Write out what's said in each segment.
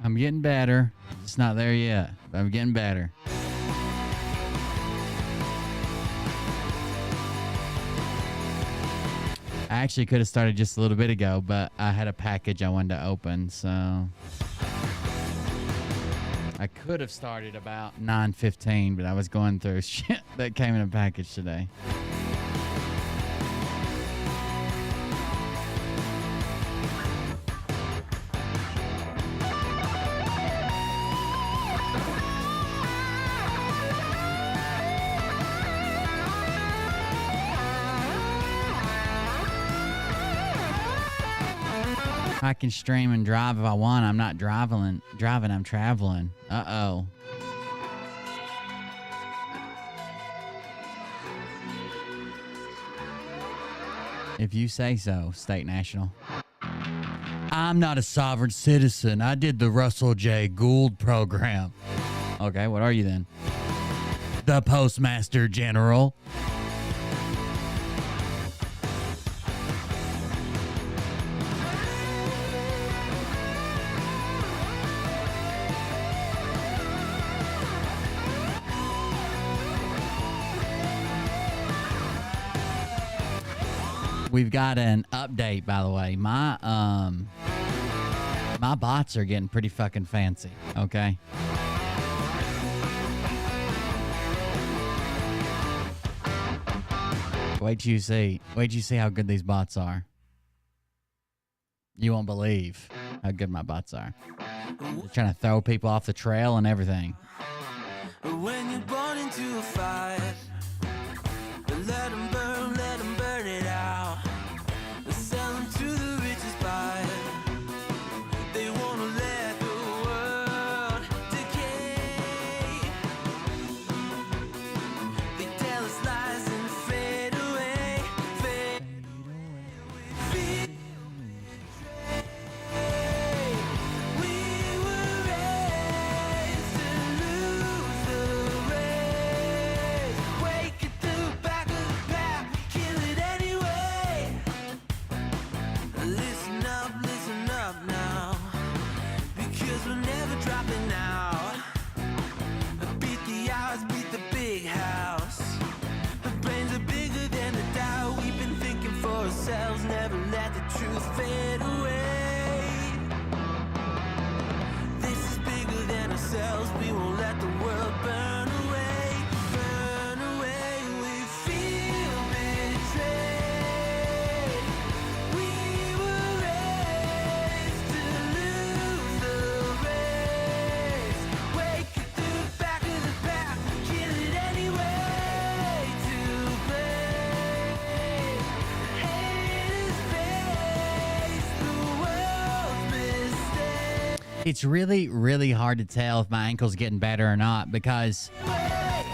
I'm getting better. It's not there yet, but I'm getting better. I actually could have started just a little bit ago, but I had a package I wanted to open, so I could have started about 9:15, but I was going through shit that came in a package today. I can stream and drive if I want. I'm not driving, I'm traveling. Uh-oh. If you say so, State National. I'm not a sovereign citizen. I did the Russell J. Gould program. Okay, what are you then? The Postmaster General. We've got an update, by the way. My bots are getting pretty fucking fancy, okay? Wait till you see how good these bots are. You won't believe how good my bots are. They're trying to throw people off the trail and everything. When you're born into a fire, let them burn it out. Sell them to the richest buyer. They wanna let the world decay. They tell us lies and fade away, fade away. We were raised to lose the race. Wake at the back of the pack, kill it anyway. Listen up now, because we're never dropping out. Beat the odds, beat the big house. The brains are bigger than the doubt. We've been thinking for ourselves, never let the truth fade away. This is bigger than ourselves, we won't let the world burn away. Burn away, we feel betrayed. We were raised to lose the race. Wake at the back of the pack, kill it anyway. To blame, haters face the world's mistake. It's really, really hard to tell if my ankle's getting better or not, because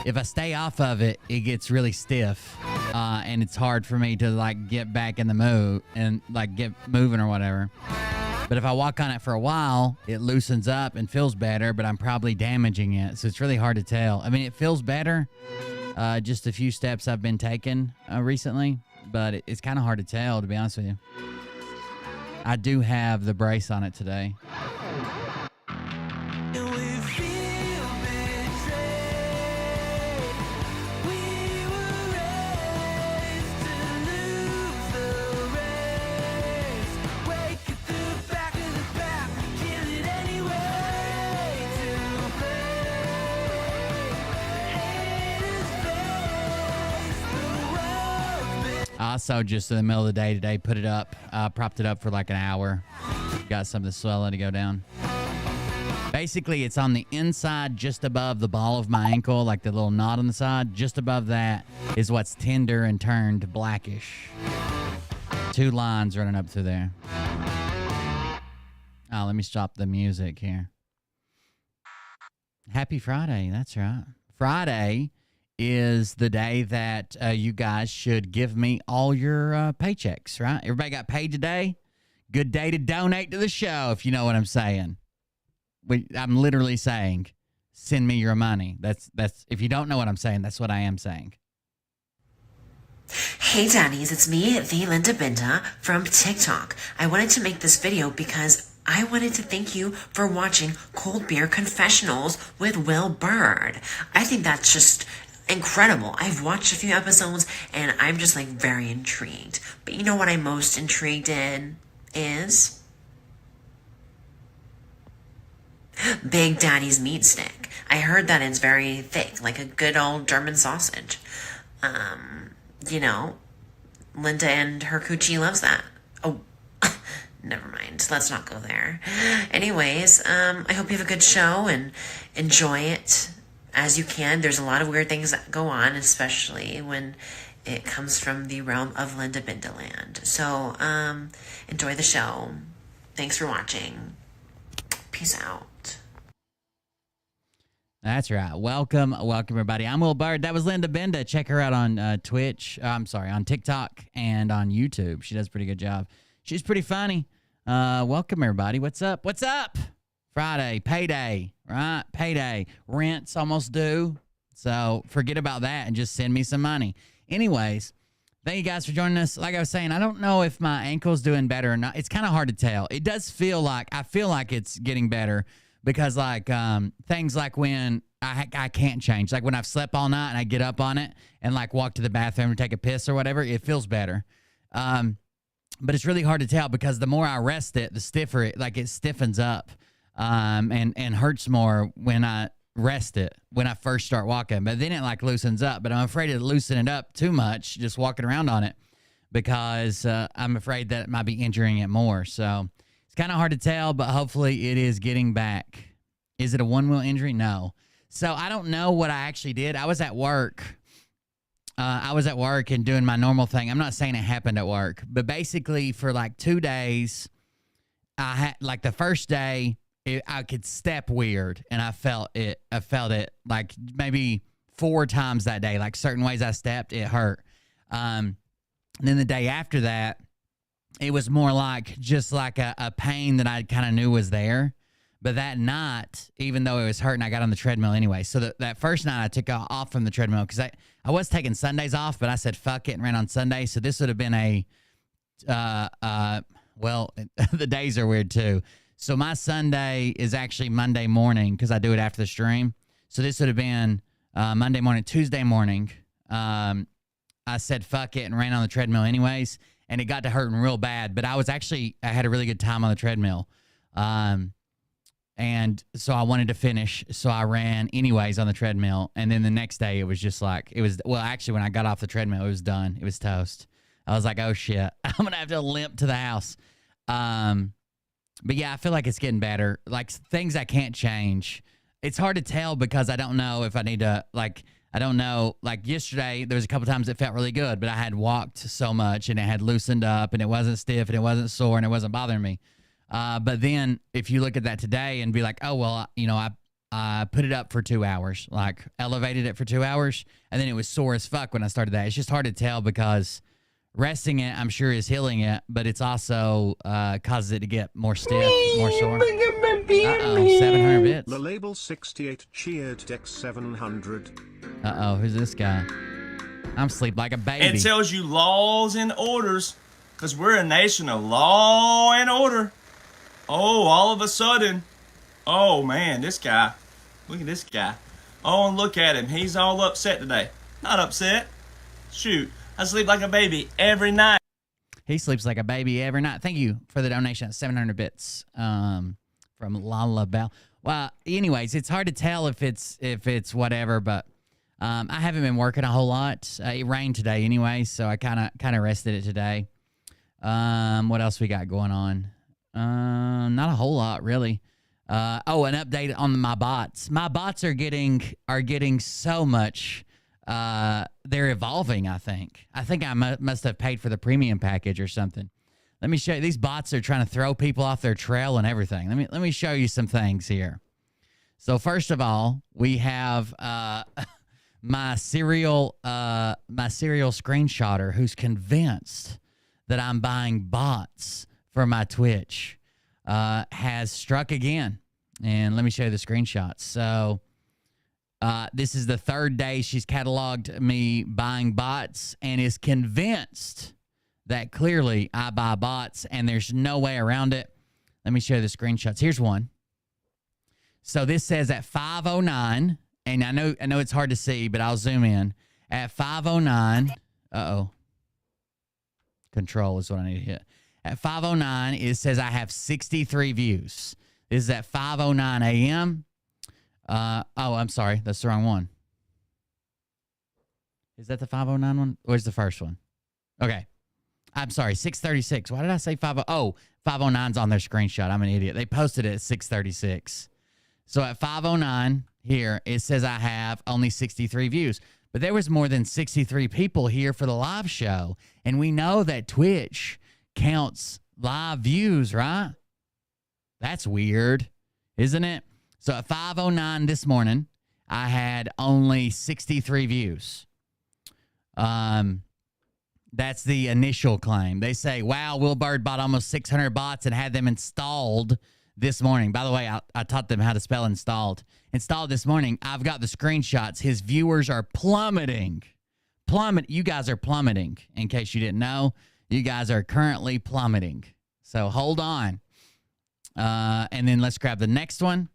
if I stay off of it, it gets really stiff. And it's hard for me to like get back in the move and like get moving or whatever. But if I walk on it for a while, it loosens up and feels better, but I'm probably damaging it. So it's really hard to tell. I mean, it feels better. Just a few steps I've been taking recently, but it's kind of hard to tell, to be honest with you. I do have the brace on it today. And we feel betrayed. We were raised to lose the race. also just in the middle of the day today, put it up, propped it up for like an hour. Got some of the swelling to go down. Basically, it's on the inside, just above the ball of my ankle, like the little knot on the side. Just above that is what's tender and turned blackish. 2 lines running up through there. Oh, let me stop the music here. Happy Friday. That's right. Friday is the day that you guys should give me all your paychecks, right? Everybody got paid today? Good day to donate to the show, if you know what I'm saying. I'm literally saying, send me your money. That's if you don't know what I'm saying, that's what I am saying. Hey Daddies, it's me, the Linda Binda from TikTok. I wanted to make this video because I wanted to thank you for watching Cold Beer Confessionals with Will Bird. I think that's just incredible. I've watched a few episodes and I'm just like very intrigued. But you know what I'm most intrigued in is Big Daddy's meat stick. I heard that it's very thick, like a good old German sausage. You know, Linda and her coochie loves that. Oh, never mind. Let's not go there. Anyways, I hope you have a good show and enjoy it as you can. There's a lot of weird things that go on, especially when it comes from the realm of Linda Bindaland. So, enjoy the show. Thanks for watching. Peace out. That's right. Welcome, everybody. I'm Will Bird. That was Linda Binda. Check her out on Twitch. On TikTok and on YouTube. She does a pretty good job. She's pretty funny. Welcome, everybody. What's up? What's up? Friday, payday, right? Payday. Rent's almost due. So forget about that and just send me some money. Anyways, thank you guys for joining us. Like I was saying, I don't know if my ankle's doing better or not. It's kind of hard to tell. It does feel like, I feel like it's getting better. Because, like, things like when I can't change. Like, when I've slept all night and I get up on it and, like, walk to the bathroom and take a piss or whatever, it feels better. But it's really hard to tell because the more I rest it, the stiffer it, like, it stiffens up and hurts more when I rest it, when I first start walking. But then it, like, loosens up. But I'm afraid to loosen it up too much, just walking around on it, because I'm afraid that it might be injuring it more. So it's kind of hard to tell, but hopefully it is getting back. Is it a one-wheel injury? No. So I don't know what I actually did. I was at work. And doing my normal thing. I'm not saying it happened at work, but basically for like 2 days, I had, like, the first day, I could step weird, and I felt it like maybe 4 times that day. Like, certain ways I stepped, it hurt. And then the day after that, it was more like just like a pain that I kind of knew was there. But that night, even though it was hurting, I got on the treadmill anyway. So that first night I took off from the treadmill because I was taking Sundays off, but I said fuck it and ran on Sunday. So this would have been well, the days are weird too. So my Sunday is actually Monday morning because I do it after the stream. So this would have been Monday morning. Tuesday morning, I said fuck it and ran on the treadmill anyways. And it got to hurting real bad, but I had a really good time on the treadmill. And so I wanted to finish, so I ran anyways on the treadmill. And then the next day it was just like, actually when I got off the treadmill, it was done. It was toast. I was like, oh shit, I'm going to have to limp to the house. But yeah, I feel like it's getting better. Like, things I can't change. It's hard to tell because I don't know if I need to, I don't know. Like, yesterday, there was a couple times it felt really good, but I had walked so much and it had loosened up and it wasn't stiff and it wasn't sore and it wasn't bothering me. But then if you look at that today and be like, oh, well, I put it up for 2 hours, like elevated it for 2 hours, and then it was sore as fuck when I started that. It's just hard to tell because resting it, I'm sure, is healing it, but it's also causes it to get more stiff, more sore. 700 bits. The label 68 cheered Dex 700. Who's this guy? I'm asleep like a baby. It tells you laws and orders, because we're a nation of law and order. Oh, all of a sudden, oh man, this guy, look at this guy. Oh, and look at him, he's all upset today. Not upset. Shoot, I sleep like a baby every night. He sleeps like a baby every night. Thank you for the donation at 700 bits from Lala Bell. Well, anyways, it's hard to tell if it's whatever, but I haven't been working a whole lot. It rained today anyway, so I kind of rested it today. What else we got going on? Not a whole lot really. An update on my bots. My bots are getting so much. They're evolving. I think I must have paid for the premium package or something. Let me show you. These bots are trying to throw people off their trail and everything. Let me show you some things here. So first of all, we have my serial screenshotter who's convinced that I'm buying bots for my Twitch has struck again. And let me show you the screenshots. So this is the third day she's cataloged me buying bots and is convinced that clearly I buy bots and there's no way around it. Let me show you the screenshots. Here's one. So this says at 5:09, and I know it's hard to see, but I'll zoom in. At 5:09, control is what I need to hit. At 5:09, it says I have 63 views. This is at 5:09 a.m. I'm sorry, that's the wrong one. Is that the 5:09 one? Where's the first one? Okay. I'm sorry, 6:36. Why did I say 5:00? Oh, 5:09's on their screenshot. I'm an idiot. They posted it at 6:36. So at 5:09 here, it says I have only 63 views. But there was more than 63 people here for the live show. And we know that Twitch counts live views, right? That's weird, isn't it? So at 5:09 this morning, I had only 63 views. That's the initial claim. They say, wow, Will Bird bought almost 600 bots and had them installed this morning. By the way, I taught them how to spell installed. Installed this morning. I've got the screenshots. His viewers are plummeting. You guys are plummeting. In case you didn't know, you guys are currently plummeting. So hold on. And then let's grab the next one.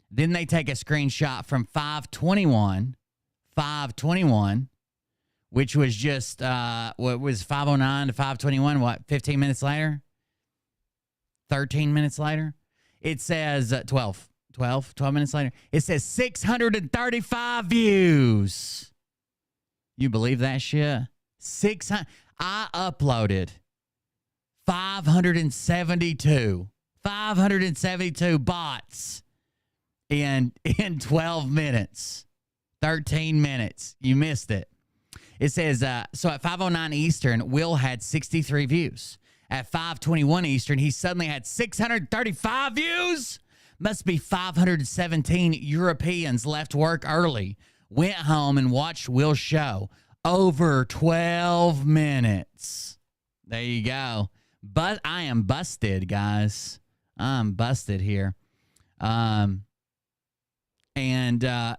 Then they take a screenshot from 5:21, which was just, what was 5:09 to 5:21, what, 15 minutes later? 13 minutes later? It says 12 minutes later. It says 635 views. You believe that shit? 600. I uploaded 572 bots in 12 minutes, 13 minutes. You missed it. It says, so at 5:09 Eastern, Will had 63 views. At 5:21 Eastern, he suddenly had 635 views. Must be 517 Europeans left work early, went home and watched Will's show. Over 12 minutes. There you go. But I am busted, guys. I'm busted here. And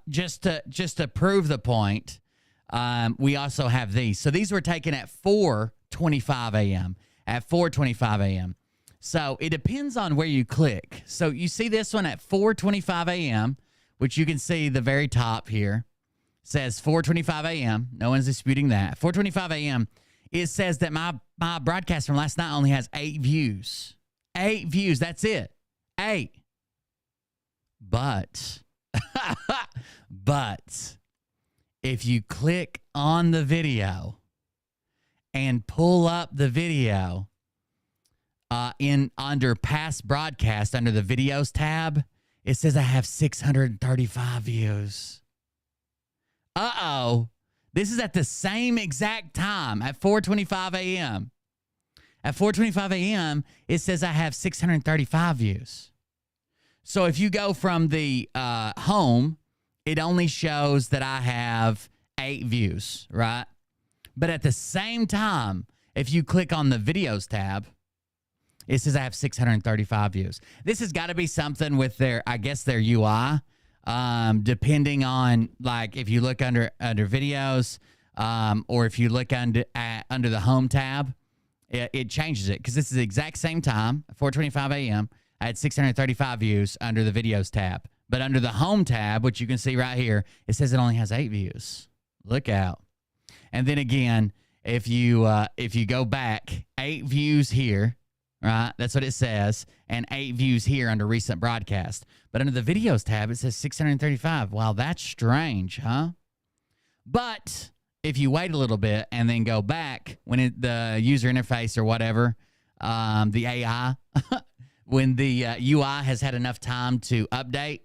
just to prove the point, we also have these. So these were taken at 4:25 a.m. At 4:25 a.m. So it depends on where you click. So you see this one at 4:25 a.m., which you can see the very top here. Says 4:25 a.m. No one's disputing that. 4:25 a.m. It says that my broadcast from last night only has 8 views. 8 views. That's it. 8. But if you click on the video and pull up the video under past broadcast under the videos tab, it says I have 635 views. Uh-oh. This is at the same exact time at 4:25 a.m. At 4:25 a.m., it says I have 635 views. So if you go from the home, it only shows that I have 8 views, right? But at the same time, if you click on the videos tab, it says I have 635 views. This has got to be something with their UI, depending on, like, if you look under videos, or if you look under the home tab, it changes it, because this is the exact same time, 4:25 a.m. I had 635 views under the videos tab. But under the home tab, which you can see right here, it says it only has 8 views. Look out. And then again, if you go back, 8 views here, right? That's what it says. And 8 views here under recent broadcast. But under the videos tab, it says 635. Wow, that's strange, huh? But if you wait a little bit and then go back when the user interface or whatever, the AI, when the UI has had enough time to update,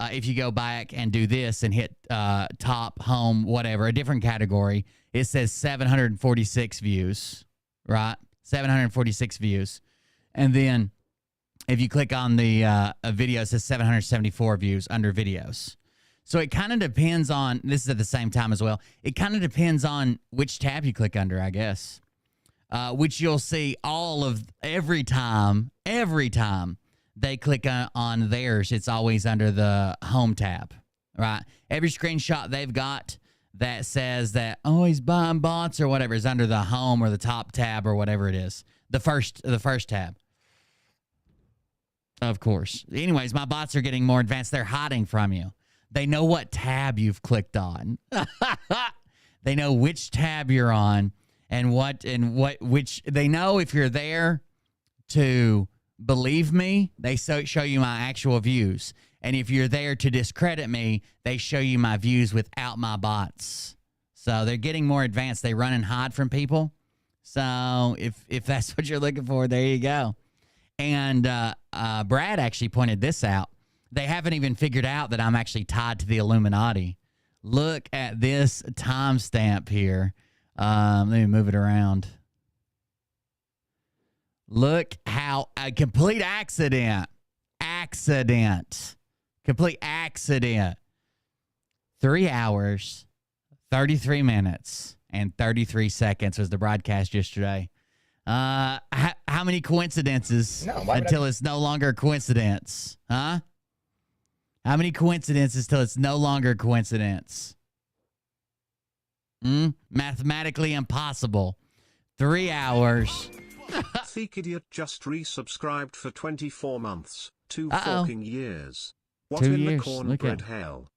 if you go back and do this and hit top, home, whatever, a different category, it says 746 views, right? 746 views. And then if you click on the video, it says 774 views under videos. So it kind of depends on, this is at the same time as well, it kind of depends on which tab you click under, I guess, which you'll see every time they click on theirs, it's always under the home tab, right? Every screenshot they've got that says that, oh, he's buying bots or whatever is under the home or the top tab or whatever it is, the first tab. Of course. Anyways, my bots are getting more advanced. They're hiding from you. They know what tab you've clicked on. They know which tab you're on which they know if you're there to believe me, they show you my actual views. And if you're there to discredit me, they show you my views without my bots. So they're getting more advanced. They run and hide from people. So if that's what you're looking for, there you go. And Brad actually pointed this out. They haven't even figured out that I'm actually tied to the Illuminati. Look at this timestamp here. Let me move it around. Look how a complete accident. Complete accident. 3 hours, 33 minutes, and 33 seconds was the broadcast yesterday. How many coincidences until it's no longer a coincidence? Huh? How many coincidences till it's no longer a coincidence? Mathematically impossible. 3 hours. Thick Idiot just resubscribed for 24 months. 2 fucking years. What 2 in years. the cornbread hell?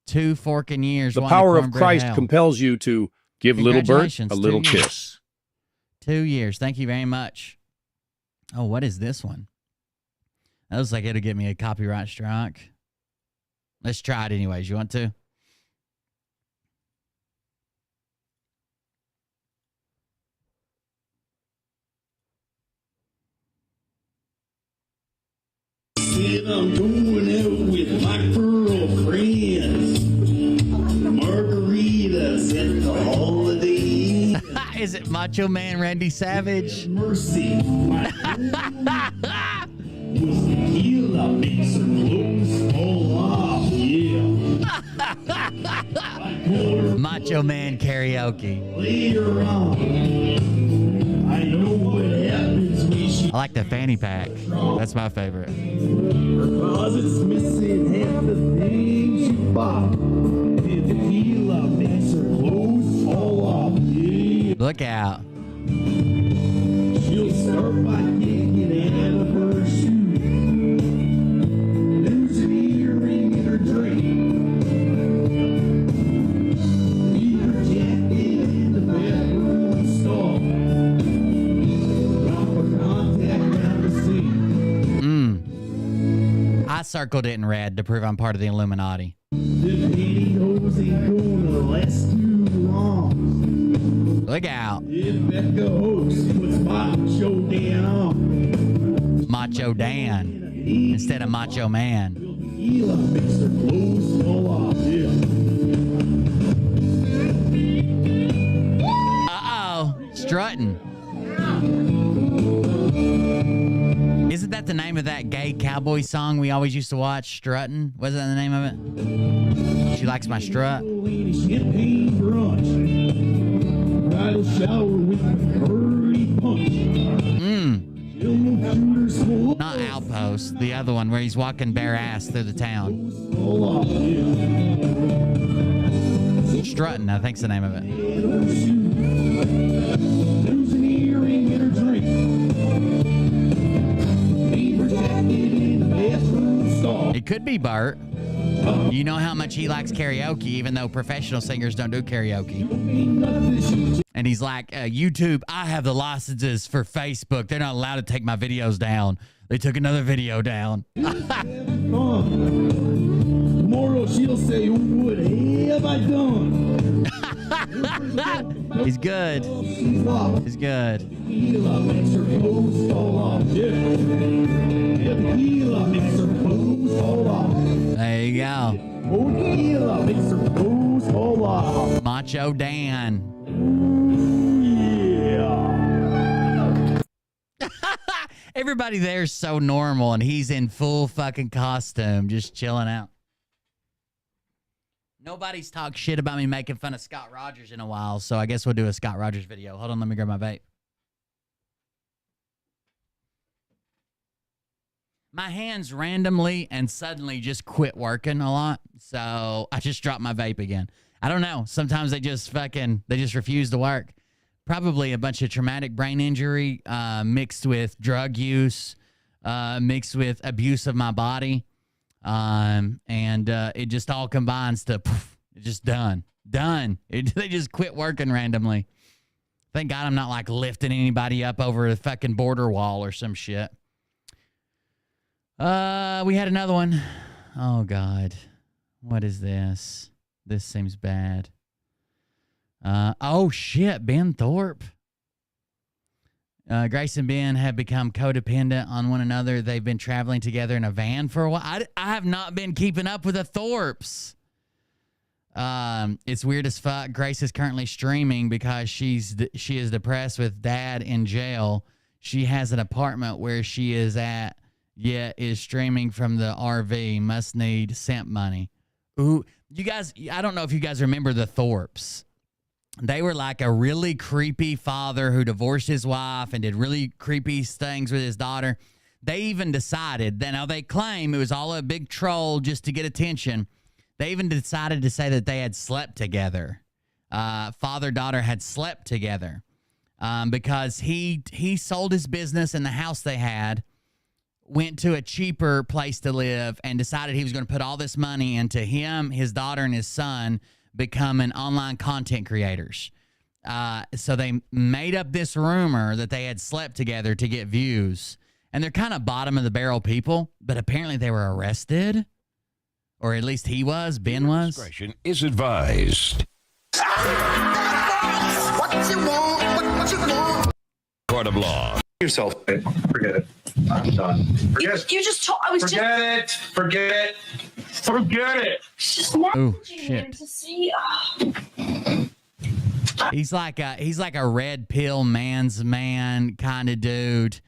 2 forking years. The power of Christ compels you to give little Bert a little kiss. 2 years. Thank you very much. Oh, what is this one? That looks like it'll get me a copyright strike. Let's try it anyways. You want to? I'm going out with my girlfriends. Margaritas at the Holiday Inn. Is it Macho Man Randy Savage? Mercy, my was tequila makes her clothes fall off. Yeah. Macho Man karaoke. Later on, I know what happens when she. I like the fanny pack. That's my favorite. Her closet's missing half the things she bought. The tequila makes her clothes fall off. Yeah. Look out. She'll start by kicking out of her shoe. Lose an earring in her drink. Leave her jacket in the bathroom stall. Drop a contact down the sink. I circled it in red to prove I'm part of the Illuminati. The pantyhose ain't gonna last too long. Look out. If Becca hosts puts Macho Dan on. Macho Dan instead of Macho Man. Tequila makes her clothes fall off. Yeah. Uh-oh. Strutting. Isn't that the name of that gay cowboy song we always used to watch? Strutting? Wasn't that the name of it? She likes my strut. Champagne brunch. Bridal shower with curry punch. Not Outpost. The other one where he's walking bare ass through the town. Strutting, I think's the name of it. Lose an earring in her drink. Leave her jacket in the bathroom stall. It could be Bert. You know how much he likes karaoke, even though professional singers don't do karaoke. And he's like, YouTube, I have the licenses for Facebook. They're not allowed to take my videos down. They took another video down. Tomorrow she'll say, what have I done? He's good. He's good. Tequila makes her clothes fall off. Yeah. Tequila makes her clothes fall off. There you go. Tequila makes her clothes fall off. Macho Dan. Yeah. Everybody there's so normal, and he's in full fucking costume, just chilling out. Nobody's talked shit about me making fun of Scott Rogers in a while, so I guess we'll do a Scott Rogers video. Hold on, let me grab my vape. My hands randomly and suddenly just quit working a lot, so I just dropped my vape again. I don't know. Sometimes they just refuse to work. Probably a bunch of traumatic brain injury mixed with drug use, mixed with abuse of my body. And it just all combines to just done. They just quit working randomly. Thank God I'm not like lifting anybody up over a fucking border wall or some shit. We had another one. Oh God. What is this? This seems bad. Oh shit, Ben Thorpe. Grace and Ben have become codependent on one another. They've been traveling together in a van for a while. I have not been keeping up with the Thorpes. It's weird as fuck. Grace is currently streaming because she is depressed with dad in jail. She has an apartment where she is at, yet is streaming from the RV. Must need simp money. Ooh, you guys, I don't know if you guys remember the Thorpes. They were like a really creepy father who divorced his wife and did really creepy things with his daughter. They even decided that, now they claim it was all a big troll just to get attention. They even decided to say that they had slept together. Father-daughter had slept together because he sold his business and the house they had, went to a cheaper place to live, and decided he was going to put all this money into him, his daughter, and his son becoming online content creators. So they made up this rumor that they had slept together to get views. And they're kind of bottom of the barrel people, but apparently they were arrested. Or at least he was, Ben was. Discretion is advised. What you want? What you want? Court of law. Yourself. Forget it. I'm done. Forget it. You just told. I was Forget it. Forget it. Forget it. just Oh messaging him shit. to see. He's like a red pill man's man kind of dude.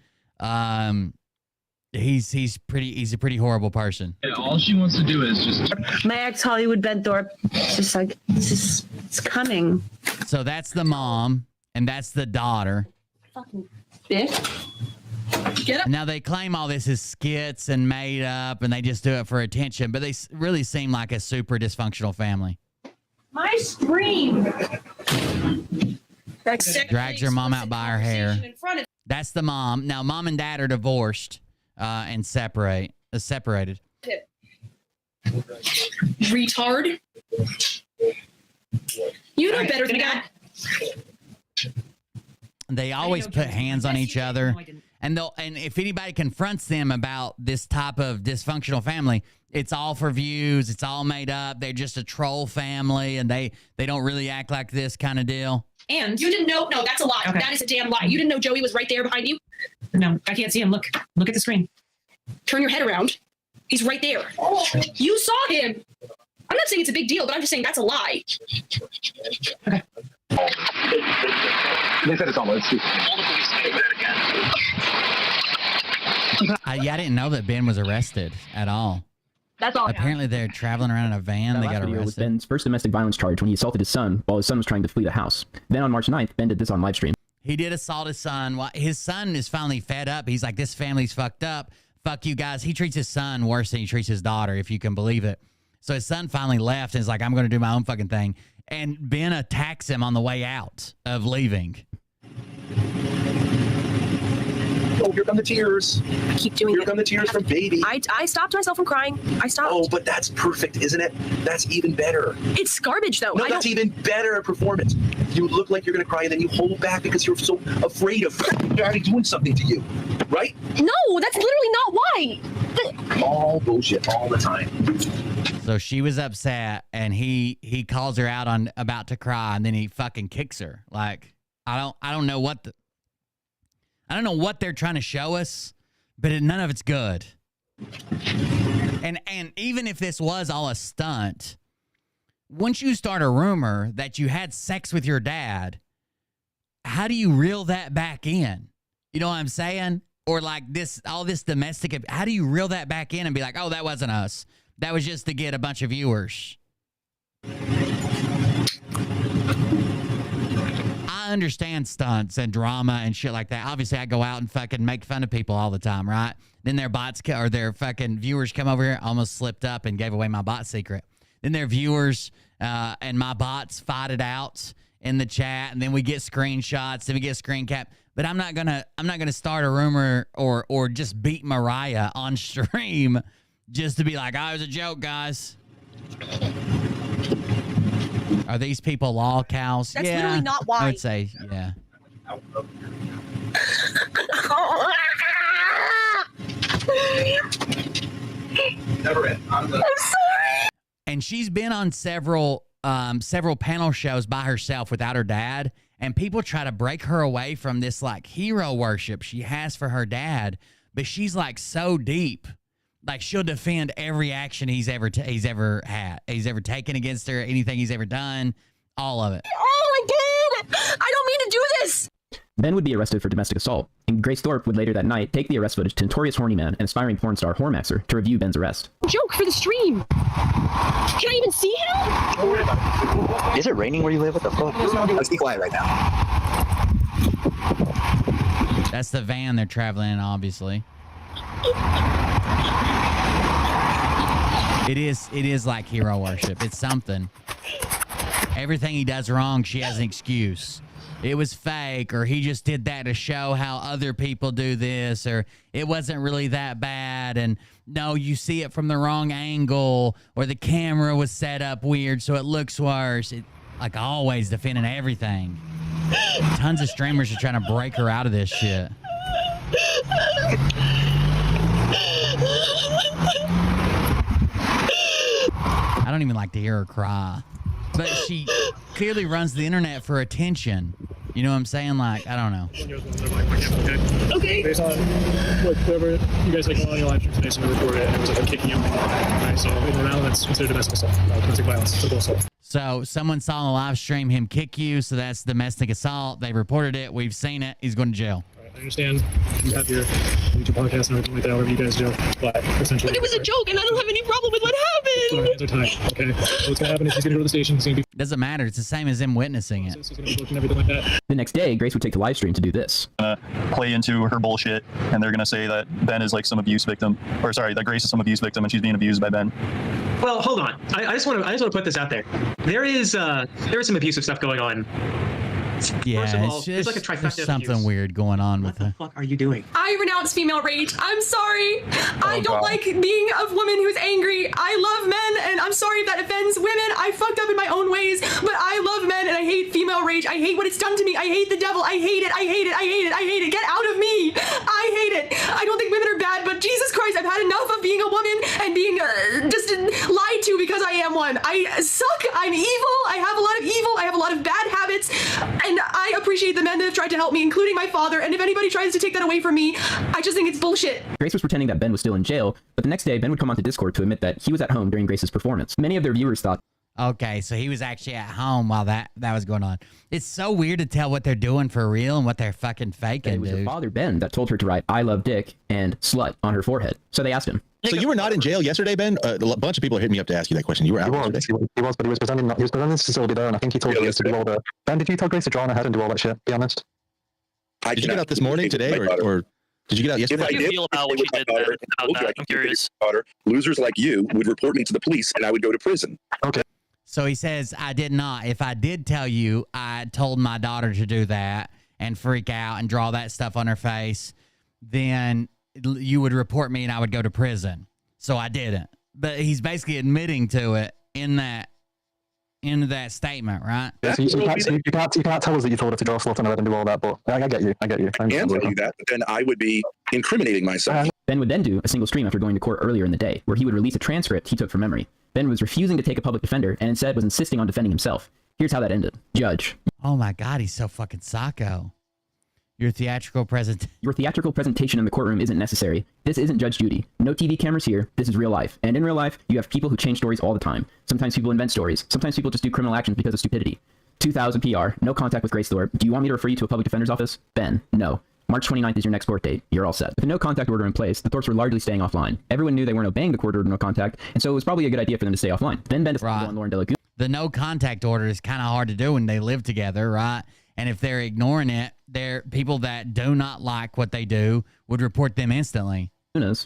He's a pretty horrible person. Yeah, all she wants to do is just. My ex Hollywood Ben Thorpe. It's just like it's coming. So that's the mom and that's the daughter. Fucking bitch. Get up. Now they claim all this is skits and made up and they just do it for attention, but they really seem like a super dysfunctional family. My scream. Drags her mom out by her hair. That's the mom. Now mom and dad are divorced and separated. Retard. You know better than that. They always put hands on each other. And if anybody confronts them about this type of dysfunctional family, it's all for views. It's all made up. They're just a troll family, and they don't really act like this kind of deal. And you didn't know? No, that's a lie. Okay. That is a damn lie. You didn't know Joey was right there behind you? No, I can't see him. Look at the screen. Turn your head around. He's right there. You saw him. I'm not saying it's a big deal, but I'm just saying that's a lie. Okay. They said it's all. Let's see. I didn't know that Ben was arrested at all. That's all. Apparently, they're traveling around in a van. That They last got video was arrested. Ben's first domestic violence charge when he assaulted his son while his son was trying to flee the house. Then on March 9th, Ben did this on live stream. He did assault his son. His son is finally fed up. He's like, this family's fucked up. Fuck you guys. He treats his son worse than he treats his daughter, if you can believe it. So his son finally left and is like, I'm going to do my own fucking thing. And Ben attacks him on the way out of leaving. Oh, here come the tears. I keep doing Here it. come the tears from baby. I stopped myself from crying. I stopped. Oh, but that's perfect, isn't it? That's even better. It's garbage, though. No, that's even better performance. You look like you're going to cry, and then you hold back because you're so afraid of daddy doing something to you, right? No, that's literally not why. All bullshit all the time. So she was upset, and he calls her out on about to cry, and then he fucking kicks her. Like, I don't know what they're trying to show us, but none of it's good. And even if this was all a stunt, once you start a rumor that you had sex with your dad, how do you reel that back in? You know what I'm saying? Or like all this domestic, how do you reel that back in and be like, oh, that wasn't us. That was just to get a bunch of viewers. I understand stunts and drama and shit like that. Obviously, I go out and fucking make fun of people all the time, right? Then their bots or their fucking viewers come over here, almost slipped up and gave away my bot secret. Then their viewers and my bots fight it out in the chat, and then we get screenshots, then we get screen cap. But I'm not gonna start a rumor or just beat Mariah on stream just to be like, oh, it was a joke, guys. Are these people lol cows? That's literally not why. I would say, yeah. Never end. I'm sorry. And she's been on several panel shows by herself without her dad, and people try to break her away from this like hero worship she has for her dad, but she's like so deep. Like, she'll defend every action he's ever taken against her, anything he's ever done, all of it. Oh, I did! I don't mean to do this! Ben would be arrested for domestic assault, and Grace Thorpe would later that night take the arrest footage to notorious horny man and aspiring porn star Hormaxer to review Ben's arrest. Joke for the stream. Can I even see him? Don't worry about it. Is it raining where you live? What the fuck? Let's be quiet right now. That's the van they're traveling in, obviously. It is like hero worship. It's something. Everything he does wrong, she has an excuse. It was fake, or he just did that to show how other people do this, or it wasn't really that bad, and no, you see it from the wrong angle, or the camera was set up weird so it looks worse. Like always defending everything. Tons of streamers are trying to break her out of this shit. I don't even like to hear her cry. But she clearly runs the internet for attention. You know what I'm saying? Like, I don't know. Okay. Based on whatever you guys like on your live stream today, so we recorded it, and it was like kicking you. Right, so in Rhode Island, that's considered domestic assault, domestic violence, simple assault. So someone saw on the live stream him kick you, so that's domestic assault. They reported it. We've seen it. He's going to jail. I understand you have your YouTube podcast and everything like that, whatever you guys do, but essentially... But it was a joke, and I don't have any problem with what happened! So our hands are tied, okay? So what's gonna happen is he's gonna go to the station, he's gonna be... Doesn't matter. It's the same as him witnessing it. He's gonna be looking and everything like that. The next day, Grace would take to live stream to do this. Play into her bullshit, and they're gonna say that Ben is like some abuse victim, or sorry, that Grace is some abuse victim, and she's being abused by Ben. Well, hold on. I just want to put this out there. There is some abusive stuff going on. Yeah, First of all, it's there's like a trifecta there's something weird going on with her. What the fuck are you doing? I renounce female rage. I'm sorry. I don't like being a woman who's angry. I love men, and I'm sorry if that offends women. I fucked up in my own ways, but I love men, and I hate female rage. I hate what it's done to me. I hate the devil. I hate it. I hate it. I hate it. I hate it. Get out of me. I hate it. I don't think women are bad, but Jesus Christ, I've had enough of being a woman and being just lied to because I am one. I suck. I'm evil. I have a lot of evil. I have a lot of bad habits, and I appreciate the men that have tried to help me, including my father, and if anybody tries to take that away from me, I just think it's bullshit. Grace was pretending that Ben was still in jail, but the next day, Ben would come onto Discord to admit that he was at home during Grace's performance. Many of their viewers thought, okay, so he was actually at home while that was going on. It's so weird to tell what they're doing for real and what they're fucking faking, it was dude. her father, Ben, that told her to write "I love Dick" and "slut" on her forehead. So they asked him. So you were not in jail yesterday, Ben? A bunch of people are hitting me up to ask you that question. You were out yesterday? He was, but he was presenting this facility there, and I think he told Grace to do all the... Ben, did you tell Grace to draw on her head and do all that shit? Be honest. Did you get out this morning, today, or did you get out yesterday? How do you feel about what you did there? About that? I'm curious. Losers like you would report me to the police, and I would go to prison. Okay. So he says, I did not. If I did tell you, I told my daughter to do that and freak out and draw that stuff on her face, then you would report me and I would go to prison. So I didn't. But he's basically admitting to it in that statement, right? Yeah, so you can't tell us that you told her to draw a slut on her head and do all that, but I get you. I can tell you that, but then I would be incriminating myself. Ben would then do a single stream after going to court earlier in the day, where he would release a transcript he took from memory. Ben was refusing to take a public defender and instead was insisting on defending himself. Here's how that ended. Judge. Oh my God, he's so fucking psycho. Your theatrical presentation in the courtroom isn't necessary. This isn't Judge Judy. No TV cameras here. This is real life. And in real life, you have people who change stories all the time. Sometimes people invent stories. Sometimes people just do criminal actions because of stupidity. 2000 PR. No contact with Grace Thorpe. Do you want me to refer you to a public defender's office? Ben. No. March 29th is your next court date. You're all set. With a no contact order in place, the Thorpes were largely staying offline. Everyone knew they weren't obeying the court order no contact, and so it was probably a good idea for them to stay offline. Then Ben decided to go on Lauren De La Guna. The no contact order is kind of hard to do when they live together, right? And if they're ignoring it, they're people that do not like what they do would report them instantly.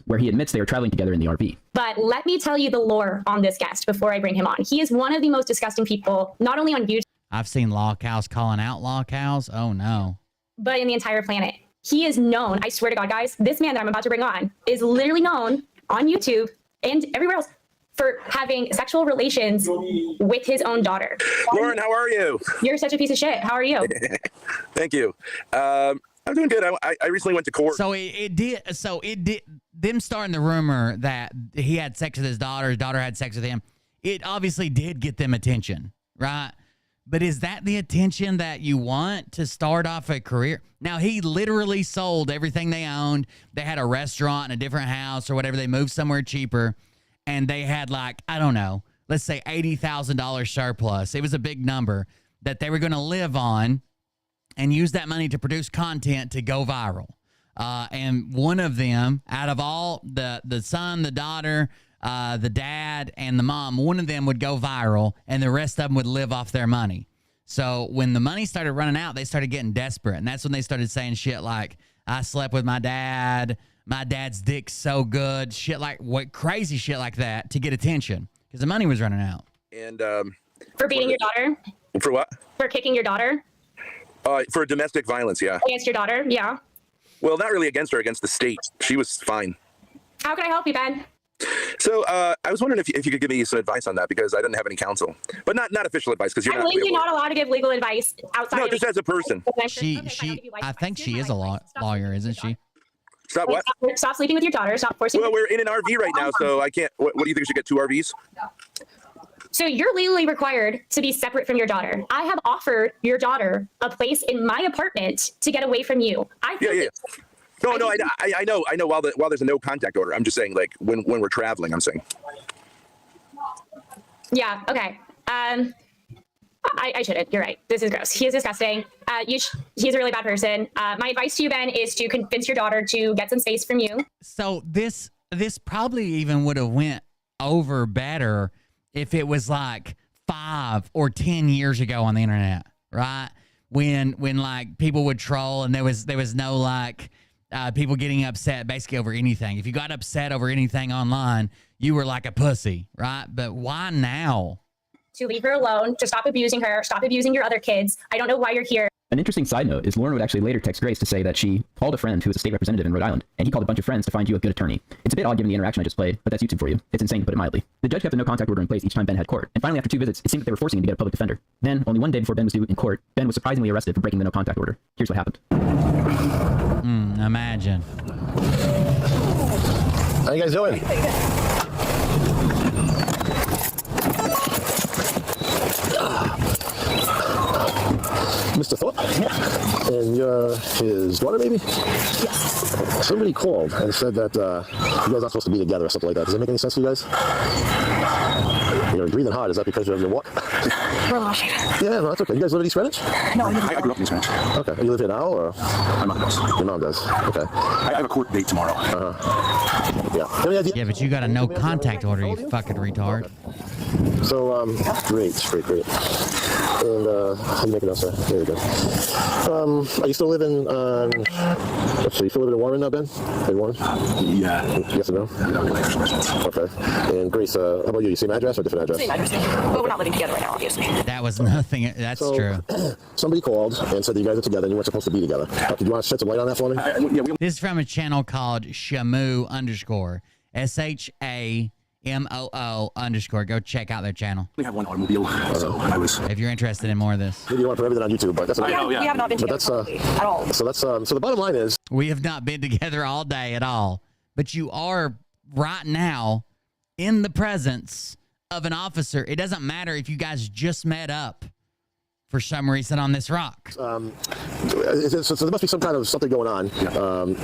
Where he admits they are traveling together in the RV. But let me tell you the lore on this guest before I bring him on. He is one of the most disgusting people, not only on YouTube. I've seen law cows calling out law cows. Oh, no. But in the entire planet. He is known, I swear to God, guys, this man that I'm about to bring on is literally known on YouTube and everywhere else for having sexual relations with his own daughter. Lauren, how are you? You're such a piece of shit. How are you? Thank you. I'm doing good. I recently went to court. So it did. Them starting the rumor that he had sex with his daughter had sex with him. It obviously did get them attention, right? But is that the attention that you want to start off a career? Now, he literally sold everything they owned. They had a restaurant in a different house or whatever. They moved somewhere cheaper. And they had like, I don't know, let's say $80,000 surplus. It was a big number that they were going to live on and use that money to produce content to go viral. And one of them, out of all the son, the daughter, the dad, and the mom, one of them would go viral and the rest of them would live off their money. So when the money started running out, they started getting desperate. And that's when they started saying shit like, I slept with my dad. My dad's dick's so good. Shit like what crazy shit like that to get attention because the money was running out. And for beating your daughter? For what? For kicking your daughter? For domestic violence, yeah. Against your daughter, yeah. Well, not really against her, against the state. She was fine. How can I help you, Ben? So I was wondering if you could give me some advice on that because I didn't have any counsel, but not official advice because you're I'm legally not allowed to give legal advice outside. No, just as a person. I think she is a lawyer, isn't she? Stop what? Stop sleeping with your daughter. Stop forcing. Well, we're in an RV right now, so I can't. What do you think? We should get 2 RVs? So you're legally required to be separate from your daughter. I have offered your daughter a place in my apartment to get away from you. Yeah. No, I know. While there's a no contact order, I'm just saying, like when we're traveling, I'm saying. Yeah. Okay. I shouldn't. You're right. This is gross. He is disgusting. He's a really bad person. My advice to you, Ben, is to convince your daughter to get some space from you. So this probably even would have went over better if it was like 5 or 10 years ago on the internet, right? When like people would troll and there was no like people getting upset basically over anything. If you got upset over anything online, you were like a pussy, right? But why now? To leave her alone, to stop abusing her, stop abusing your other kids. I don't know why you're here. An interesting side note is Lauren would actually later text Grace to say that she called a friend who was a state representative in Rhode Island, and he called a bunch of friends to find you a good attorney. It's a bit odd given the interaction I just played, but that's YouTube for you. It's insane to put it mildly. The judge kept a no contact order in place each time Ben had court, and finally after 2 visits, it seemed that they were forcing him to get a public defender. Then, only 1 day before Ben was due in court, Ben was surprisingly arrested for breaking the no contact order. Here's what happened. Imagine. How you guys doing? Mr. Thorpe? And you're his daughter, maybe? Yes. Somebody called and said that you guys aren't supposed to be together or something like that. Does that make any sense to you guys? You're breathing hard. Is that because you have your walk? Yeah, no, that's okay. You guys live in East Greenwich? No, I grew up in East Greenwich. Okay. You live here now, or? My mom does. Your mom does. Okay. I have a court date tomorrow. Yeah. Yeah, but you got a no contact order, you fucking retard. So, great. And, how do you make it up, sir? There we go. Are you still living on, let's see, you still living in Warren now, Ben? In Warren? Yeah. Yes or no? Okay. And Grace, how about you? You same address or different address? Same address, but we're not living together right now, obviously. That was nothing. That's true. Somebody called and said that you guguys are together and you weren't supposed to be together. Did you want to shed some light on that for me? This is from a channel called Shamoo _ SHAMOO_. Go check out their channel. We have one automobile, so I was. If you're interested in more of this. Maybe you want to put everything on YouTube, but that's We have not been together at all. So that's so the bottom line is we have not been together all day at all. But you are right now in the presence of an officer. It doesn't matter if you guys just met up for some reason on this rock. So there must be some kind of something going on,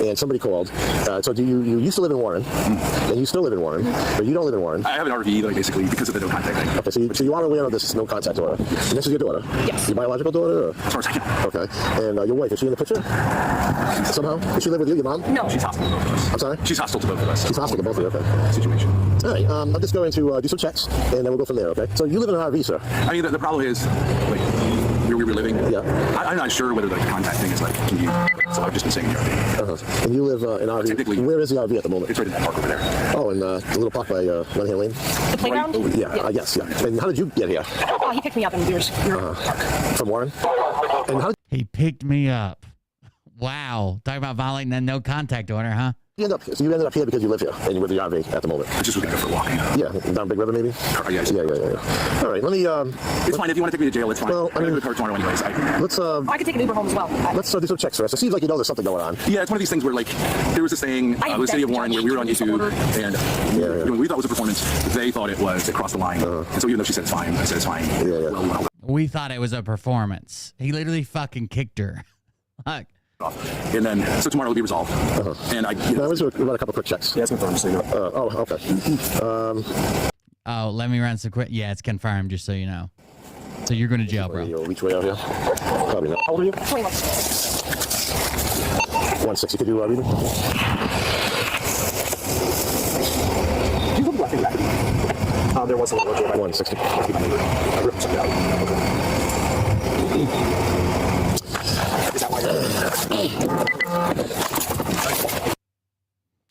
and somebody called. So you used to live in Warren, and you still live in Warren, but you don't live in Warren. I have an RV, like, basically, because of the no contact thing. Okay, so you are aware of this no contact order. And this is your daughter? Yes. Your biological daughter? Or? As far as I know. Okay. And your wife, is she in the picture? Somehow? Does she live with you, your mom? No. She's hostile to both of us. I'm sorry? She's hostile to both of us. She's hostile to both of you, okay. Situation. All right, I'm just going to do some checks, and then we'll go from there, okay? So you live in an RV, sir? I mean, the problem is, like, where we were living, I'm not sure whether the contact thing is, like, convenient. So I've just been saying the RV. And you live in RV. Technically, where is the RV at the moment? It's right in that park over there. Oh, in the little park by Lenham Lane? The playground? Right. Yeah, yes, yeah. And how did you get here? Oh, he picked me up in yours. From Warren? And how? He picked me up. Wow. Talking about violating that no contact order, huh? You ended up here because you live here and you're with the RV at the moment. I just was going to go for a walk. Yeah, down Big River maybe? Yeah. All right, let me... it's fine. If you want to take me to jail, it's fine. Well, I mean... the car tomorrow anyways. I could take an Uber home as well. Let's do some checks first. It seems like you know there's something going on. Yeah, it's one of these things where, like, there was this thing with the city of Warren where we were on YouTube, and we thought it was a performance. They thought it was. It crossed the line. And so even though she said it's fine, I said it's fine. We thought it was a performance. He literally fucking kicked her. Like... And then, so tomorrow will be resolved. And let's run a couple quick checks. Yeah, it's confirmed, just so you know. Oh, okay. Oh, let me run some quick. Yeah, it's confirmed, just so you know. So you're going to jail, bro. You'll reach way out here? Probably not. How old are you? 21. 160. Could you read it? There was a little 160.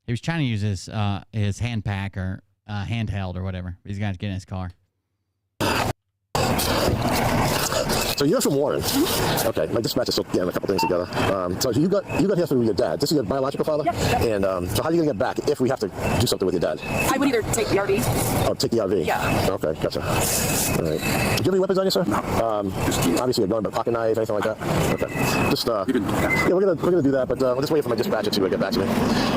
He was trying to use his hand pack or handheld or whatever. He's got to get in his car. So you're from Warren. Okay, my dispatch is still getting a couple things together. So you got here through your dad. This is your biological father? Yep. And so how are you going to get back if we have to do something with your dad? I would either take the RV. Oh, take the RV? Yeah. Okay, gotcha. All right. Do you have any weapons on you, sir? No. Obviously a gun, but pocket knife, anything like that? Okay. Just, yeah, we're gonna do that, but we'll just wait for my dispatcher to get back to me.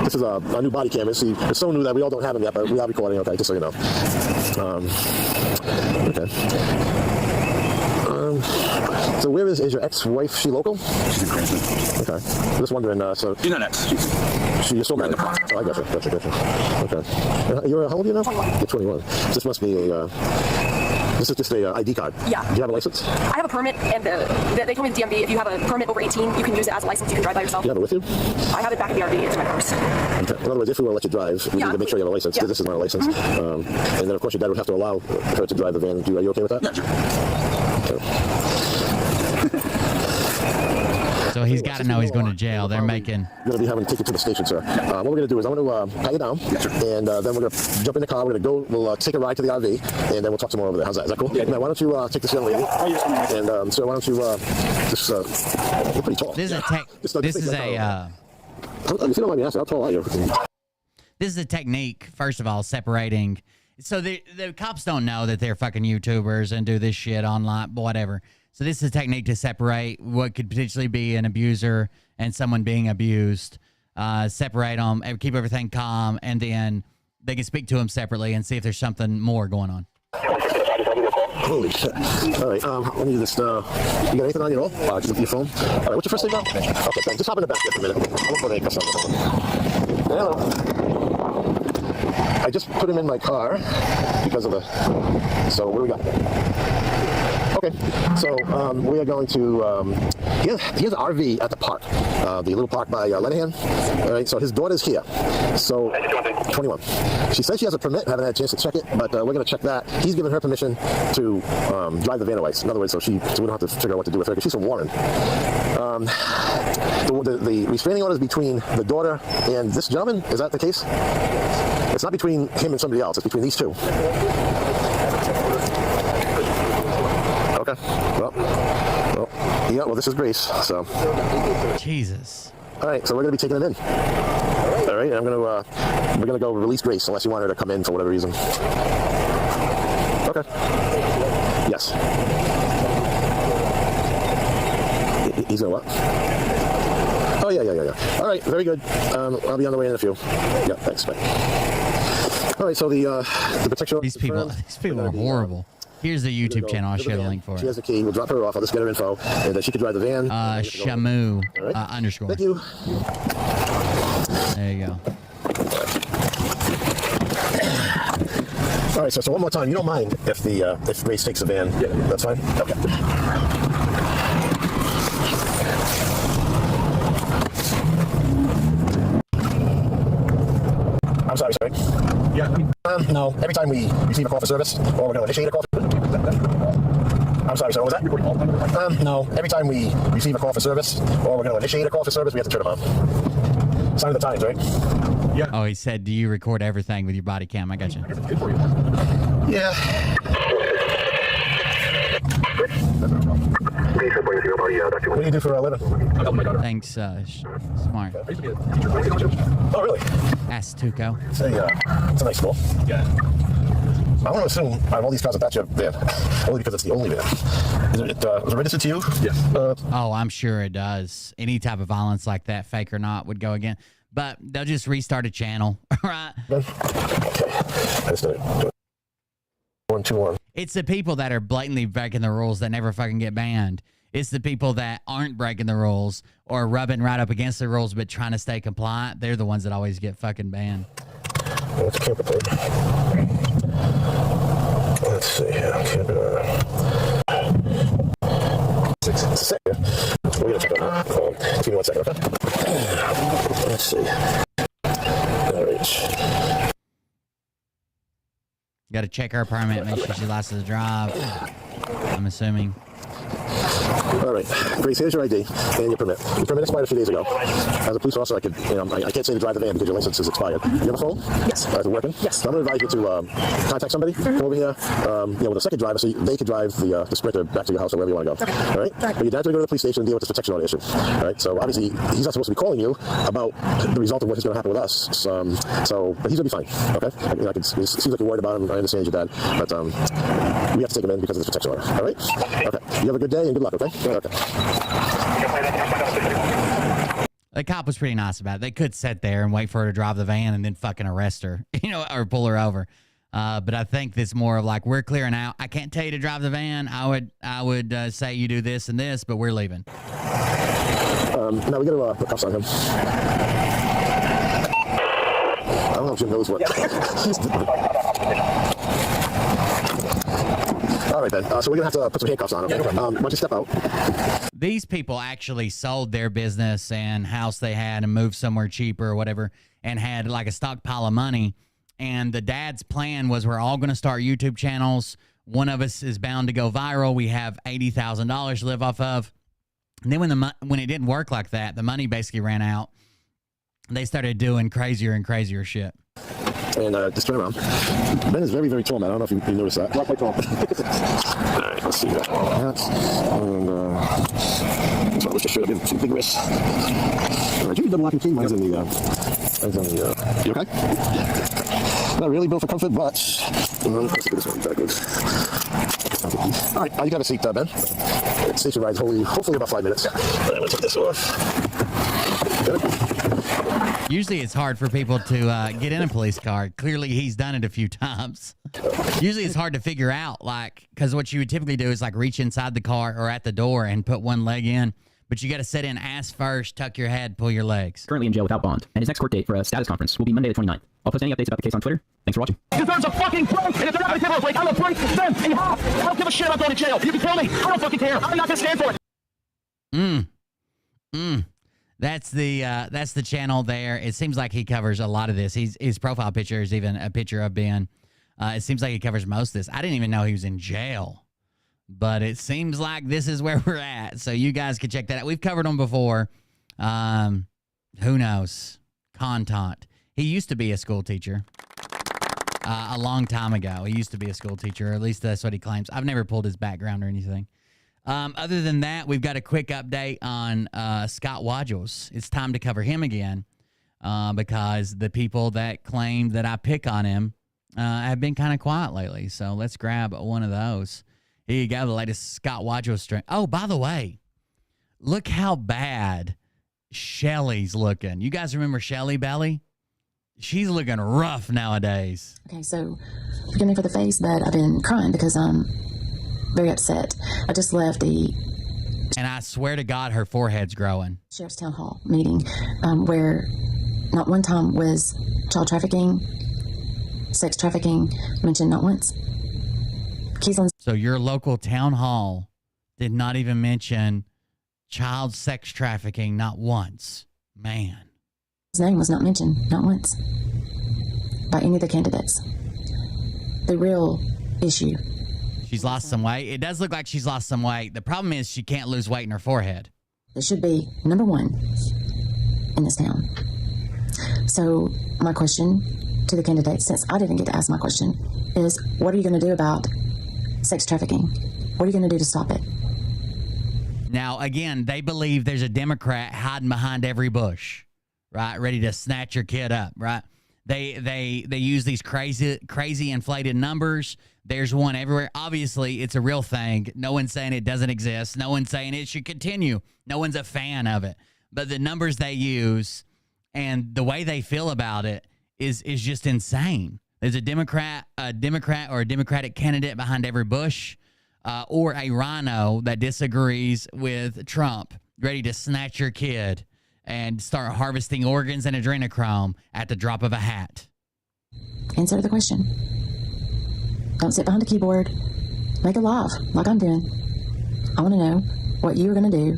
This is a new body camera. See, it's so new that we all don't have them yet, but we are recording, okay, just so you know. Okay. So where is your ex-wife? She local? She's in Cranston. Okay. I'm just wondering, so... She's not ex. You're still married? Oh, I gotcha. Okay. You're, how old are you now? 21. You're 21. This must be a... This is just a ID card. Yeah. Do you have a license? I have a permit, and they told me the DMV, if you have a permit over 18, you can use it as a license. You can drive by yourself. Do you have it with you? I have it back in the RV. It's in my purse. Okay. In other words, if we want to let you drive, we need to make sure you have a license. Yeah. This is not a license. And then, of course, your dad would have to allow her to drive the van. Are you okay with that? Yeah, sure. Okay. So he's got to know he's going to jail. They're making... We're going to be having to take you to the station, sir. What we're going to do is I'm going to pat you down, and then we're going to jump in the car. We're going to go. We'll take a ride to the RV, and then we'll talk some more over there. How's that? Is that cool? Yeah. Now, why don't you take this young lady? And sir, why don't you just... you're pretty tall. This is a if you don't mind me asking, how tall are you? This is a technique, first of all, separating. So the cops don't know that they're fucking YouTubers and do this shit online, whatever. So this is a technique to separate what could potentially be an abuser and someone being abused. Separate them, keep everything calm, and then they can speak to them separately and see if there's something more going on. Holy shit. All right, let me just, you got anything on you at all? Just your phone? All right, what's your first name now? Okay, thanks. Just hop in the back there for a minute. I'll look for the handcuffs on the phone. Hello. I just put him in my car because of the, so what do we got? Okay, so we are going to, here's an RV at the park, the little park by Lenahan. All right, so his daughter's here. So, 21. She says she has a permit, haven't had a chance to check it, but we're going to check that. He's given her permission to drive the van away. In other words, so we don't have to figure out what to do with her, because she's from Warren. The restraining order is between the daughter and this gentleman. Is that the case? It's not between him and somebody else. It's between these two. Okay. Well, this is Grace, so. Jesus. All right, so we're gonna be taking him in. All right, we're gonna go release Grace unless you want her to come in for whatever reason. Okay. Yes. He's gonna what? Oh yeah. All right, very good. I'll be on the way in a few. Yeah, thanks. Bye. All right, so the protection. These people are horrible. Here's the YouTube channel. I'll share the link for She it. has the key. We'll drop her off. I'll just get her info, and then she can drive the van. Shamu underscore. Thank you. There you go. All right, so one more time. You don't mind if Grace takes the van? Yeah, that's fine. Okay. I'm sorry. Yeah. No. Every time we receive a call for service, or we're going to initiate a call. I'm sorry, sir. What was that? No. Every time we receive a call for service, or we're going to initiate a call for service, we have to turn them on. Sign of the times, right? Yeah. Oh, he said, do you record everything with your body cam? I got you. Yeah. What do you do for a living? Thanks, Smart. Oh, really? Ask Tuco. It's a nice school. Yeah. I want to assume out of all these cars that that's your van, only because it's the only van. Was it registered to you? Yes. Oh, I'm sure it does. Any type of violence like that, fake or not, would go again. But they'll just restart a channel, right? Okay. I just did it. 1, 2, 1. It's the people that are blatantly breaking the rules that never fucking get banned. It's the people that aren't breaking the rules or rubbing right up against the rules but trying to stay compliant. They're the ones that always get fucking banned. Let's camper plate. Let's see here. Camper. 6. We're going to check on that. Give me 1 second, okay? Let's see. All right. Got to check her permit, make sure she licensed to drive. I'm assuming. All right, Grace, here's your ID and your permit. Your permit expired a few days ago. As a police officer, I can't say to drive the van because your license is expired. You have a phone? Yes. Is it working? Yes. So I'm going to advise you to contact somebody come over here, with a second driver, so they could drive the Sprinter back to your house or wherever you want to go. Okay. All right? But your dad's going to go to the police station and deal with this protection order issue. All right? So obviously, he's not supposed to be calling you about the result of what is going to happen with us. But he's going to be fine. Okay? It seems like you're worried about him. I understand your dad, but we have to take him in because of this protection order. All right? Okay. You have a good day and good luck. Okay. Okay. The cop was pretty nice about it. They could sit there and wait for her to drive the van and then fucking arrest her, or pull her over. But I think it's more of like, we're clearing out. I can't tell you to drive the van. I would say you do this and this, but we're leaving. Now we got to put cuffs on him. I don't know if Jim knows what. All right, then. So we're going to have to put some handcuffs on him. Okay? Why don't you step out? These people actually sold their business and house they had and moved somewhere cheaper or whatever and had like a stockpile of money. And the dad's plan was, we're all going to start YouTube channels. One of us is bound to go viral. We have $80,000 to live off of. And then when it didn't work like that, the money basically ran out. They started doing crazier and crazier shit. And just turn around. Ben is very, very tall, man. I don't know if you noticed that. Not quite tall. All right, let's see that. And so I wish I should have been big wrists. All right, you can double lock and key. Mine's in the. You okay? Not really built for comfort, but let's look at this one backwards. All right, you got a seat, Ben. Station ride's hopefully about 5 minutes. All right, I'm gonna take this off. Usually it's hard for people to get in a police car. Clearly he's done it a few times. Usually it's hard to figure out, like, because what you would typically do is like reach inside the car or at the door and put one leg in. But you got to sit in ass first, tuck your head, pull your legs. Currently in jail without bond, and his next court date for a status conference will be Monday the 29th. I'll post any updates about the case on Twitter. Thanks for watching. Deserves a fucking break, and if they're not gonna give her a break, I'm gonna break them in half. I don't give a shit about going to jail. You can kill me. I don't fucking care. I'm not gonna stand for it. That's the channel there. It seems like he covers a lot of this. His profile picture is even a picture of Ben. It seems like he covers most of this. I didn't even know he was in jail, but it seems like this is where we're at. So you guys can check that out. We've covered him before. Who knows? Contant. He used to be a school teacher. A long time ago. He used to be a school teacher, or at least that's what he claims. I've never pulled his background or anything. Other than that, we've got a quick update on Scott Wadgels. It's time to cover him again because the people that claim that I pick on him have been kind of quiet lately. So let's grab one of those. Here you go, the latest Scott Wadgels string. Oh, by the way, look how bad Shelly's looking. You guys remember Shelly Belly? she's looking rough nowadays. Okay, so forgive me for the face, but I've been crying because I'm very upset. I just left the And I swear to God, her forehead's growing. sheriff's town hall meeting where not one time was child trafficking, sex trafficking mentioned, not once. So your local town hall did not even mention child sex trafficking, not once. Man. His name was not mentioned, not once, by any of the candidates. The real issue. She's lost some weight. It does look like she's lost some weight. The problem is she can't lose weight in her forehead. It should be number one in this town. So my question to the candidates, since I didn't get to ask my question, is what are you going to do about sex trafficking? What are you going to do to stop it? Now, again, they believe there's a Democrat hiding behind every bush, right? Ready to snatch your kid up, right? They use these crazy inflated numbers. There's one everywhere. Obviously, it's a real thing. No one's saying it doesn't exist. No one's saying it should continue. No one's a fan of it. But the numbers they use and the way they feel about it is just insane. There's a Democrat or a Democratic candidate behind every bush, or a rhino that disagrees with Trump, ready to snatch your kid and start harvesting organs and adrenochrome at the drop of a hat. Answer the question. Don't sit behind a keyboard. Make a live like I'm doing. I want to know what you're going to do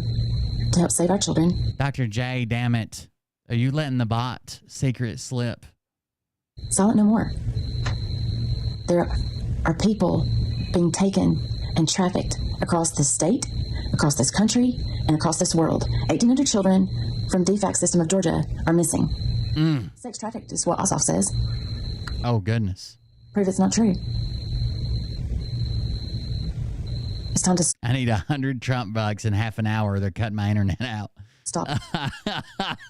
to help save our children. Dr. J, damn it. Are you letting the bot secret slip? Silent no more. There are people being taken and trafficked across this state, across this country, and across this world. 1,800 children from DFAC system of Georgia are missing. Sex trafficked is what Ossoff says. Oh, goodness. Prove it's not true. It's time to I need 100 Trump bucks in half an hour. They're cutting my internet out. stop.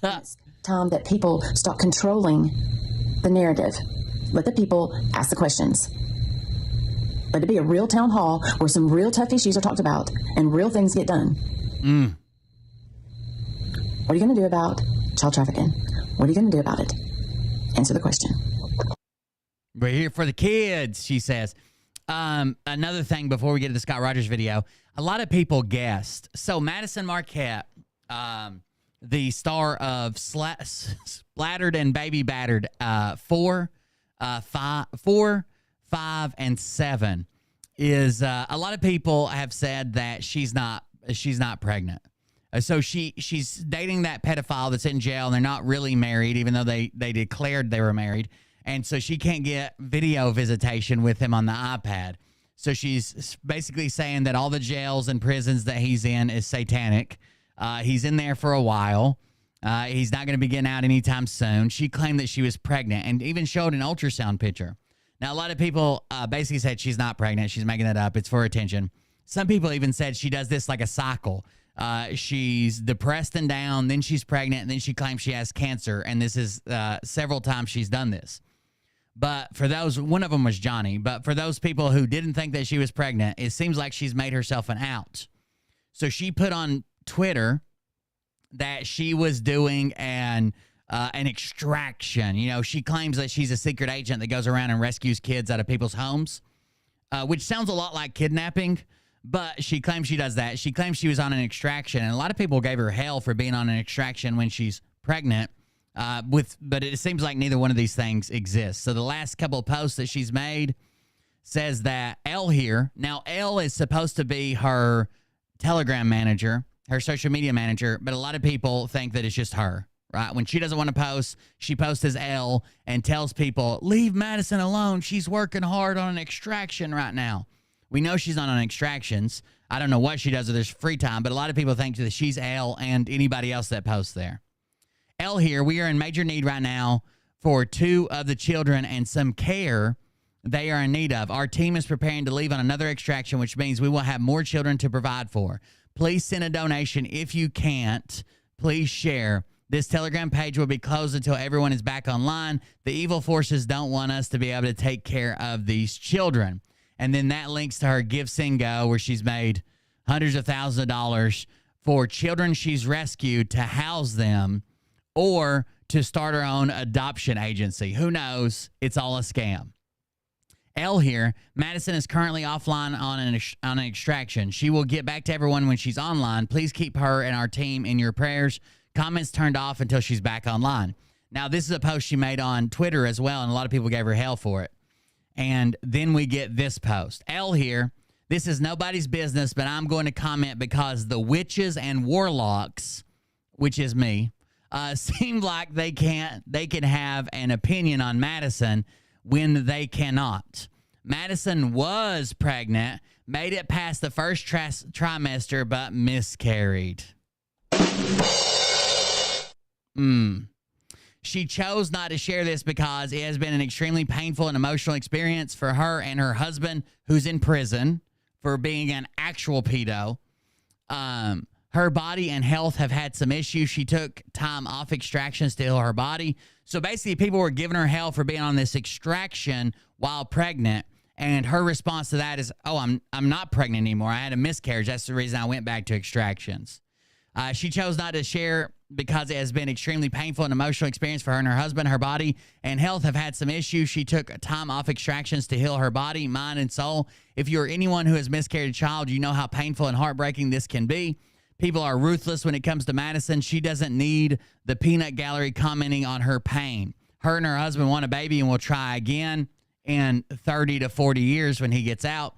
It's time that people stop controlling the narrative. Let the people ask the questions. Let it be a real town hall where some real tough issues are talked about and real things get done. What are you going to do about child trafficking? What are you going to do about it? Answer the question. We're here for the kids, she says. Another thing before we get to the Scott Rogers video, a lot of people guessed. So Madison Marquette, the star of Splattered and Baby Battered, 4, 5, and 7, is a lot of people have said that she's not pregnant. So she's dating that pedophile that's in jail, and they're not really married, even though they declared they were married. And so she can't get video visitation with him on the iPad. So she's basically saying that all the jails and prisons that he's in is satanic. He's in there for a while. He's not going to be getting out anytime soon. She claimed that she was pregnant and even showed an ultrasound picture. Now, a lot of people basically said she's not pregnant. She's making that up. It's for attention. Some people even said she does this like a cycle. She's depressed and down, then she's pregnant, and then she claims she has cancer. And this is several times she's done this. But for those, one of them was Johnny. But for those people who didn't think that she was pregnant, it seems like she's made herself an out. So she put on Twitter that she was doing an extraction. You know, she claims that she's a secret agent that goes around and rescues kids out of people's homes, which sounds a lot like kidnapping. But she claims she does that. She claims she was on an extraction, and a lot of people gave her hell for being on an extraction when she's pregnant. But it seems like neither one of these things exists. So the last couple of posts that she's made says that Elle here. Now, Elle is supposed to be her Telegram manager, her social media manager, but a lot of people think that it's just her, right? When she doesn't want to post, she posts as Elle and tells people, leave Madison alone. She's working hard on an extraction right now. We know she's not on extractions. I don't know what she does with her free time, but a lot of people think that she's Elle and anybody else that posts there. Elle here, we are in major need right now for 2 of the children and some care they are in need of. Our team is preparing to leave on another extraction, which means we will have more children to provide for. Please send a donation. If you can't, please share. This Telegram page will be closed until everyone is back online. The evil forces don't want us to be able to take care of these children. And then that links to her Give, Send, Go, where she's made hundreds of thousands of dollars for children she's rescued to house them or to start her own adoption agency. Who knows? It's all a scam. L here, Madison is currently offline on an extraction. She will get back to everyone when she's online. Please keep her and our team in your prayers. Comments turned off until she's back online. Now, this is a post she made on Twitter as well, and a lot of people gave her hell for it. And then we get this post. L here, this is nobody's business, but I'm going to comment because the witches and warlocks, which is me, seem like they can have an opinion on Madison when they cannot. Madison was pregnant, made it past the first trimester, but miscarried. She chose not to share this because it has been an extremely painful and emotional experience for her and her husband, who's in prison for being an actual pedo. Her body and health have had some issues. She took time off extractions to heal her body. So basically, people were giving her hell for being on this extraction while pregnant. And her response to that is, oh, I'm not pregnant anymore. I had a miscarriage. That's the reason I went back to extractions. She chose not to share because it has been extremely painful and emotional experience for her and her husband. Her body and health have had some issues. She took time off extractions to heal her body, mind, and soul. If you're anyone who has miscarried a child, you know how painful and heartbreaking this can be. People are ruthless when it comes to Madison. She doesn't need the peanut gallery commenting on her pain. Her and her husband want a baby and will try again in 30 to 40 years when he gets out.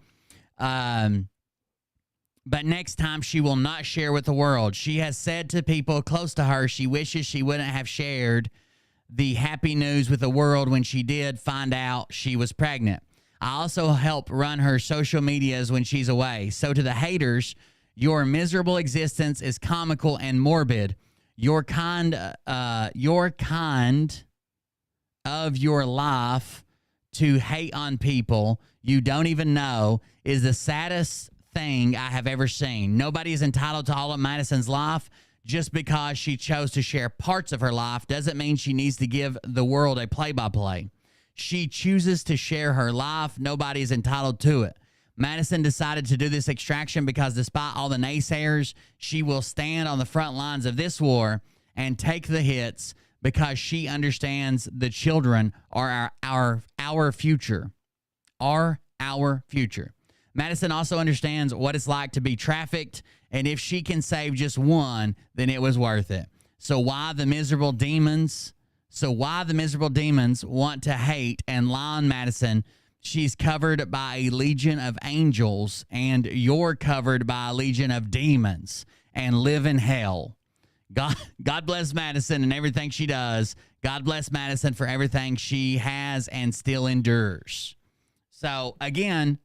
But next time she will not share with the world. She has said to people close to her she wishes she wouldn't have shared the happy news with the world when she did find out she was pregnant. I also help run her social medias when she's away. So to the haters, your miserable existence is comical and morbid. Your kind of your life to hate on people you don't even know is the saddest thing I have ever seen. Nobody is entitled to all of Madison's life. Just because she chose to share parts of her life doesn't mean she needs to give the world a play-by-play. She chooses to share her life. Nobody is entitled to it. Madison decided to do this extraction because despite all the naysayers, she will stand on the front lines of this war and take the hits because she understands the children are our future. Are our future. Madison also understands what it's like to be trafficked, and if she can save just one, then it was worth it. So why the miserable demons want to hate and lie on Madison? She's covered by a legion of angels, and you're covered by a legion of demons and live in hell. God bless Madison and everything she does. God bless Madison for everything she has and still endures. So, again,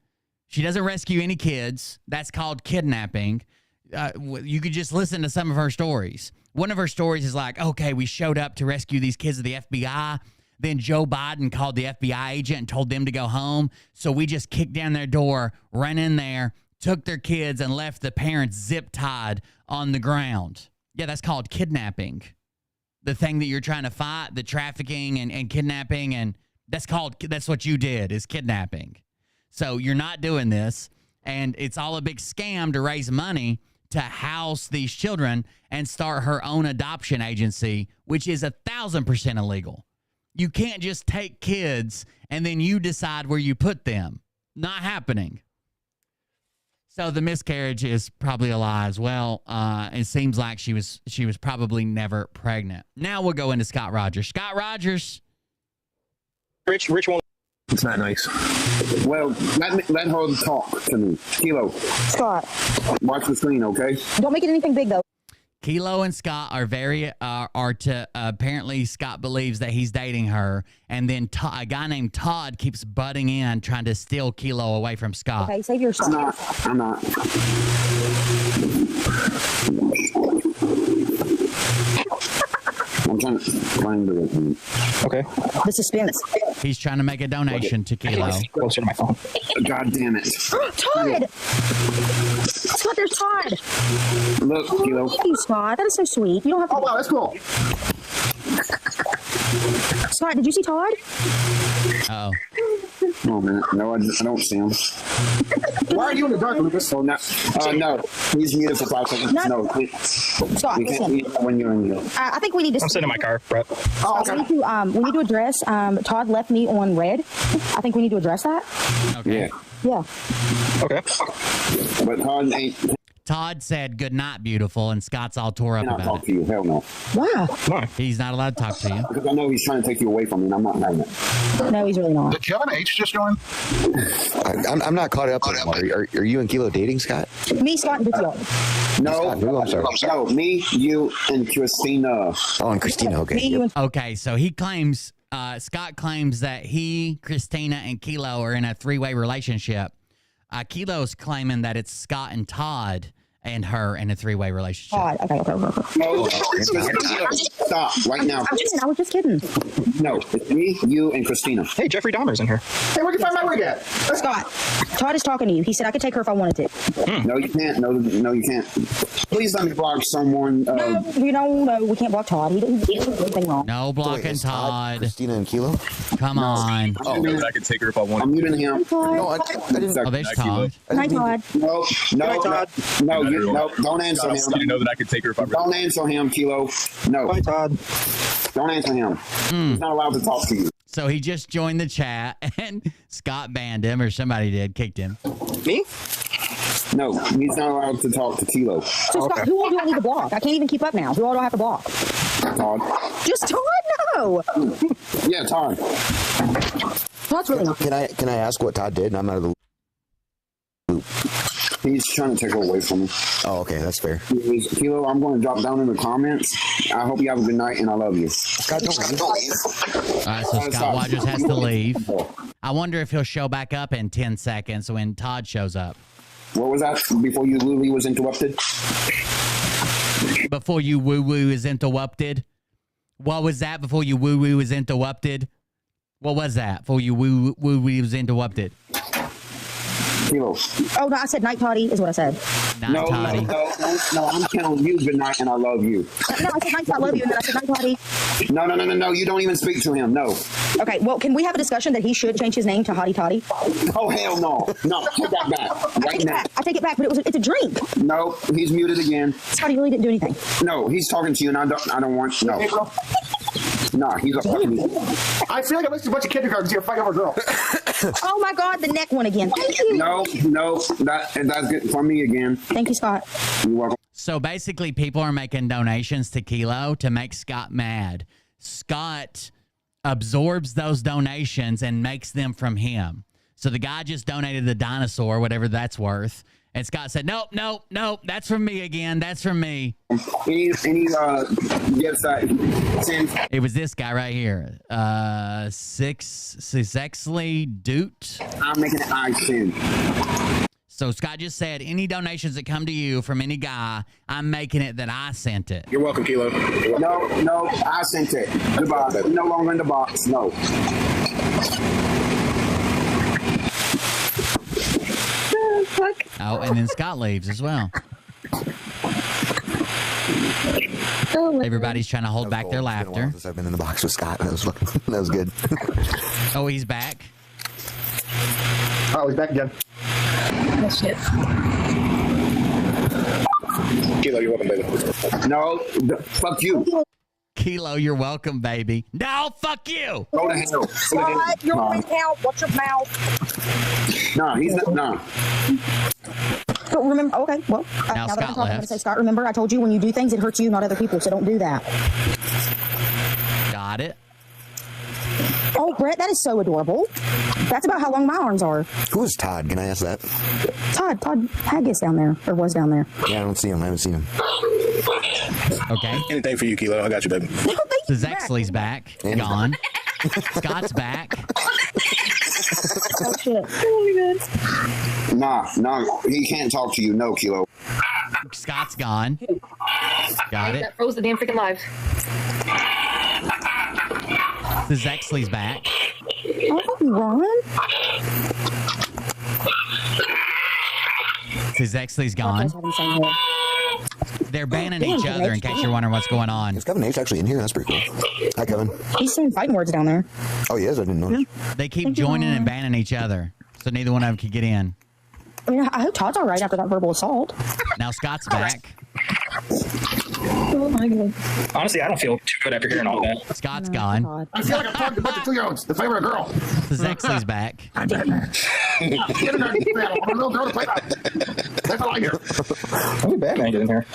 she doesn't rescue any kids. That's called kidnapping. You could just listen to some of her stories. One of her stories is like, okay, we showed up to rescue these kids of the FBI. Then Joe Biden called the FBI agent and told them to go home. So we just kicked down their door, ran in there, took their kids, and left the parents zip-tied on the ground. Yeah, that's called kidnapping. The thing that you're trying to fight, the trafficking and kidnapping, and that's what you did, is kidnapping. So you're not doing this, and it's all a big scam to raise money to house these children and start her own adoption agency, which is 1,000% illegal. You can't just take kids and then you decide where you put them. Not happening. So the miscarriage is probably a lie as well. It seems like she was probably never pregnant. Now we'll go into Scott Rogers. Scott Rogers. Rich won't. It's not nice. Well, let her talk to me. Kilo. Scott. Watch the screen, okay? Don't make it anything big, though. Kilo and Scott apparently Scott believes that he's dating her, and then a guy named Todd keeps butting in trying to steal Kilo away from Scott. Okay, save yourself. I'm not. I'm trying to do it. Okay. The suspense. He's trying to make a donation to Kilo. Closer to my phone. God damn it. Todd! Scott, there's Todd. Look, Kilo. Thank you, Scott. That is so sweet. You don't have to. Oh, wow, that's cool. Scott, did you see Todd? Oh. Oh man, no, I don't see him. Why are you in the dark, Lucas? Oh no, no, he's muted for 5 seconds. No, Scott, we can't listen. mute when you're in here. I think we need to. I'm sitting in my car, Brett. Oh, okay. We need to address. Todd left me on red. I think we need to address that. Okay. Yeah. Okay. But Todd ain't. Todd said good night, beautiful, and Scott's all tore up Cannot about talk it. to you. Hell no. Wow. Why? He's not allowed to talk to you. Because I know he's trying to take you away from me, and I'm not having it. No, he's really not. Did Kevin H just join? I'm not caught up anymore. Are you and Kilo dating, Scott? Me, Scott, and Vicky. No, I'm sorry. no, me, you, and Christina. Oh, and Christina. Okay. Yep. Okay, so he claims, Scott claims that he, Christina, and Kilo are in a 3-way relationship. Kilo's claiming that it's Scott and Todd and her in a 3-way relationship. Todd. Okay. No, stop right now. I was just kidding. No, it's me, you, and Christina. Hey, Jeffrey Dahmer's in here. Hey, where'd you find my rig at? Scott, Todd is talking to you. He said I could take her if I wanted to. No, you can't. No, you can't. Please let me block someone. No, we can't block Todd. He didn't do anything wrong. No blocking Todd. Christina and Kilo? Come on. Oh, I could take her if I wanted. I'm muting him. No, I didn't. Oh, there's Todd. Hi, Todd. No, don't answer him. You know that I could take her if I really. Don't answer him, Kilo. No. Bye, Todd. Don't answer him. He's not allowed to talk to you. So he just joined the chat, and Scott banned him, or somebody did, kicked him. Me? No, he's not allowed to talk to Kilo. So, Scott, who all do I need to block? I can't even keep up now. Who all do I have to block? Todd. Just Todd? No. Yeah, Todd. Todd's really not. Can I ask what Todd did? I'm out of the loop. He's trying to take her away from me. Oh, okay, that's fair. Kilo, I'm going to drop down in the comments. I hope you have a good night, and I love you. Scott, don't leave. All right, so Scott Rogers has to leave. I wonder if he'll show back up in 10 seconds when Todd shows up. What was that before you Lily was interrupted? Before you woo-woo is interrupted? What was that before you woo-woo was interrupted? What was that before you woo-woo was interrupted? Kilo. Oh, no, I said night, Toddy, is what I said. No, I'm telling you good night, and I love you. No, I said night, I love you, and then I said night, Toddy. No, you don't even speak to him, no. Okay, well, can we have a discussion that he should change his name to Hottie Toddy? Oh, hell no. No, take that back. Right now. I take it back, but it's a drink. No, he's muted again. Scotty really didn't do anything. No, he's talking to you, and I don't want, no. Nah, he's a fucking. I feel like I'm listening to a bunch of kindergartens here fighting over a girl. Oh my God, the neck one again. Thank you. No, that's good for me again. Thank you, Scott. You're welcome. So basically, people are making donations to Kilo to make Scott mad. Scott absorbs those donations and makes them from him. So the guy just donated the dinosaur, whatever that's worth. And Scott said, nope, that's from me again. That's from me. Yes, it was this guy right here. Sexley Doot. I'm making it I sin. So Scott just said, any donations that come to you from any guy, I'm making it that I sent it. You're welcome, Kilo. No, I sent it. Goodbye. You're no longer in the box. No. Oh, and then Scott leaves as well. Everybody's trying to hold back their laughter. I've been in the box with Scott. That was good. Oh, he's back. Oh, he's back again. That's it. Kilo, you're welcome, baby. No, fuck you. Kilo, you're welcome, baby. No, fuck you. Go to hell. Scott, you're going out. Watch your mouth. No, he's not. No. But remember, okay, well, now that I'm Scott talking, I'm going to left. say, Scott, remember, I told you when you do things, it hurts you, not other people, so don't do that. Got it. Oh, Brett, that is so adorable. That's about how long my arms are. Who is Todd? Can I ask that? Todd Haggis down there, or was down there. Yeah, I don't see him. I haven't seen him. Okay. Anything for you, Kilo. I got you, baby. The Zexley's back. Gone. Scott's back. Oh, shit. Oh, my God. Nah, he can't talk to you. No, Kilo. Scott's gone. Got it. That froze the damn freaking live. The Zexley's back. Oh, Ron. The Zexley's gone. They're banning each other in case you're wondering what's going on. Is Kevin H actually in here? That's pretty cool. Hi, Kevin. He's saying fighting words down there. Oh, he is? I didn't know. They keep joining and banning each other, so neither one of them can get in. I mean, I hope Todd's all right after that verbal assault. Now Scott's back. Oh my God. Honestly, I don't feel too good after hearing all that. Scott's gone. I feel like I'm talking to a bunch of 2-year-olds. The flavor of a girl. Zexley's back. I'm Batman. Get in there, a little girl to play that. That's all I hear. How did Batman get in here?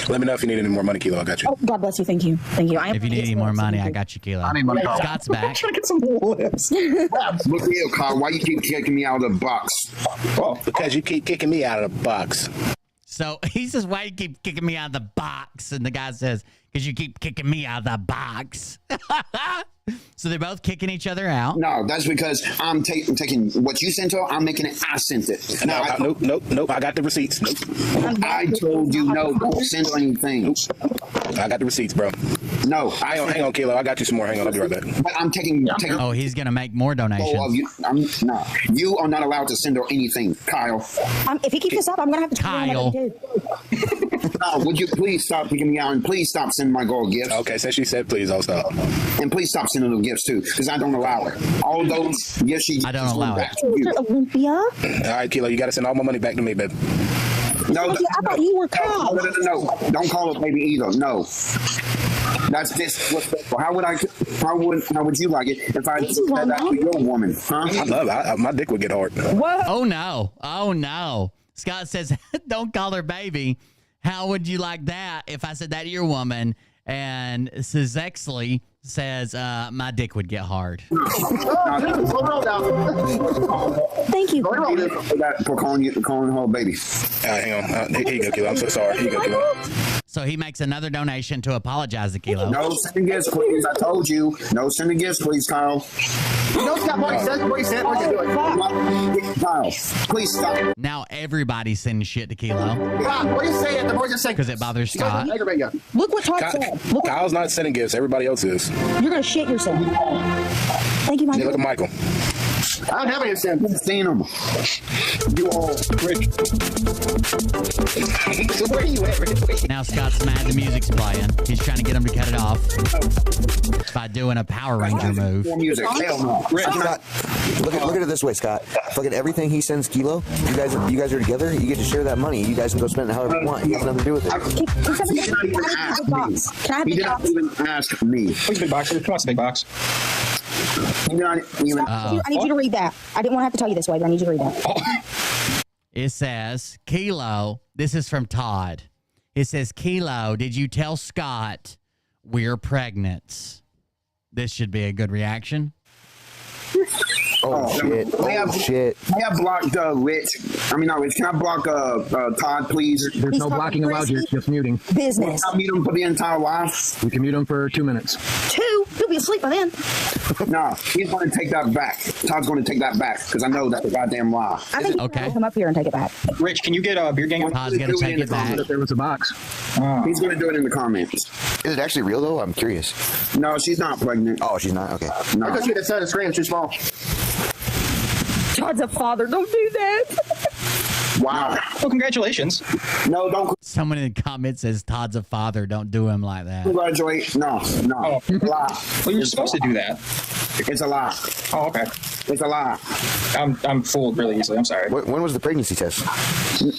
Let me know if you need any more money, Kilo. I got you. Oh, God bless you. Thank you. Thank you. If you need any more money, I got you, Kilo. I need money. Scott's back. I'm trying to get some lips. Look here, Carl. Why you keep kicking me out of the box? Well, because you keep kicking me out of the box. So he says, why you keep kicking me out of the box? And the guy says, because you keep kicking me out of the box. So they're both kicking each other out. No, that's because I'm taking what you sent her. I'm making it. I sent it. No, nope. I got the receipts. Nope. I told you no. Don't send her anything. Nope. I got the receipts, bro. No. Hang on, Kilo. I got you some more. Hang on. I'll be right back. But I'm taking. Oh, he's gonna make more donations. No, you are not allowed to send her anything, Kyle. If he keeps this up, I'm gonna have to. Kyle. No, would you please stop kicking me out and please stop sending my girl gifts? Okay, since she said please, I'll stop. And please stop sending them gifts too, because I don't allow it. All those gifts I don't allow it. Olympia. All right, Kilo, you got to send all my money back to me, babe. No, I thought you were Kyle. No, don't call it baby either. No. That's disrespectful. How would you like it if I said that to your woman? Huh? I love it. My dick would get hard. What? Oh no. Scott says, don't call her baby. How would you like that if I said that to your woman? And Zexley says, my dick would get hard. Thank you. For calling her baby. Hang on. Here you go, Kilo. I'm so sorry. Here you go, Kilo. So he makes another donation to apologize to Kilo. No sending gifts, please. I told you. No sending gifts, please, Kyle. You don't stop what he says. What he said. What you doing? Kyle, please stop. Now everybody's sending shit to Kilo. What do you say at the boys are saying? Because it bothers Scott. Look what Todd said. Kyle's not sending gifts. Everybody else is. You're gonna shit yourself. Thank you, Michael. Yeah, look at Michael. I don't have any sense. I've seen them. You all rich. So where are you at, Rich? Now Scott's mad the music's playing. He's trying to get him to cut it off by doing a Power Ranger move. More music. Hell no. Scott, look at it this way, Scott. Fucking everything he sends Kilo, you guys are together. You get to share that money. You guys can go spend it however you want. He has nothing to do with it. He did not even ask me. Where's the big box? Come on, big box. I need you to read that. I didn't want to have to tell you this way, but I need you to read that. It says, Kilo, this is from Todd. It says, Kilo, did you tell Scott we're pregnant? This should be a good reaction. Oh, shit. Shit. May I block Rich? I mean, not Rich. Can I block Todd, please? There's no blocking allowed here, just muting. Business. I'll mute him for the entire life. We can mute him for 2 minutes. 2? He'll be asleep by then. No, he's going to take that back. Todd's going to take that back because I know that's a goddamn lie. I think he'll come up here and take it back. Rich, can you get a beer gang? Todd's going to take it back. There was a box. He's going to do it in the comments. Is it actually real, though? I'm curious. No, she's not pregnant. Oh, she's not? Okay. No. I thought she had said the screen too small. Todd's a father. Don't do that. Wow. Well, congratulations. No, don't. Someone in the comments says Todd's a father. Don't do him like that. Congratulate. No. Oh. It's a lie. Well, you're supposed to do that. It's a lie. Oh, okay. It's a lie. I'm fooled really easily. I'm sorry. When was the pregnancy test?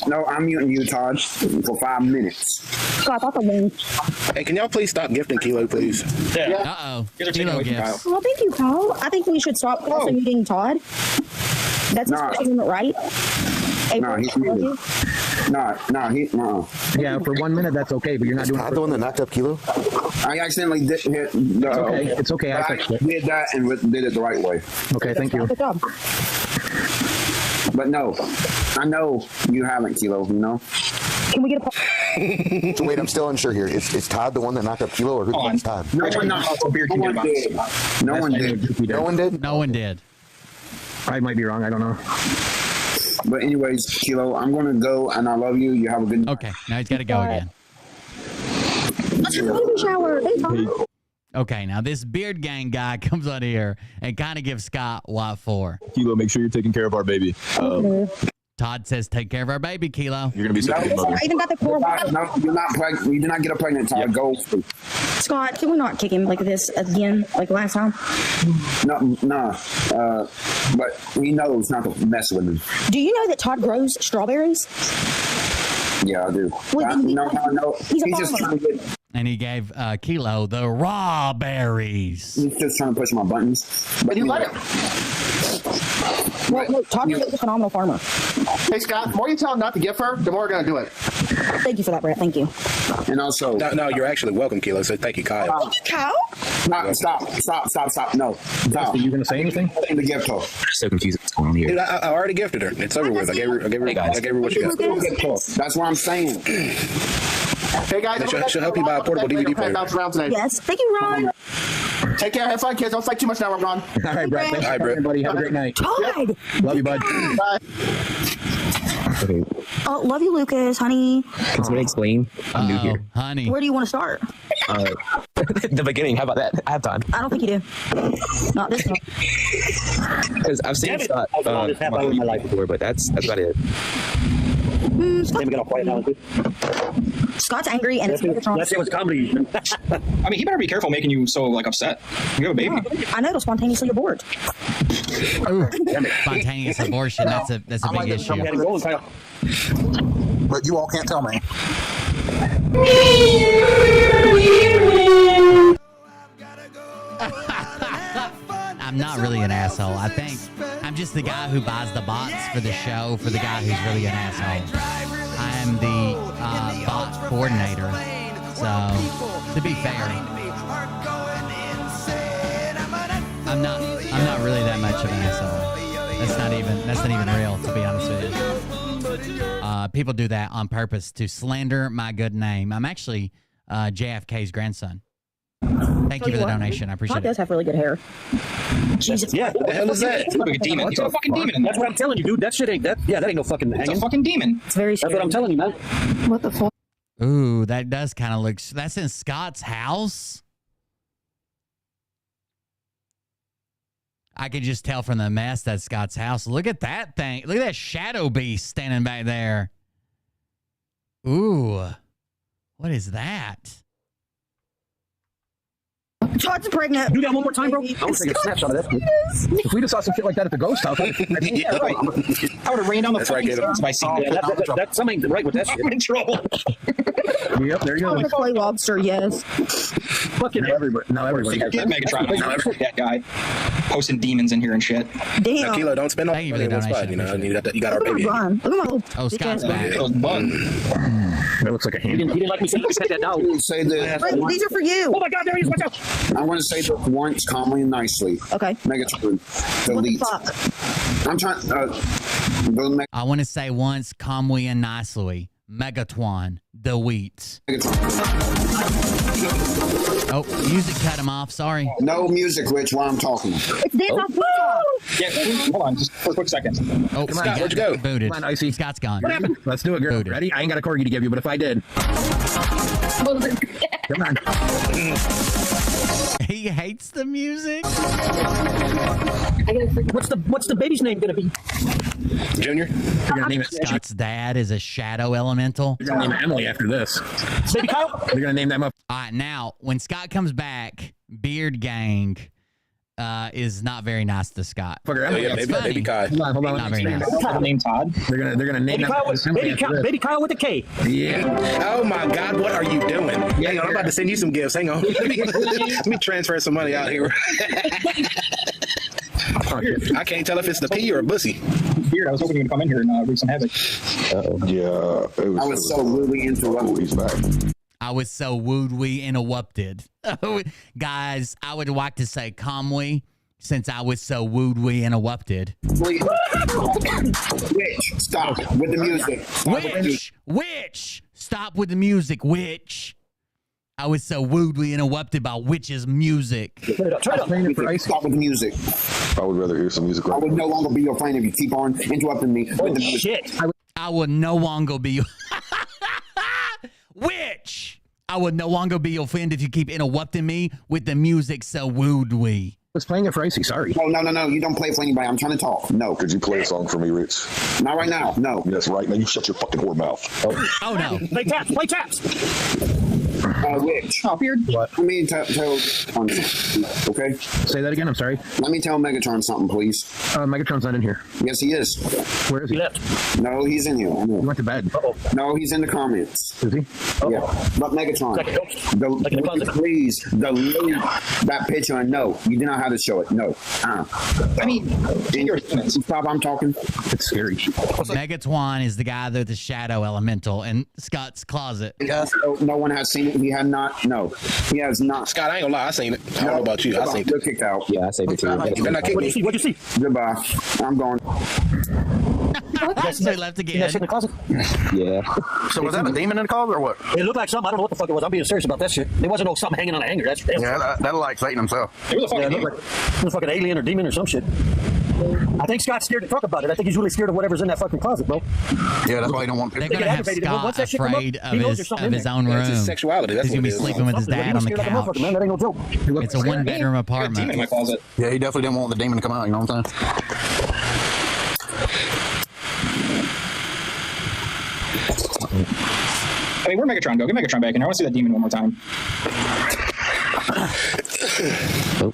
No, I'm muting you, Todd, for 5 minutes. God, that's a win. Hey, can y'all please stop gifting Kilo, please? Yeah. Uh-oh. Kilo gifts. Well, thank you, Kyle. I think we should stop also muting Todd. That's not right. No, he's muted. No. Yeah, for 1 minute, that's okay, but you're not doing Todd the one that knocked up Kilo? I accidentally did hit. It's okay. I fixed it. Did that and did it the right way. Okay, thank you. Good job. But no, I know you haven't, Kilo. You know. Can we get a? So wait, I'm still unsure here. Is Todd the one that knocked up Kilo, or who's Todd? No one did. No one did. No one did. No one did. I might be wrong. I don't know. But anyways, Kilo, I'm going to go, and I love you. You have a good night. Okay, now he's got to go again. Let's just baby shower. Okay, now this Beard Gang guy comes on here and kind of gives Scott what for. Kilo, make sure you're taking care of our baby. Todd says, take care of our baby, Kilo. You're going to be such a good mother. I even got the core. No, you're not pregnant. You did not get her pregnant, Todd. Go. Scott, can we not kick him like this again, like last time? No. But he knows not to mess with him. Do you know that Todd grows strawberries? Yeah, I do. Well, No. He's just trying to get. And he gave Kilo the raw berries. He's just trying to push my buttons. But you let him. No, Todd is a phenomenal farmer. Hey, Scott, the more you tell him not to give her, the more we're going to do it. Thank you for that, Brett. Thank you. And also... No, you're actually welcome, Kilo, so thank you, Kyle. Kyle? Stop. No. Stop. Are you going to say anything? The gift her. So confused what's going on here. Dude, I already gifted her. It's over with. I gave her what she got. That's what I'm saying. Hey, guys. She'll help you buy a portable DVD player. Yes. Thank you, Ron. Take care. Have fun, kids. Don't fight too much now, Ron. All right, Brett. Thanks, everybody. Have a great night. Todd! Love you, bud. Bye. Okay. Oh, love you, Lucas, honey. Can somebody explain? I'm new here. Honey. Where do you want to start? The beginning. How about that? I have time. I don't think you do. Not this time. Because I've seen Scott in my life before, but that's about it. Scott's angry and it's Megatron. Let's say it was comedy. I mean, he better be careful making you so upset. You have a baby. Yeah, I know, spontaneously abort. Spontaneous abortion. That's a big issue. But you all can't tell me. I'm not really an asshole. I think I'm just the guy who buys the bots for the show for the guy who's really an asshole. I am the bot coordinator. So, to be fair, I'm not really that much of an asshole. That's not even real, to be honest with you. People do that on purpose to slander my good name. I'm actually JFK's grandson. Thank you for the donation. I appreciate Todd does have really good hair. Jesus. Yeah, what the hell is that? It's like a demon. He's a fucking demon. That's what I'm telling you, dude. That shit ain't that. Yeah, that ain't no fucking hanging. It's a fucking demon. It's very scary. That's what I'm telling you, man. What the fuck? Ooh, that does kind of look... That's in Scott's house? I could just tell from the mess that's Scott's house. Look at that thing. Look at that shadow beast standing back there. Ooh. What is that? Todd's pregnant. Do that one more time, bro. I want to take a snapshot of that. If we just saw some shit like that at the ghost house, I would have rained down the fucking stairs if I seen that. That's something right with that shit. I'm in trouble. Yep, there you go. Toy lobster, yes. Fucking everybody. Now everybody. Forget Megatron. Now that guy posting demons in here and shit. Damn. Now, Kilo, don't spend all Thank you for the donation. You got our baby. Look at my little Scott's back. That looks like a hand. He didn't like me saying that down. Say this. These are for you. Oh my God, there he is. Watch out. I want to say this once calmly and nicely. Okay. Megatron, delete. I'm trying. I want to say once calmly and nicely. Megatron, delete. Oh, music cut him off. Sorry. No music, Rich, while I'm talking. It's this on Yeah, hold on, just for a quick second. Oh, Come on, where'd you go? Booted. Come on, Icy. Scott's gone. What happened? Let's do it, girl. Booted. Ready? I ain't got a corgi to give you, but if I did. Come on. He hates the music. What's the baby's name gonna be? Junior. We're gonna name it. Scott's dad is a shadow elemental. We're gonna name it Emily after this. Baby Kyle. We're gonna name that up. All right, now when Scott comes back, Beard Gang is not very nice to Scott. Baby Kyle. Hold on. Not very nice. Name Todd. They're gonna name that Baby Kyle with a K. Yeah. Oh my God, what are you doing? Hang on, I'm about to send you some gifts. Hang on. Let me transfer some money out here. I can't tell if it's the P or a bussy. Beard, I was hoping you would come in here and wreak some havoc. Yeah. I was so rudely interrupted. He's back. I was so wooed-we interrupted. Guys, I would like to say calmly, since I was so wooed-we interrupted. Witch, stop with the music. Witch, stop with the music, witch. I was so rudely interrupted by Witch's music. Try to stop with the music. I would rather hear some music. I would no longer be your friend if you keep on interrupting me with the music. I would no longer be your... Witch! I would no longer be your friend if you keep interrupting me with the music so wooed-we. was playing it for Icy. Sorry. Oh, no. You don't play for anybody. I'm trying to talk. No. Could you play a song for me, Rich? Not right now. No. Yes, right now. You shut your fucking whore mouth. Oh no. Play taps. Play taps. Rich. Oh, weird. What? Let me tell okay? Say that again. I'm sorry. Let me tell Megatron something, please. Megatron's not in here. Yes, he is. Where is he? He left. No, he's in here. He went to bed. No, he's in the comments. Is he? Yeah. But Megatron, please, delete that picture and no, you do not have to show it. No. I mean, stop, I'm talking. It's scary. Megatron is the guy with the shadow elemental in Scott's closet. No one has seen it. He had not. No, he has not. Scott, I ain't gonna lie. I seen it. I don't know about you. I seen it. You're kicked out. Yeah, I saved it too. You better not kick me. What'd you see? Goodbye. I'm going. So he left again. You guys sit in the closet? Yeah. So was that a demon in the closet or what? It looked like something. I don't know what the fuck it was. I'm being serious about that shit. There wasn't no something hanging on a hanger. That's Yeah, that'll like Satan himself. it was a fucking alien or demon or some shit. I think Scott's scared to talk about it. I think he's really scared of whatever's in that fucking closet, bro. Yeah, that's why he don't want They're people. gonna have Scott afraid of his own room. That's his sexuality. That's He's gonna be sleeping with his dad on the couch. Man, that ain't no joke. It's a one-bedroom apartment. in my closet. Yeah, he definitely didn't want the demon to come out. You know what I'm saying? I mean, where'd Megatron go? Get Megatron back in here. I want to see that demon one more time.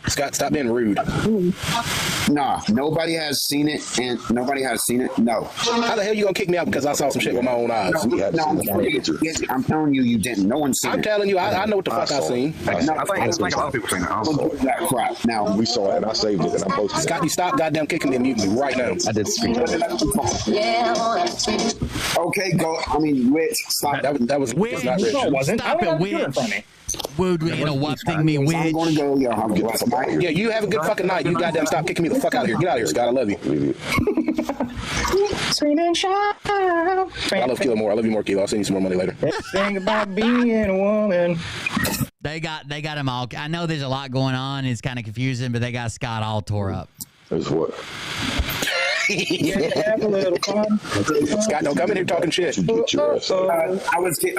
Scott, stop being rude. Nah, nobody has seen it, and nobody has seen it. No. How the hell you gonna kick me out because I saw some shit with my own eyes? I'm telling you, you didn't. No one's seen it. I'm telling you, I know what the fuck I seen. I think a lot of people seen it. I saw it. That crap. Now we saw it, and I saved it, and I posted it. Scott, you stop goddamn kicking me and muting me right now. I did screen okay, go. I mean, Rich, stop. That was Witch, not Rich. No, it wasn't. Stop it, Witch. Would we interrupting me, Witch? I'm going to go. Yeah, you have a good fucking night. You goddamn stop kicking me the fuck out of here. Get out of here, Scott. I love you. Scream and shout. I love Kilo more. I love you more, Kilo. I'll send you some more money later. Think about being a woman. They got him all. I know there's a lot going on. It's kind of confusing, but they got Scott all tore up. That's what. Have a little fun. Scott, don't come in here talking shit. I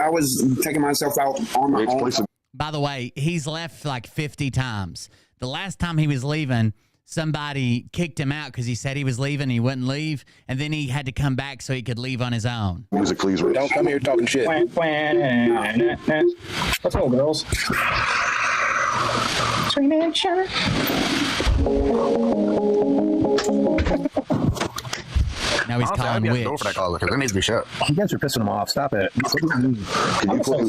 was taking myself out on my own. By the way, he's left like 50 times. The last time he was leaving, somebody kicked him out because he said he was leaving. He wouldn't leave, and then he had to come back so he could leave on his own. Music, please, Rich. Don't come here talking shit. Let's go, girls. Scream and shout. Now he's calling Witch. It needs to be shut. You guys are pissing him off. Stop it. Can you play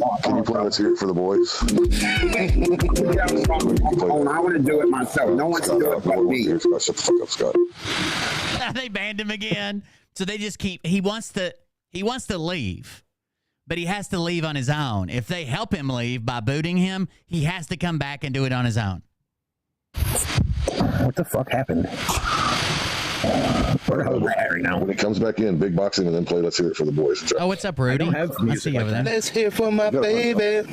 Let's Hear It for the Boys? I want to do it myself. No one can do it but me. Shut the fuck up, Scott. They banned him again. So they just keep. He wants to leave, but he has to leave on his own. If they help him leave by booting him, he has to come back and do it on his own. What the fuck happened? Where the hell is that right now? When he comes back in, big boxing, and then play Let's Hear It for the Boys. Oh, what's up, Rudy? I don't have music see you over there. Let's hear for my baby.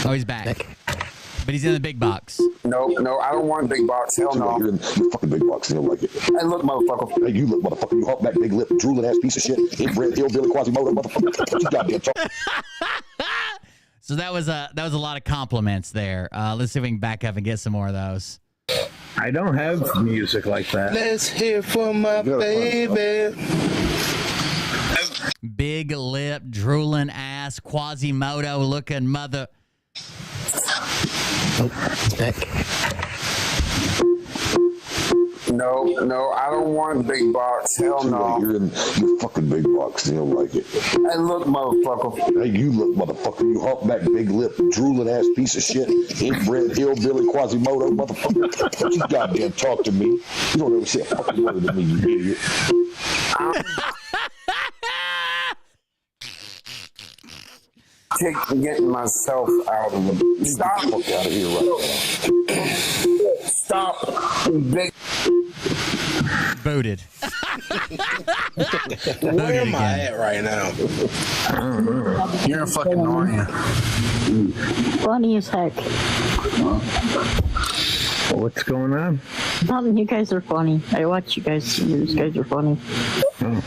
Oh, he's back. But he's in the big box. No, I don't want big box. Hell no. You're in the fucking big box. You don't like it. Hey, look, motherfucker. Hey, you look, motherfucker. You hawk that big lip, drooling ass piece of shit. Inbred hillbilly Quasimodo, motherfucker. You goddamn talk. So that was a lot of compliments there. Let's see if we can back up and get some more of those. I don't have music like that. Let's hear for my baby. Big lip, drooling ass, Quasimodo looking mother. Oh, back. No, I don't want big box. Hell no. You're in your fucking big box. You don't like it. Hey, look, motherfucker. Hey, you look, motherfucker. You humpback, big lip, drooling ass piece of shit. Inbred hillbilly Quasimodo, motherfucker. You goddamn talk to me. You don't ever say a fucking word to me, you idiot. Getting myself out of the. Stop. Fuck out of here right now. Stop. Big. Booted. Where am I at right now? You're a fucking Narnia. Funny as heck. What's going on? Nothing. You guys are funny. I watch you guys. You guys are funny. Oh.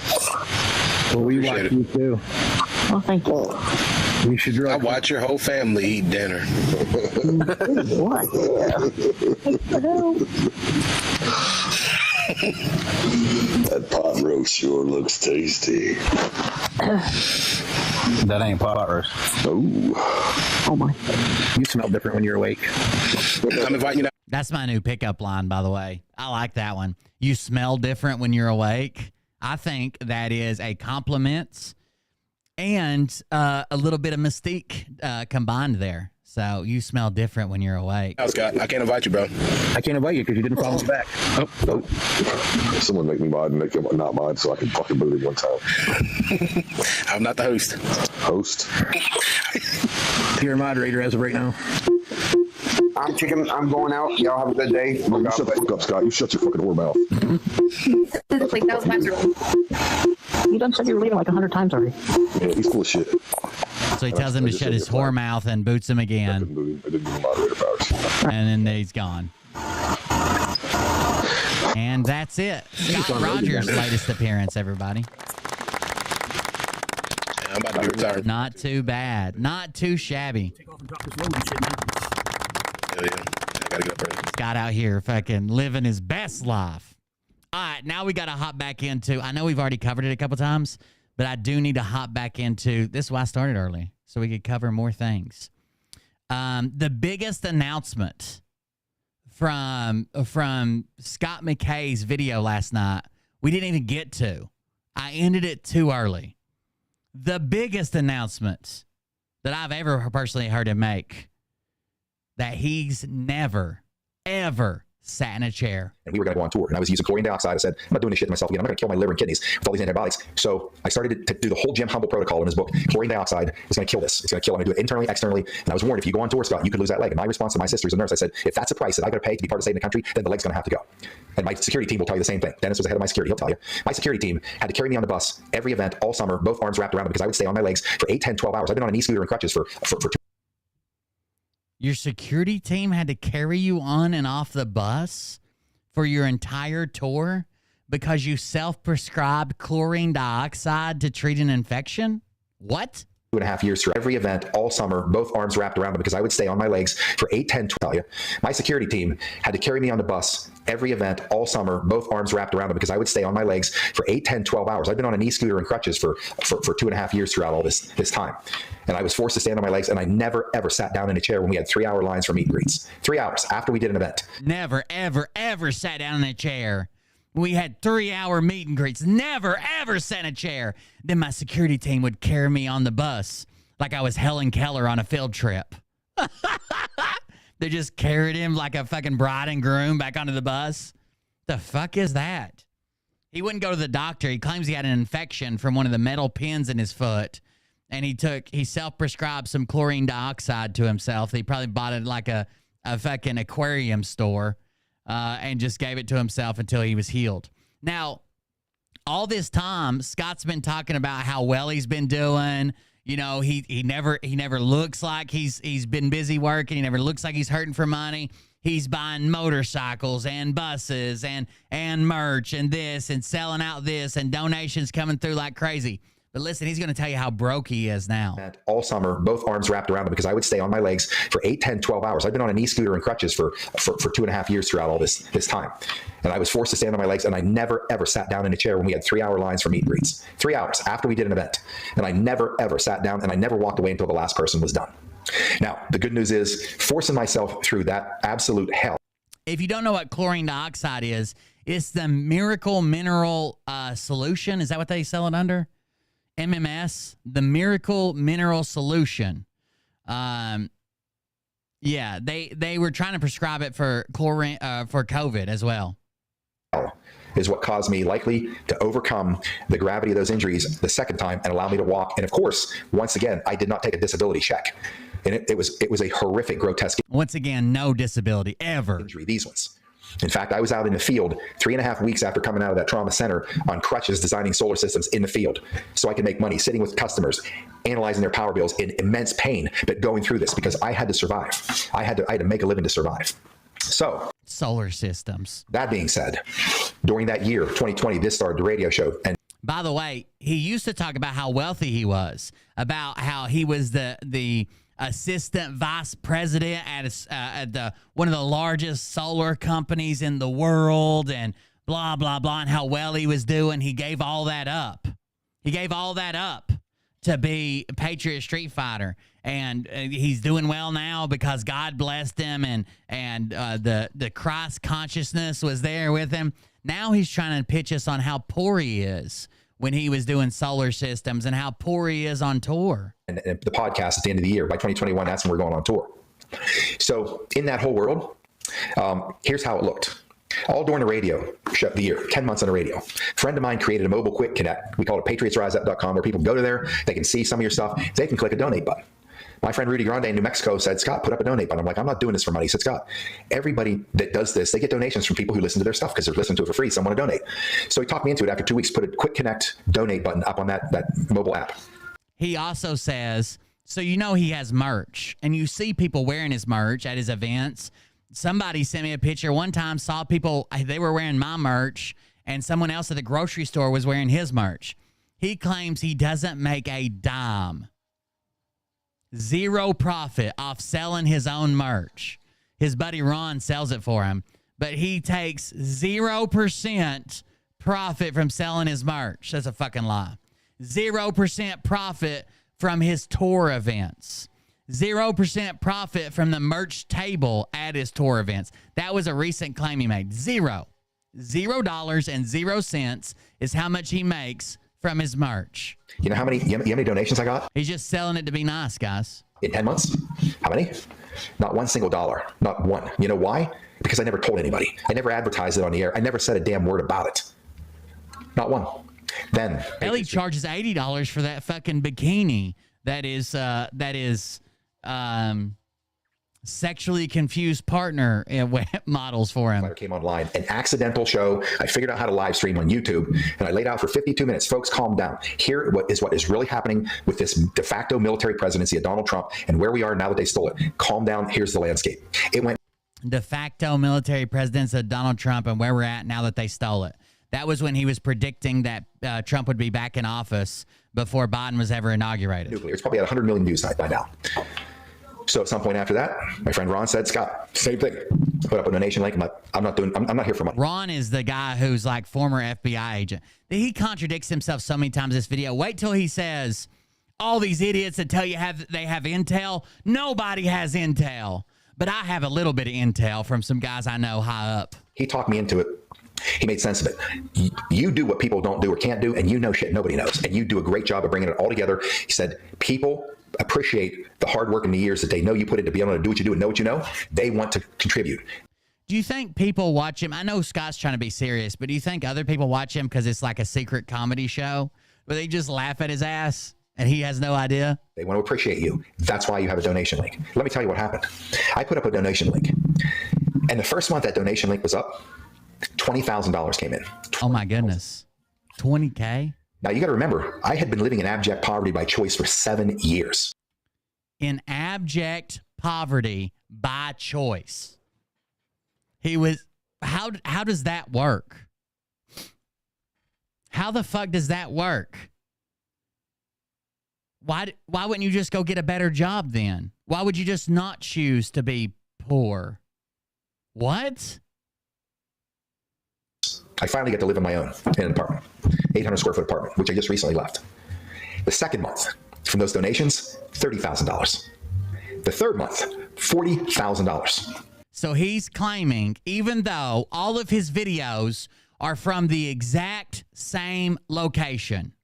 Well, we watch you too. Well, thank you. You should I watch your whole family eat dinner. What? That pot roast sure looks tasty. That ain't pot roast. Oh my. You smell different when you're awake. I'm inviting you. That's my new pickup line, by the way. I like that one. You smell different when you're awake. I think that is a compliment and a little bit of mystique combined there. So you smell different when you're awake. Oh, Scott, I can't invite you, bro. I can't invite you because you didn't follow me back. Nope. Someone make me mod and make him not mod so I can fucking boot it one time. I'm not the host. Host? You're a moderator as of right now. I'm kicking. I'm going out. Y'all have a good day. You shut the fuck up, Scott. You shut your fucking whore mouth. Like, that was my rule. You done said you were leaving like 100 times already. Yeah, he's full of shit. So he tells him to shut his whore mouth and boots him again. And then he's gone. And that's it. Scott Rogers' latest appearance, everybody. I'm about to be retired. Not too bad. Not too shabby. Hell yeah. I gotta get up early. Scott out here fucking living his best life. All right, now we got to hop back into, I know we've already covered it a couple times, but I do need to hop back into, this is why I started early, so we could cover more things. The biggest announcement from Scott McKay's video last night, we didn't even get to. I ended it too early. The biggest announcement that I've ever personally heard him make, that he's never, ever sat in a chair. And we were going to go on tour, and I was using chlorine dioxide. I said, I'm not doing this shit to myself again. I'm not going to kill my liver and kidneys with all these antibiotics. So I started to do the whole Jim Humble protocol in his book. Chlorine dioxide is going to kill this. It's going to kill it. I'm going to do it internally, externally. And I was warned, if you go on tour, Scott, you could lose that leg. And my response to my sister, who's a nurse, I said, if that's a price that I got to pay to be part of saving the country, then the leg's going to have to go. And my security team will tell you the same thing. Dennis was the head of my security. He'll tell you. My security team had to carry me on the bus every event all summer, both arms wrapped around me, because I would stay on my legs for 8, 10, 12 hours. I've been on an e-scooter and crutches for 2. Your security team had to carry you on and off the bus for your entire tour because you self-prescribed chlorine dioxide to treat an infection? What? 2.5 years through every event all summer, both arms wrapped around me, because I would stay on my legs for 8, 10, 12. My security team had to carry me on the bus every event all summer, both arms wrapped around me, because I would stay on my legs for 8, 10, 12 hours. I've been on an e-scooter and crutches for 2.5 years throughout all this time. And I was forced to stand on my legs, and I never, ever sat down in a chair when we had 3-hour lines for meet and greets. 3 hours after we did an event. Never, ever, ever sat down in a chair. We had 3-hour meet and greets. Never, ever sat in a chair. Then my security team would carry me on the bus like I was Helen Keller on a field trip. They just carried him like a fucking bride and groom back onto the bus. The fuck is that? He wouldn't go to the doctor. He claims he had an infection from one of the metal pins in his foot. And he self-prescribed some chlorine dioxide to himself. He probably bought it like a fucking aquarium store and just gave it to himself until he was healed. Now, all this time, Scott's been talking about how well he's been doing. You know, he never looks like he's been busy working. He never looks like he's hurting for money. He's buying motorcycles and buses and merch and this and selling out this and donations coming through like crazy. But listen, he's going to tell you how broke he is now. All summer, both arms wrapped around me, because I would stay on my legs for 8, 10, 12 hours. I've been on an e-scooter and crutches for 2.5 years throughout all this time. And I was forced to stand on my legs, and I never, ever sat down in a chair when we had 3-hour lines for meet and greets. 3 hours after we did an event. And I never, ever sat down, and I never walked away until the last person was done. Now, the good news is, forcing myself through that absolute hell. If you don't know what chlorine dioxide is, it's the Miracle Mineral Solution. Is that what they sell it under? MMS, the Miracle Mineral Solution. Yeah, they were trying to prescribe it for chlorine for COVID as well. Is what caused me likely to overcome the gravity of those injuries the second time and allow me to walk. And of course, once again, I did not take a disability check. And it was a horrific, grotesque. Once again, no disability ever. Injury, these ones. In fact, I was out in the field 3.5 weeks after coming out of that trauma center on crutches, designing solar systems in the field so I could make money, sitting with customers, analyzing their power bills in immense pain, but going through this because I had to survive. I had to make a living to survive. So, solar systems. That being said, during that year, 2020, this started the radio show. And By the way, he used to talk about how wealthy he was, about how he was the assistant vice president at the one of the largest solar companies in the world, and blah blah blah, and how well he was doing. He gave all that up. He gave all that up to be Patriot Street Fighter, and he's doing well now because God blessed him, and the Christ consciousness was there with him. Now he's trying to pitch us on how poor he is when he was doing solar systems and how poor he is on tour. And the podcast at the end of the year, by 2021, that's when we're going on tour. So in that whole world, here's how it looked. All during the radio show, the year, 10 months on the radio. A friend of mine created a mobile quick connect. We call it patriotsriseup.com, where people go to there, they can see some of your stuff, they can click a donate button. My friend Rudy Grande in New Mexico said, Scott, put up a donate button. I'm like, I'm not doing this for money. He said, Scott, everybody that does this, they get donations from people who listen to their stuff because they're listening to it for free. Some want to donate. So he talked me into it. After 2 weeks, put a quick connect donate button up on that mobile app. He also says, so you know he has merch, and you see people wearing his merch at his events. Somebody sent me a picture one time, saw people, they were wearing my merch, and someone else at the grocery store was wearing his merch. He claims he doesn't make a dime. Zero profit off selling his own merch. His buddy Ron sells it for him, but he takes 0% profit from selling his merch. That's a fucking lie. 0% profit from his tour events. 0% profit from the merch table at his tour events. That was a recent claim he made. $0 and 0 cents is how much he makes from his merch. You know how many donations I got? He's just selling it to be nice, guys. In 10 months? How many? Not one single dollar. Not one. You know why? Because I never told anybody. I never advertised it on the air. I never said a damn word about it. Not one. Then Ellie charges $80 for that fucking bikini that is sexually confused partner models for him. Came online, an accidental show. I figured out how to live stream on YouTube, and I laid out for 52 minutes. Folks, calm down. Here what is really happening with this de facto military presidency of Donald Trump and where we are now that they stole it. Calm down. Here's the landscape. It went de facto military presidency of Donald Trump and where we're at now that they stole it. That was when he was predicting that Trump would be back in office before Biden was ever inaugurated. Nuclear. It's probably at 100 million views by now. So at some point after that, my friend Ron said, Scott, same thing. Put up a donation link. I'm not here for money. Ron is the guy who's like former FBI agent. He contradicts himself so many times in this video. Wait till he says, all these idiots that tell you they have intel. Nobody has intel. But I have a little bit of intel from some guys I know high up. He talked me into it. He made sense of it. You do what people don't do or can't do, and you know shit nobody knows. And you do a great job of bringing it all together. He said, people appreciate the hard work in the years that they know you put into being able to do what you do and know what you know. They want to contribute. Do you think people watch him? I know Scott's trying to be serious, but do you think other people watch him because it's like a secret comedy show where they just laugh at his ass and he has no idea? They want to appreciate you. That's why you have a donation link. Let me tell you what happened. I put up a donation link, and the first month that donation link was up, $20,000 came in. Oh my goodness. 20K? Now you got to remember, I had been living in abject poverty by choice for 7 years. In abject poverty by choice. He was, how does that work? How the fuck does that work? Why wouldn't you just go get a better job then? Why would you just not choose to be poor? What? I finally get to live on my own in an apartment, 800 square foot apartment, which I just recently left. The second month from those donations, $30,000. The third month, $40,000. So he's claiming, even though all of his videos are from the exact same location,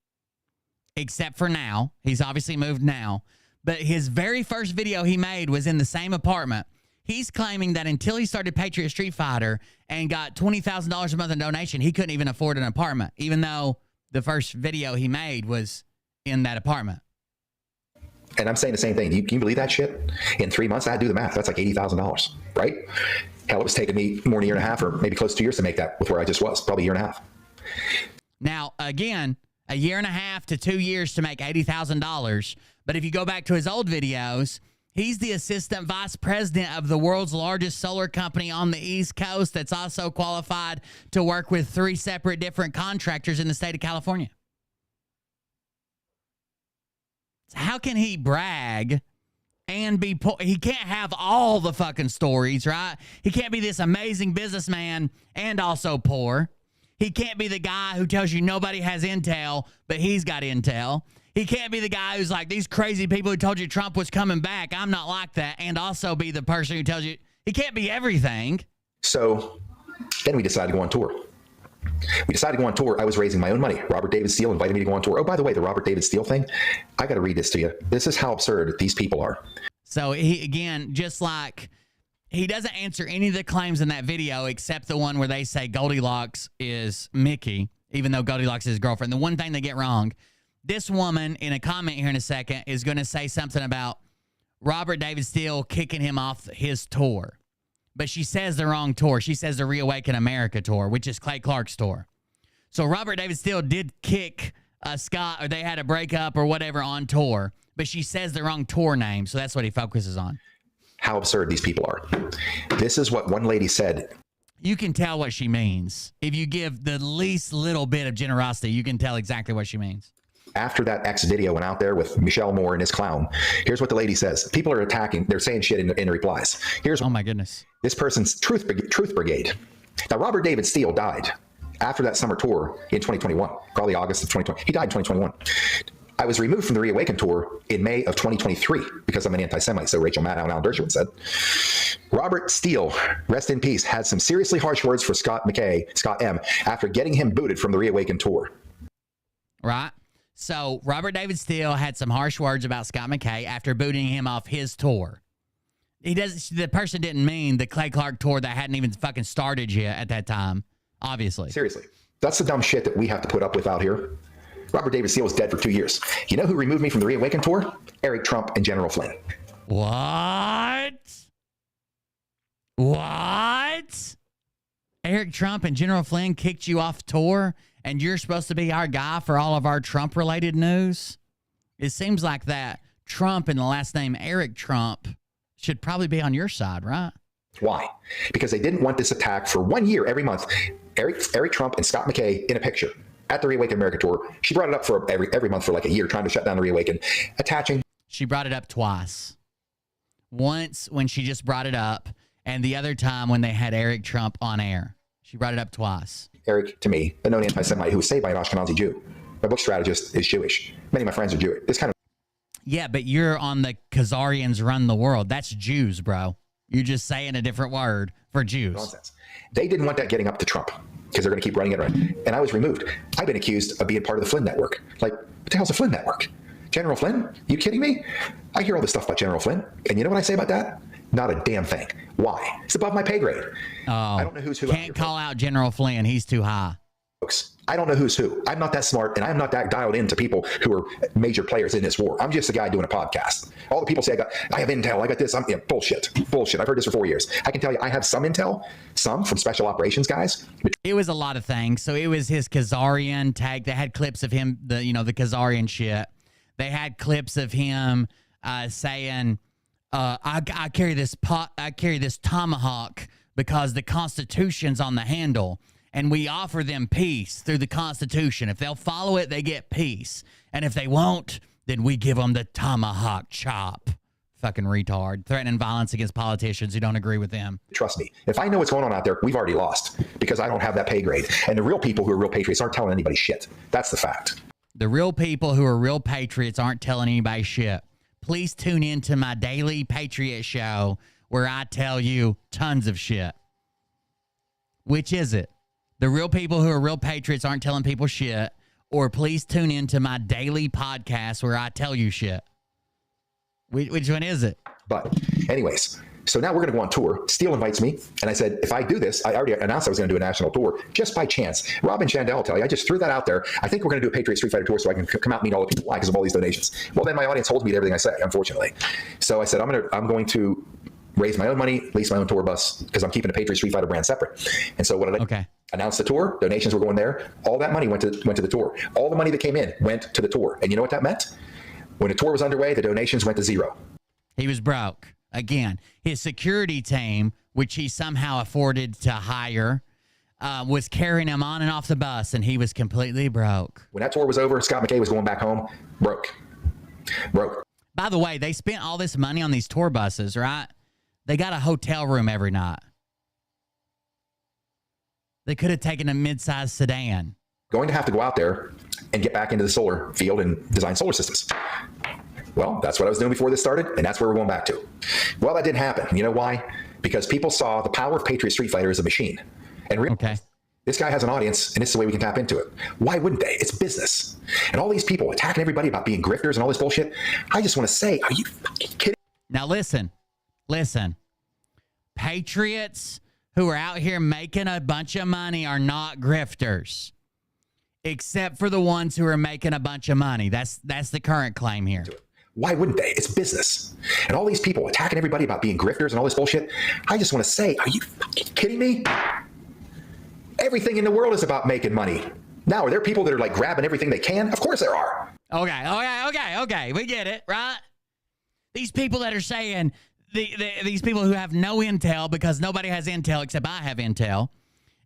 except for now, he's obviously moved now, but his very first video he made was in the same apartment. He's claiming that until he started Patriot Street Fighter and got $20,000 a month in donation, he couldn't even afford an apartment, even though the first video he made was in that apartment. And I'm saying the same thing. Can you believe that shit? In 3 months, I had to do the math. That's like $80,000, right? Hell, it was taking me more than a year and a half or maybe close to 2 years to make that with where I just was, probably a year and a half. Now, again, a year and a half to 2 years to make $80,000. But if you go back to his old videos, he's the assistant vice president of the world's largest solar company on the East Coast that's also qualified to work with 3 separate different contractors in the state of California. How can he brag and be poor? He can't have all the fucking stories, right? He can't be this amazing businessman and also poor. He can't be the guy who tells you nobody has intel, but he's got intel. He can't be the guy who's like, these crazy people who told you Trump was coming back, I'm not like that, and also be the person who tells you. He can't be everything. So then we decided to go on tour. We decided to go on tour. I was raising my own money. Robert David Steele invited me to go on tour. Oh, by the way, the Robert David Steele thing, I got to read this to you. This is how absurd these people are. So he, again, just like he doesn't answer any of the claims in that video except the one where they say Goldilocks is Mickey, even though Goldilocks is his girlfriend. The one thing they get wrong, this woman in a comment here in a second is going to say something about Robert David Steele kicking him off his tour. But she says the wrong tour. She says the Reawaken America tour, which is Clay Clark's tour. So Robert David Steele did kick Scott, or they had a breakup or whatever on tour, but she says the wrong tour name. So that's what he focuses on. How absurd these people are. This is what one lady said. You can tell what she means. If you give the least little bit of generosity, you can tell exactly what she means. After that X video went out there with Michelle Moore and his clown, here's what the lady says. People are attacking. They're saying shit in replies. Here's oh my goodness. This person's Truth Brigade. Now, Robert David Steele died after that summer tour in 2021, probably August of 2020. He died in 2021. I was removed from the Reawaken tour in May of 2023 because I'm an anti-Semite, so Rachel Maddow and Alan Dershowitz said. Robert Steele, rest in peace, had some seriously harsh words for Scott M, after getting him booted from the Reawaken tour. Right. So Robert David Steele had some harsh words about Scott McKay after booting him off his tour. The person didn't mean the Clay Clark tour that hadn't even fucking started yet at that time, obviously. Seriously. That's the dumb shit that we have to put up with out here. Robert David Steele was dead for 2 years. You know who removed me from the Reawaken tour? Eric Trump and General Flynn. What? Eric Trump and General Flynn kicked you off tour, and you're supposed to be our guy for all of our Trump-related news? It seems like that Trump and the last name Eric Trump should probably be on your side, right? Why? Because they didn't want this attack for 1 year every month. Eric Trump and Scott McKay in a picture at the Reawaken America tour. She brought it up for every month for like a year, trying to shut down the Reawaken, attaching. She brought it up twice. Once when she just brought it up, and the other time when they had Eric Trump on air. She brought it up twice. Eric, to me, a known anti-Semite who was saved by an Ashkenazi Jew. My book strategist is Jewish. Many of my friends are Jewish. This kind of. Yeah, but you're on the Khazarians run the world. That's Jews, bro. You're just saying a different word for Jews. Nonsense. They didn't want that getting up to Trump because they're going to keep running it right. And I was removed. I've been accused of being part of the Flynn network. Like, what the hell's the Flynn network? General Flynn? You kidding me? I hear all this stuff about General Flynn. And you know what I say about that? Not a damn thing. Why? It's above my pay grade. Oh, I don't know who's who. Can't call out General Flynn. He's too high. Folks, I don't know who's who. I'm not that smart, and I'm not that dialed into people who are major players in this war. I'm just a guy doing a podcast. All the people say I have intel. I got this. Bullshit. I've heard this for 4 years. I can tell you I have some intel, some from special operations guys. It was a lot of things. So it was his Khazarian tag. They had clips of him, the Khazarian shit. They had clips of him saying, I carry this tomahawk because the Constitution's on the handle. And we offer them peace through the Constitution. If they'll follow it, they get peace. And if they won't, then we give them the tomahawk chop. Fucking retard. Threatening violence against politicians who don't agree with them. Trust me. If I know what's going on out there, we've already lost because I don't have that pay grade. And the real people who are real patriots aren't telling anybody shit. That's the fact. The real people who are real patriots aren't telling anybody shit. Please tune in to my daily Patriot show where I tell you tons of shit. Which is it? The real people who are real patriots aren't telling people shit, or please tune into my daily podcast where I tell you shit. Which one is it? But anyways, so now we're going to go on tour. Steele invites me, and I said, if I do this, I already announced I was going to do a national tour just by chance. Robin Chandel will tell you, I just threw that out there. I think we're going to do a Patriot Street Fighter tour so I can come out and meet all the people because of all these donations. Well, then my audience holds me to everything I say, unfortunately. So I said, I'm going to raise my own money, lease my own tour bus, because I'm keeping the Patriot Street Fighter brand separate. And so what did I announce the tour? Donations were going there. All that money went to the tour. All the money that came in went to the tour. And you know what that meant? When the tour was underway, the donations went to zero. He was broke. Again, his security team, which he somehow afforded to hire, was carrying him on and off the bus, and he was completely broke. When that tour was over, Scott McKay was going back home, broke. broke. By the way, they spent all this money on these tour buses, right? They got a hotel room every night. They could have taken a mid-sized sedan. Going to have to go out there and get back into the solar field and design solar systems. Well, that's what I was doing before this started, and that's where we're going back to. Well, that didn't happen. You know why? Because people saw the power of Patriot Street Fighter as a machine. And this guy has an audience, and it's the way we can tap into it. Why wouldn't they? It's business. And all these people attacking everybody about being grifters and all this bullshit. I just want to say, are you fucking kidding? Now listen. Patriots who are out here making a bunch of money are not grifters. Except for the ones who are making a bunch of money. That's the current claim here. Why wouldn't they? It's business. And all these people attacking everybody about being grifters and all this bullshit. I just want to say, are you fucking kidding me? Everything in the world is about making money. Now, are there people that are like grabbing everything they can? Of course there are. Okay. We get it, right? These people that are saying, these people who have no intel because nobody has intel except I have intel.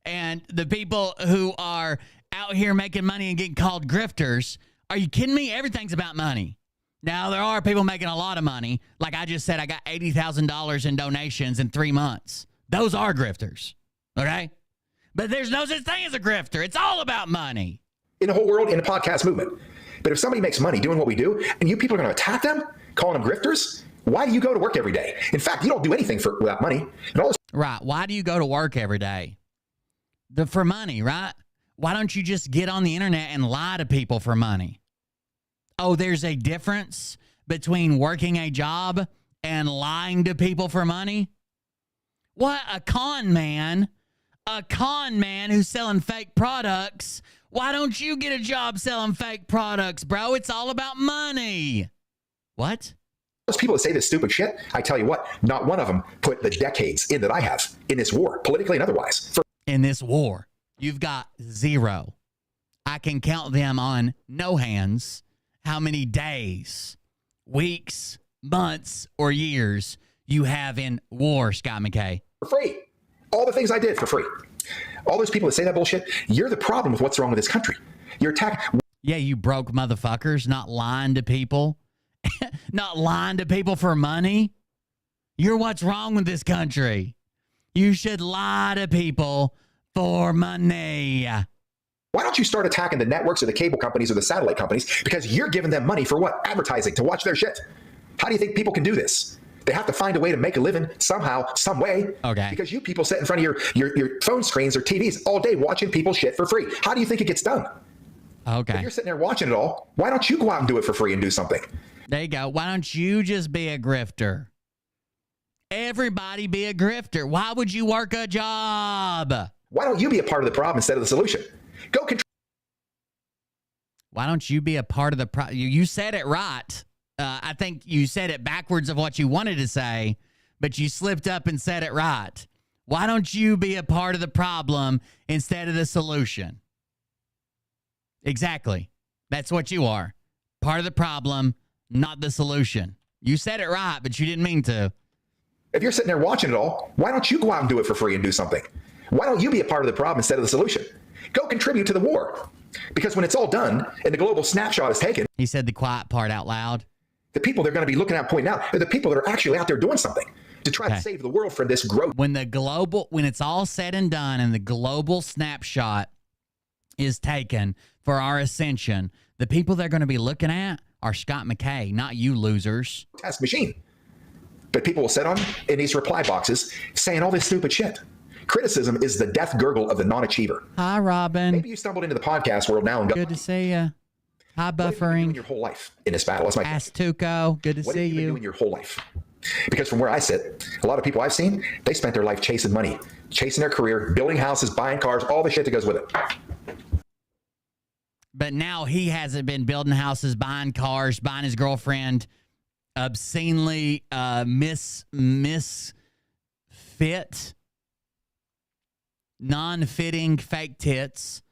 And the people who are out here making money and getting called grifters. Are you kidding me? Everything's about money. Now, there are people making a lot of money. Like I just said, I got $80,000 in donations in 3 months. Those are grifters, okay? But there's no such thing as a grifter. It's all about money. In the whole world, in the podcast movement. But if somebody makes money doing what we do, and you people are going to attack them, calling them grifters, why do you go to work every day? In fact, you don't do anything without money. And all this- Right. Why do you go to work every day? For money, right? Why don't you just get on the internet and lie to people for money? Oh, there's a difference between working a job and lying to people for money? What? A con man who's selling fake products. Why don't you get a job selling fake products, bro? It's all about money. What? Those people that say this stupid shit, I tell you what, not one of them put the decades in that I have in this war, politically and otherwise. In this war, you've got 0. I can count them on no hands how many days, weeks, months, or years you have in war, Scott McKay. For free. All the things I did for free. All those people that say that bullshit, you're the problem with what's wrong with this country. You're attacking. Yeah, you broke motherfuckers, not lying to people. Not lying to people for money. You're what's wrong with this country. You should lie to people for money. Why don't you start attacking the networks or the cable companies or the satellite companies? Because you're giving them money for what? Advertising, to watch their shit. How do you think people can do this? They have to find a way to make a living somehow, some way. Okay. Because you people sit in front of your phone screens or TVs all day watching people shit for free. How do you think it gets done? Okay. If you're sitting there watching it all, why don't you go out and do it for free and do something? There you go. Why don't you just be a grifter? Everybody be a grifter. Why would you work a job? Why don't you be a part of the problem instead of the solution? Go control. Why don't you be a part of the problem? You said it right. I think you said it backwards of what you wanted to say, but you slipped up and said it right. Why don't you be a part of the problem instead of the solution? Exactly. That's what you are. Part of the problem, not the solution. You said it right, but you didn't mean to. If you're sitting there watching it all, why don't you go out and do it for free and do something? Why don't you be a part of the problem instead of the solution? Go contribute to the war. Because when it's all done and the global snapshot is taken, he said the quiet part out loud. The people they're going to be looking at pointing out are the people that are actually out there doing something to try to save the world from this growth. When it's all said and done and the global snapshot is taken for our ascension, the people they're going to be looking at are Scott McKay, not you losers. Test machine. But people will sit on in these reply boxes saying all this stupid shit. Criticism is the death gurgle of the non-achiever. Hi, Robin. Maybe you stumbled into the podcast world now and good to see you. Hi, Buffering. Your whole life in this battle. That's my Ask Tuco. Good to see you. What have you been doing your whole life? Because from where I sit, a lot of people I've seen, they spent their life chasing money, chasing their career, building houses, buying cars, all the shit that goes with it. But now he hasn't been building houses, buying cars, buying his girlfriend obscenely misfit, non-fitting fake tits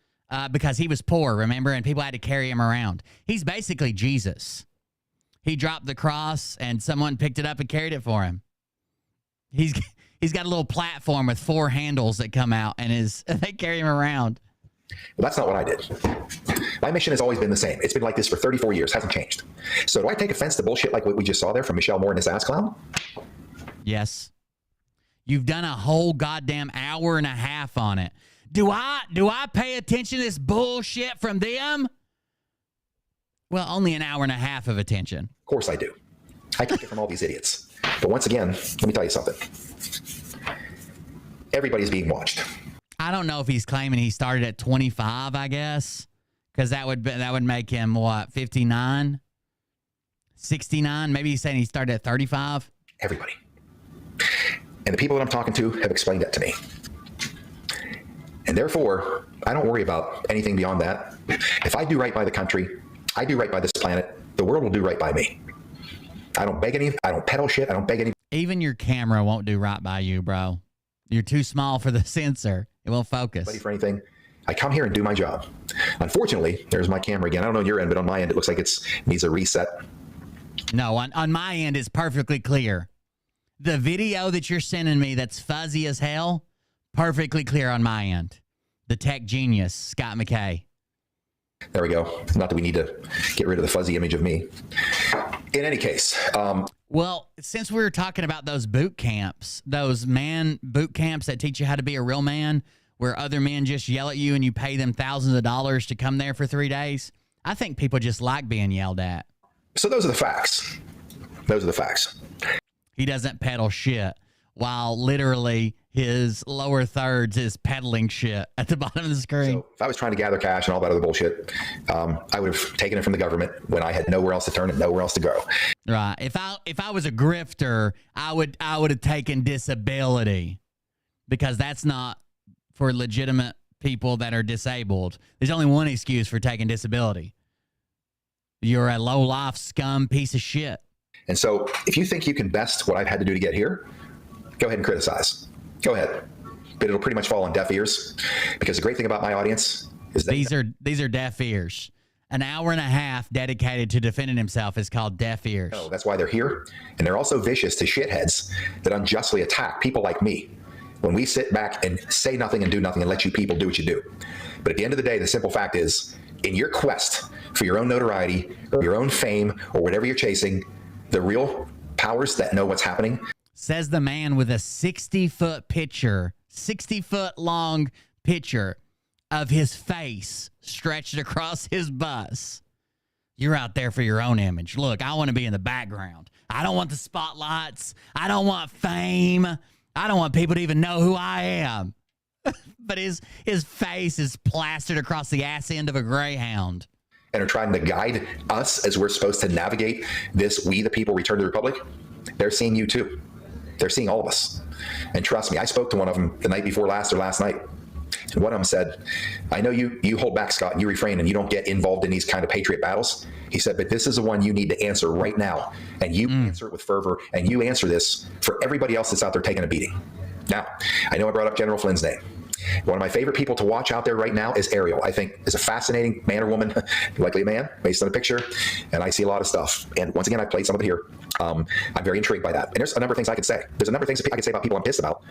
because he was poor, remember? And people had to carry him around. He's basically Jesus. He dropped the cross and someone picked it up and carried it for him. He's got a little platform with 4 handles that come out and they carry him around. Well, that's not what I did. My mission has always been the same. It's been like this for 34 years, hasn't changed. So do I take offense to bullshit like what we just saw there from Michelle Moore and this ass clown? Yes. You've done a whole goddamn hour and a half on it. Do I pay attention to this bullshit from them? Well, only an hour and a half of attention. Of course I do. I take it from all these idiots. But once again, let me tell you something. Everybody's being watched. I don't know if he's claiming he started at 25, I guess, because that would make him, what, 59? 69? Maybe he's saying he started at 35? Everybody. And the people that I'm talking to have explained that to me. And therefore, I don't worry about anything beyond that. If I do right by the country, I do right by this planet, the world will do right by me. I don't beg any, I don't peddle shit, I don't beg any. Even your camera won't do right by you, bro. You're too small for the sensor. It won't focus. Ready for anything. I come here and do my job. Unfortunately, there's my camera again. I don't know on your end, but on my end, it looks like it needs a reset. No, on my end, it's perfectly clear. The video that you're sending me that's fuzzy as hell, perfectly clear on my end. The tech genius, Scott McKay. There we go. Not that we need to get rid of the fuzzy image of me. In any case. Well, since we were talking about those boot camps, those man boot camps that teach you how to be a real man, where other men just yell at you and you pay them thousands of dollars to come there for 3 days, I think people just like being yelled at. So those are the facts. Those are the facts. He doesn't peddle shit, while literally his lower thirds is peddling shit at the bottom of the screen. So if I was trying to gather cash and all that other bullshit, I would have taken it from the government when I had nowhere else to turn and nowhere else to go. Right. If I was a grifter, I would have taken disability, because that's not for legitimate people that are disabled. There's only one excuse for taking disability. You're a low-life scum piece of shit. And so if you think you can best what I've had to do to get here, go ahead and criticize. Go ahead. But it'll pretty much fall on deaf ears, because the great thing about my audience is that these are deaf ears. An hour and a half dedicated to defending himself is called deaf ears. No, that's why they're here. And they're also vicious to shitheads that unjustly attack people like me when we sit back and say nothing and do nothing and let you people do what you do. But at the end of the day, the simple fact is, in your quest for your own notoriety or your own fame or whatever you're chasing, the real powers that know what's happening. Says the man with a 60-foot picture, 60-foot long picture of his face stretched across his bus. You're out there for your own image. Look, I want to be in the background. I don't want the spotlights. I don't want fame. I don't want people to even know who I am. But his face is plastered across the ass end of a Greyhound. And are trying to guide us as we're supposed to navigate this We the People Return to the Republic. They're seeing you too. They're seeing all of us. And trust me, I spoke to one of them the night before last or last night. And one of them said, I know you hold back, Scott, and you refrain and you don't get involved in these kind of patriot battles. He said, but this is the one you need to answer right now. And you answer it with fervor, and you answer this for everybody else that's out there taking a beating. Now, I know I brought up General Flynn's name. One of my favorite people to watch out there right now is Ariel. I think is a fascinating man or woman, likely a man, based on the picture. And I see a lot of stuff. And once again, I played some of it here. I'm very intrigued by that. And there's a number of things I could say. There's a number of things I could say about people I'm pissed about.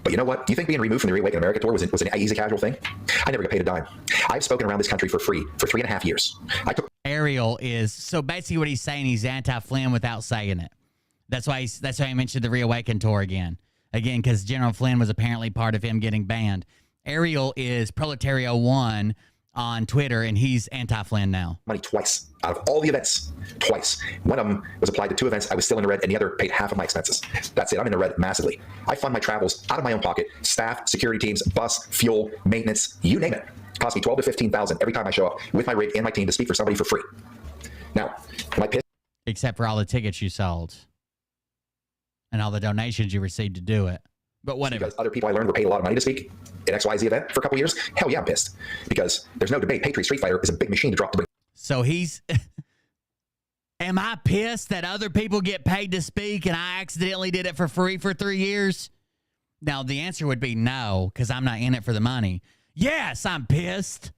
But you know what? Do you think being removed from the Reawaken America tour was an easy casual thing? I never got paid a dime. I've spoken around this country for free for 3.5 years. Ariel is, so basically what he's saying, he's anti-Flynn without saying it. That's why he mentioned the Reawaken tour again, because General Flynn was apparently part of him getting banned. Ariel is Proletario1 on Twitter, and he's anti-Flynn now. Money twice out of all the events, twice. One of them was applied to 2 events. I was still in the red, and the other paid half of my expenses. That's it. I'm in the red massively. I fund my travels out of my own pocket. Staff, security teams, bus, fuel, maintenance, you name it. It costs me $12,000 to $15,000 every time I show up with my rig and my team to speak for somebody for free. Now, am I pissed? Except for all the tickets you sold and all the donations you received to do it. But whatever. Because other people I learned were paid a lot of money to speak at XYZ event for a couple years. Hell yeah, I'm pissed. Because there's no debate. Patriot Street Fighter is a big machine to drop the bring. So he's... Am I pissed that other people get paid to speak and I accidentally did it for free for 3 years? Now, the answer would be no, because I'm not in it for the money. Yes, I'm pissed.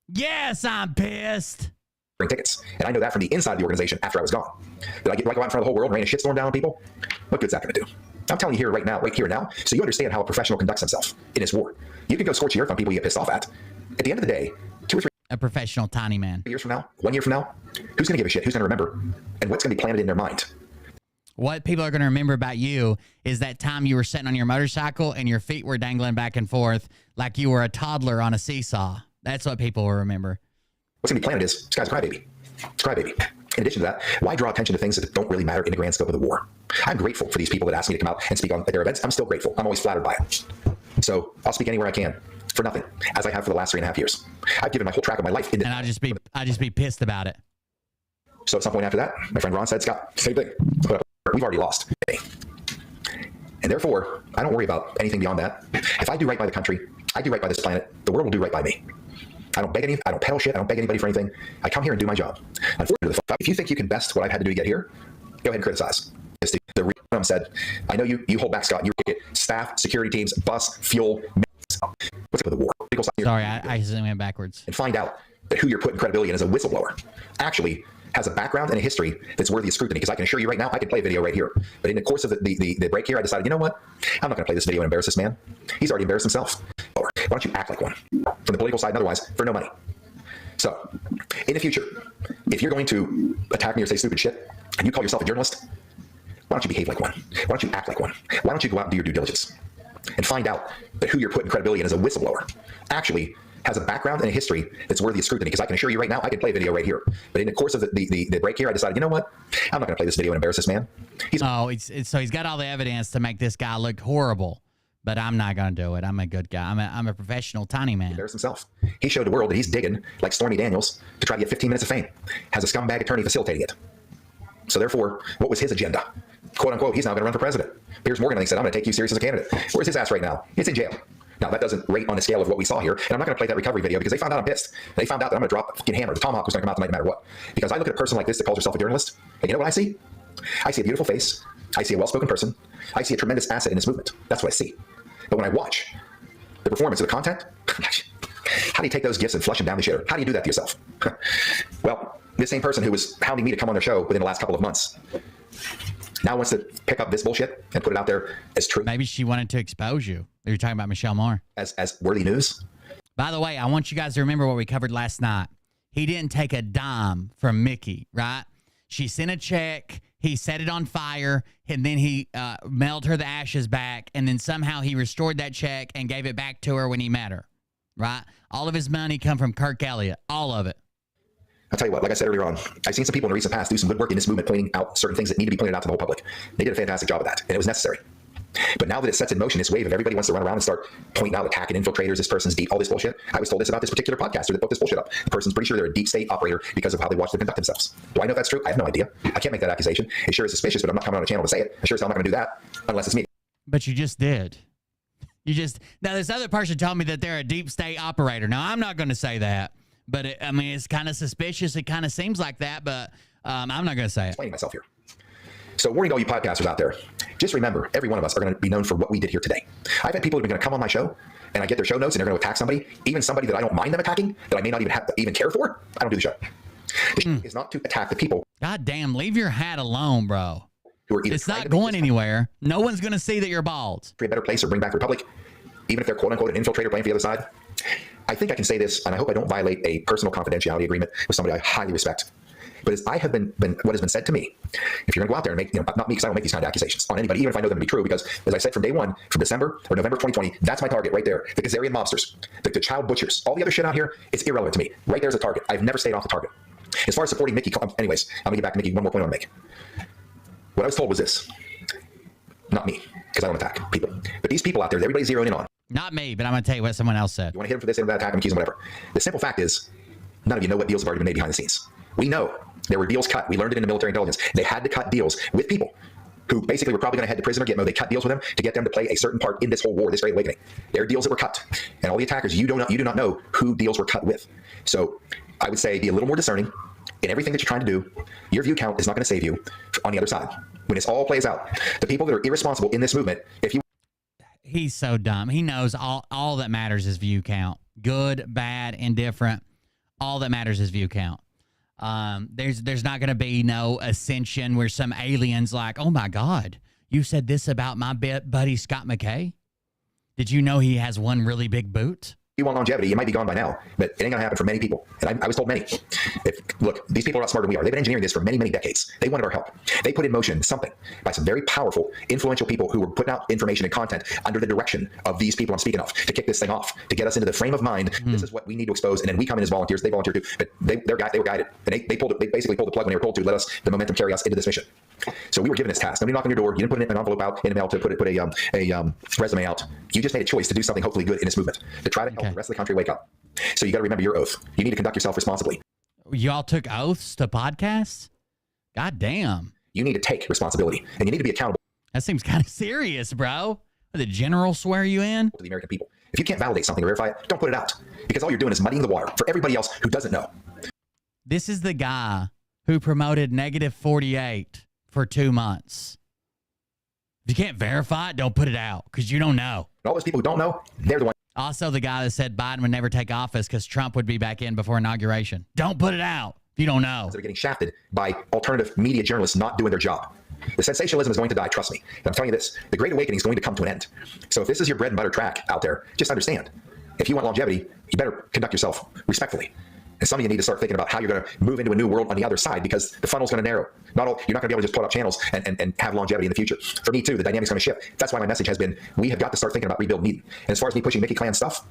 Yes, I'm pissed. Bring tickets. And I know that from the inside of the organization after I was gone. Did I go out in front of the whole world and rain a shitstorm down on people? What good's that going to do? I'm telling you here right now, right here now, so you understand how a professional conducts himself in his war. You can go scorch the earth on people you get pissed off at. At the end of the day, 2 or 3... a professional tiny man. 2 years from now, 1 year from now, who's going to give a shit? Who's going to remember? And what's going to be planted in their mind? What people are going to remember about you is that time you were sitting on your motorcycle and your feet were dangling back and forth like you were a toddler on a seesaw. That's what people will remember. What's going to be planted is, this guy's a crybaby. It's a crybaby. In addition to that, why draw attention to things that don't really matter in the grand scope of the war? I'm grateful for these people that ask me to come out and speak on their events. I'm still grateful. I'm always flattered by it. So I'll speak anywhere I can for nothing, as I have for the last 3.5 years. I've given my whole track of my life. And I just be pissed about it. So at some point after that, my friend Ron said, Scott, same thing. We've already lost. And therefore, I don't worry about anything beyond that. If I do right by the country, I do right by this planet, the world will do right by me. I don't beg I don't peddle shit, I don't beg anybody for anything. I come here and do my job. Unfortunately, if you think you can best what I've had to do to get here, go ahead and criticize. The reason said, I know you hold back, Scott. You get staff, security teams, bus, fuel. What's up with the war? Sorry, I went backwards. And find out that who you're putting credibility in as a whistleblower actually has a background and a history that's worthy of scrutiny. Because I can assure you right now, I can play a video right here. But in the course of the break here, I decided, you know what? I'm not going to play this video and embarrass this man. He's already embarrassed himself. Why don't you act like one? From the political side and otherwise, for no money. So, in the future, if you're going to attack me or say stupid shit, and you call yourself a journalist, why don't you behave like one? Why don't you act like one? Why don't you go out and do your due diligence? And find out that who you're putting credibility in as a whistleblower actually has a background and a history that's worthy of scrutiny. Because I can assure you right now, I can play a video right here. But in the course of the break here, I decided, you know what? I'm not going to play this video and embarrass this man. So he's got all the evidence to make this guy look horrible. But I'm not going to do it. I'm a good guy. I'm a professional tiny man. He embarrassed himself. He showed the world that he's digging like Stormy Daniels to try to get 15 minutes of fame. Has a scumbag attorney facilitating it. So therefore, what was his agenda? Quote unquote, he's now going to run for president. Piers Morgan, I think, said, I'm going to take you serious as a candidate. Where's his ass right now? It's in jail. Now, that doesn't rate on the scale of what we saw here. And I'm not going to play that recovery video because they found out I'm pissed. They found out that I'm going to drop a fucking hammer. The tomahawk was going to come out tonight no matter what. Because I look at a person like this that calls herself a journalist, and you know what I see? I see a beautiful face. I see a well-spoken person. I see a tremendous asset in this movement. That's what I see. But when I watch the performance of the content, how do you take those gifts and flush them down the shitter? How do you do that to yourself? Well, this same person who was hounding me to come on their show within the last couple of months now wants to pick up this bullshit and put it out there as true. Maybe she wanted to expose you. You're talking about Michelle Moore. As worthy news. By the way, I want you guys to remember what we covered last night. He didn't take a dime from Mickey, right? She sent a check. He set it on fire, and then he mailed her the ashes back, and then somehow he restored that check and gave it back to her when he met her, right? All of his money come from Kirk Elliott, all of it. I'll tell you what, like I said earlier on, I've seen some people in the recent past do some good work in this movement, pointing out certain things that need to be pointed out to the whole public. They did a fantastic job of that, and it was necessary. But now that it sets in motion this wave and everybody wants to run around and start pointing out attacking infiltrators, this person's deep, all this bullshit. I was told this about this particular podcaster that put this bullshit up. The person's pretty sure they're a deep state operator because of how they watch them conduct themselves. Do I know if that's true? I have no idea. I can't make that accusation. It sure is suspicious, but I'm not coming on a channel to say it. I sure as hell I'm not going to do that unless it's me. But you just did. Now this other person told me that they're a deep state operator. Now I'm not going to say that, but it's kind of suspicious. It kind of seems like that, but I'm not going to say it. Explaining myself here. So warning to all you podcasters out there, just remember, every one of us are going to be known for what we did here today. I've had people who are going to come on my show, and I get their show notes, and they're going to attack somebody, even somebody that I don't mind them attacking, that I may not even care for. I don't do the show. The show is not to attack the people. God damn, leave your hat alone, bro. Who are it's not going anywhere. No one's going to see that you're bald. Create a better place or bring back the Republic, even if they're quote unquote an infiltrator playing for the other side. I think I can say this, and I hope I don't violate a personal confidentiality agreement with somebody I highly respect. But as I have been what has been said to me, if you're going to go out there and make, not me because I don't make these kind of accusations on anybody, even if I know them to be true, because as I said from day one, from December or November 2020, that's my target right there. The Kazarian mobsters, the child butchers, all the other shit out here, it's irrelevant to me. Right there's a target. I've never stayed off the target. As far as supporting Mickey, anyways, I'm going to get back to Mickey. One more point I want to make. What I was told was this. Not me, because I don't attack people. But these people out there that everybody's zeroing in on. Not me, but I'm going to tell you what someone else said. You want to hit him for this, hit him for that, attack him, accuse him, whatever. The simple fact is, none of you know what deals have already been made behind the scenes. We know there were deals cut. We learned it in the military intelligence. They had to cut deals with people who basically were probably going to head to prison or Gitmo. They cut deals with them to get them to play a certain part in this whole war, this Great Awakening. There are deals that were cut. And all the attackers, you do not know who deals were cut with. So I would say be a little more discerning in everything that you're trying to do. Your view count is not going to save you on the other side. When this all plays out, the people that are irresponsible in this movement, if you... He's so dumb. He knows all that matters is view count. Good, bad, indifferent. All that matters is view count. There's not going to be no ascension where some alien's like, oh my God, you said this about my buddy Scott McKay? Did you know he has one really big boot? you want longevity, you might be gone by now, but it ain't gonna happen for many people. And I was told many. Look, these people are not smarter than we are. They've been engineering this for many, many decades. They wanted our help. They put in motion something by some very powerful, influential people who were putting out information and content under the direction of these people I'm speaking of to kick this thing off, to get us into the frame of mind. This is what we need to expose. And then we come in as volunteers. They volunteer too, but they were guided. And they basically pulled the plug when they were told to let us, the momentum carry us into this mission. So we were given this task. Nobody knocked on your door. You didn't put an envelope out in the mail to put a resume out. You just made a choice to do something hopefully good in this movement, to try to help the rest of the country wake up. So you got to remember your oath. You need to conduct yourself responsibly. Y'all took oaths to podcasts? God damn. You need to take responsibility, and you need to be accountable. That seems kind of serious, bro. Did the general swear you in? To the American people. If you can't validate something or verify it, don't put it out, because all you're doing is muddying the water for everybody else who doesn't know. This is the guy who promoted -48 for 2 months. If you can't verify it, don't put it out, because you don't know. And all those people who don't know, they're the ones. Also, the guy that said Biden would never take office because Trump would be back in before inauguration. Don't put it out if you don't know. They're getting shafted by alternative media journalists not doing their job. The sensationalism is going to die, trust me. And I'm telling you this, the Great Awakening is going to come to an end. So if this is your bread and butter track out there, just understand, if you want longevity, you better conduct yourself respectfully. And some of you need to start thinking about how you're going to move into a new world on the other side, because the funnel's going to narrow. You're not going to be able to just put up channels and have longevity in the future. For me too, the dynamic's going to shift. That's why my message has been, we have got to start thinking about rebuilding Eden. And as far as me pushing Mickey Clan stuff,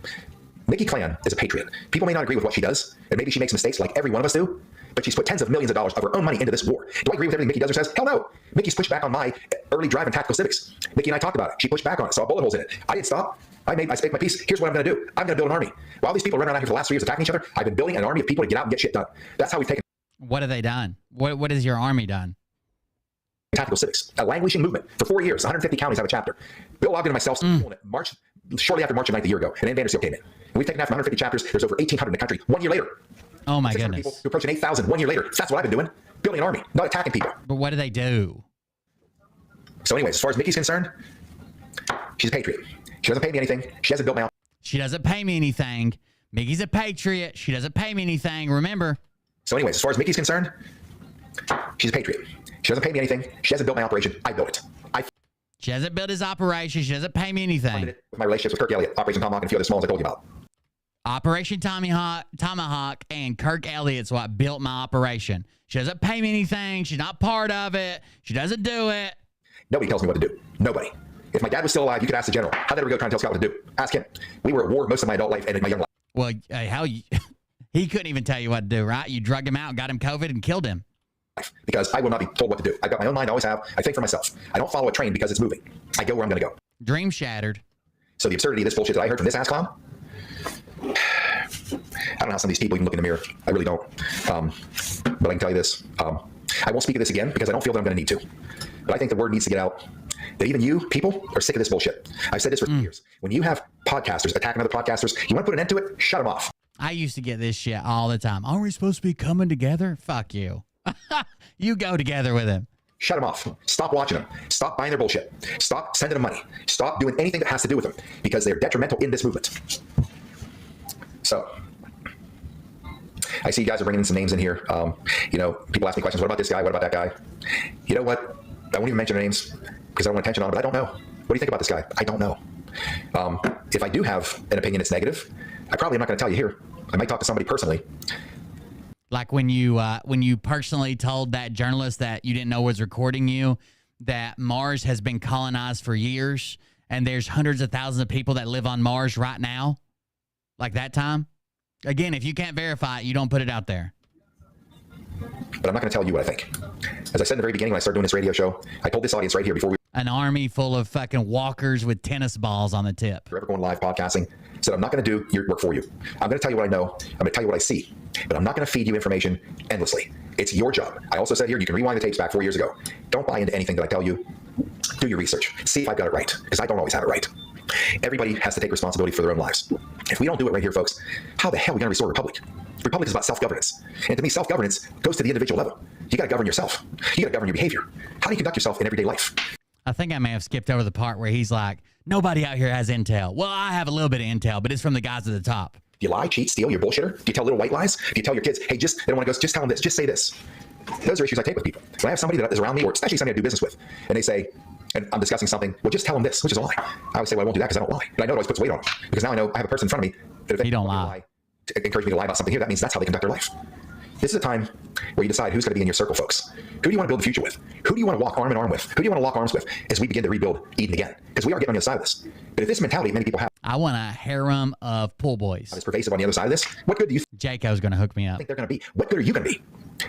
Mickey Clan is a patriot. People may not agree with what she does, and maybe she makes mistakes like every one of us do, but she's put tens of millions of dollars of her own money into this war. Do I agree with everything Mickey does or says? Hell no. Mickey's pushed back on my early drive in tactical civics. Mickey and I talked about it. She pushed back on it, saw bullet holes in it. I didn't stop. I spoke my piece. Here's what I'm going to do. I'm going to build an army. While these people run around here for the last 3 years attacking each other, I've been building an army of people to get out and get shit done. That's how we've taken. What have they done? What has your army done? Tactical civics, a languishing movement for 4 years. 150 counties have a chapter. Bill Ogden and myself shortly after March of 9th a year ago, and Ann Vandersteel came in. And we've taken that from 150 chapters. There's over 1,800 in the country. 1 year later. Oh my goodness. People who approaching 8,000 1 year later. That's what I've been doing. Building an army, not attacking people. But what do they do? So anyways, as far as Mickey's concerned, she's a patriot. She doesn't pay me anything. She hasn't built my own. She doesn't pay me anything. Mickey's a patriot. She doesn't pay me anything. Remember. So anyways, as far as Mickey's concerned, she's a patriot. She doesn't pay me anything. She hasn't built my operation. I built it. She hasn't built his operation. She doesn't pay me anything. With my relationships with Kirk Elliott, Operation Tomahawk, and a few other smalls I told you about. Operation Tomahawk and Kirk Elliott's what built my operation. She doesn't pay me anything. She's not part of it. She doesn't do it. Nobody tells me what to do. Nobody. If my dad was still alive, you could ask the general. How did I ever go trying to tell Scott what to do? Ask him. We were at war most of my adult life and in my young life. Well, hell, he couldn't even tell you what to do, right? You drugged him out, got him COVID, and killed him. Because I will not be told what to do. I've got my own mind, I always have. I think for myself. I don't follow a train because it's moving. I go where I'm going to go. Dream shattered. So the absurdity of this bullshit that I heard from this ass clown, I don't know how some of these people even look in the mirror. I really don't. But I can tell you this. I won't speak of this again because I don't feel that I'm going to need to. But I think the word needs to get out that even you people are sick of this bullshit. I've said this for years. When you have podcasters attacking other podcasters, you want to put an end to it, shut them off. I used to get this shit all the time. Aren't we supposed to be coming together? Fuck you. You go together with him. Shut them off. Stop watching them. Stop buying their bullshit. Stop sending them money. Stop doing anything that has to do with them because they're detrimental in this movement. So I see you guys are bringing in some names in here. People ask me questions. What about this guy? What about that guy? You know what? I won't even mention their names because I don't want attention on them, but I don't know. What do you think about this guy? I don't know. If I do have an opinion that's negative, I probably am not going to tell you here. I might talk to somebody personally. Like when you personally told that journalist that you didn't know was recording you, that Mars has been colonized for years and there's hundreds of thousands of people that live on Mars right now, like that time. Again, if you can't verify it, you don't put it out there. But I'm not going to tell you what I think. As I said in the very beginning when I started doing this radio show, I told this audience right here before we... An army full of fucking walkers with tennis balls on the tip. If you're ever going live podcasting, said I'm not going to do your work for you. I'm going to tell you what I know. I'm going to tell you what I see. But I'm not going to feed you information endlessly. It's your job. I also said here, you can rewind the tapes back 4 years ago. Don't buy into anything that I tell you. Do your research. See if I've got it right, because I don't always have it right. Everybody has to take responsibility for their own lives. If we don't do it right here, folks, how the hell are we going to restore a republic? Republic is about self-governance. And to me, self-governance goes to the individual level. You got to govern yourself. You got to govern your behavior. How do you conduct yourself in everyday life? I think I may have skipped over the part where he's like, nobody out here has intel. Well, I have a little bit of intel, but it's from the guys at the top. Do you lie, cheat, steal, you're a bullshitter? Do you tell little white lies? Do you tell your kids, hey, they don't want to go, just tell them this, just say this? Those are issues I take with people. When I have somebody that is around me, or especially somebody I do business with, and they say, and I'm discussing something, well, just tell them this, which is a lie. I would say, well, I won't do that because I don't lie. But I know it always puts weight on them, because now I know I have a person in front of me But he don't lie. To encourage me to lie about something here, that means that's how they conduct their life. This is a time where you decide who's going to be in your circle, folks. Who do you want to build the future with? Who do you want to walk arm in arm with? Who do you want to lock arms with as we begin to rebuild Eden again? Because we are getting on the other side of this. But if this mentality many people have, I want a harem of pool boys. Is pervasive on the other side of this, what good do you Jayco's going to hook me up. think they're going to be? What good are you going to be?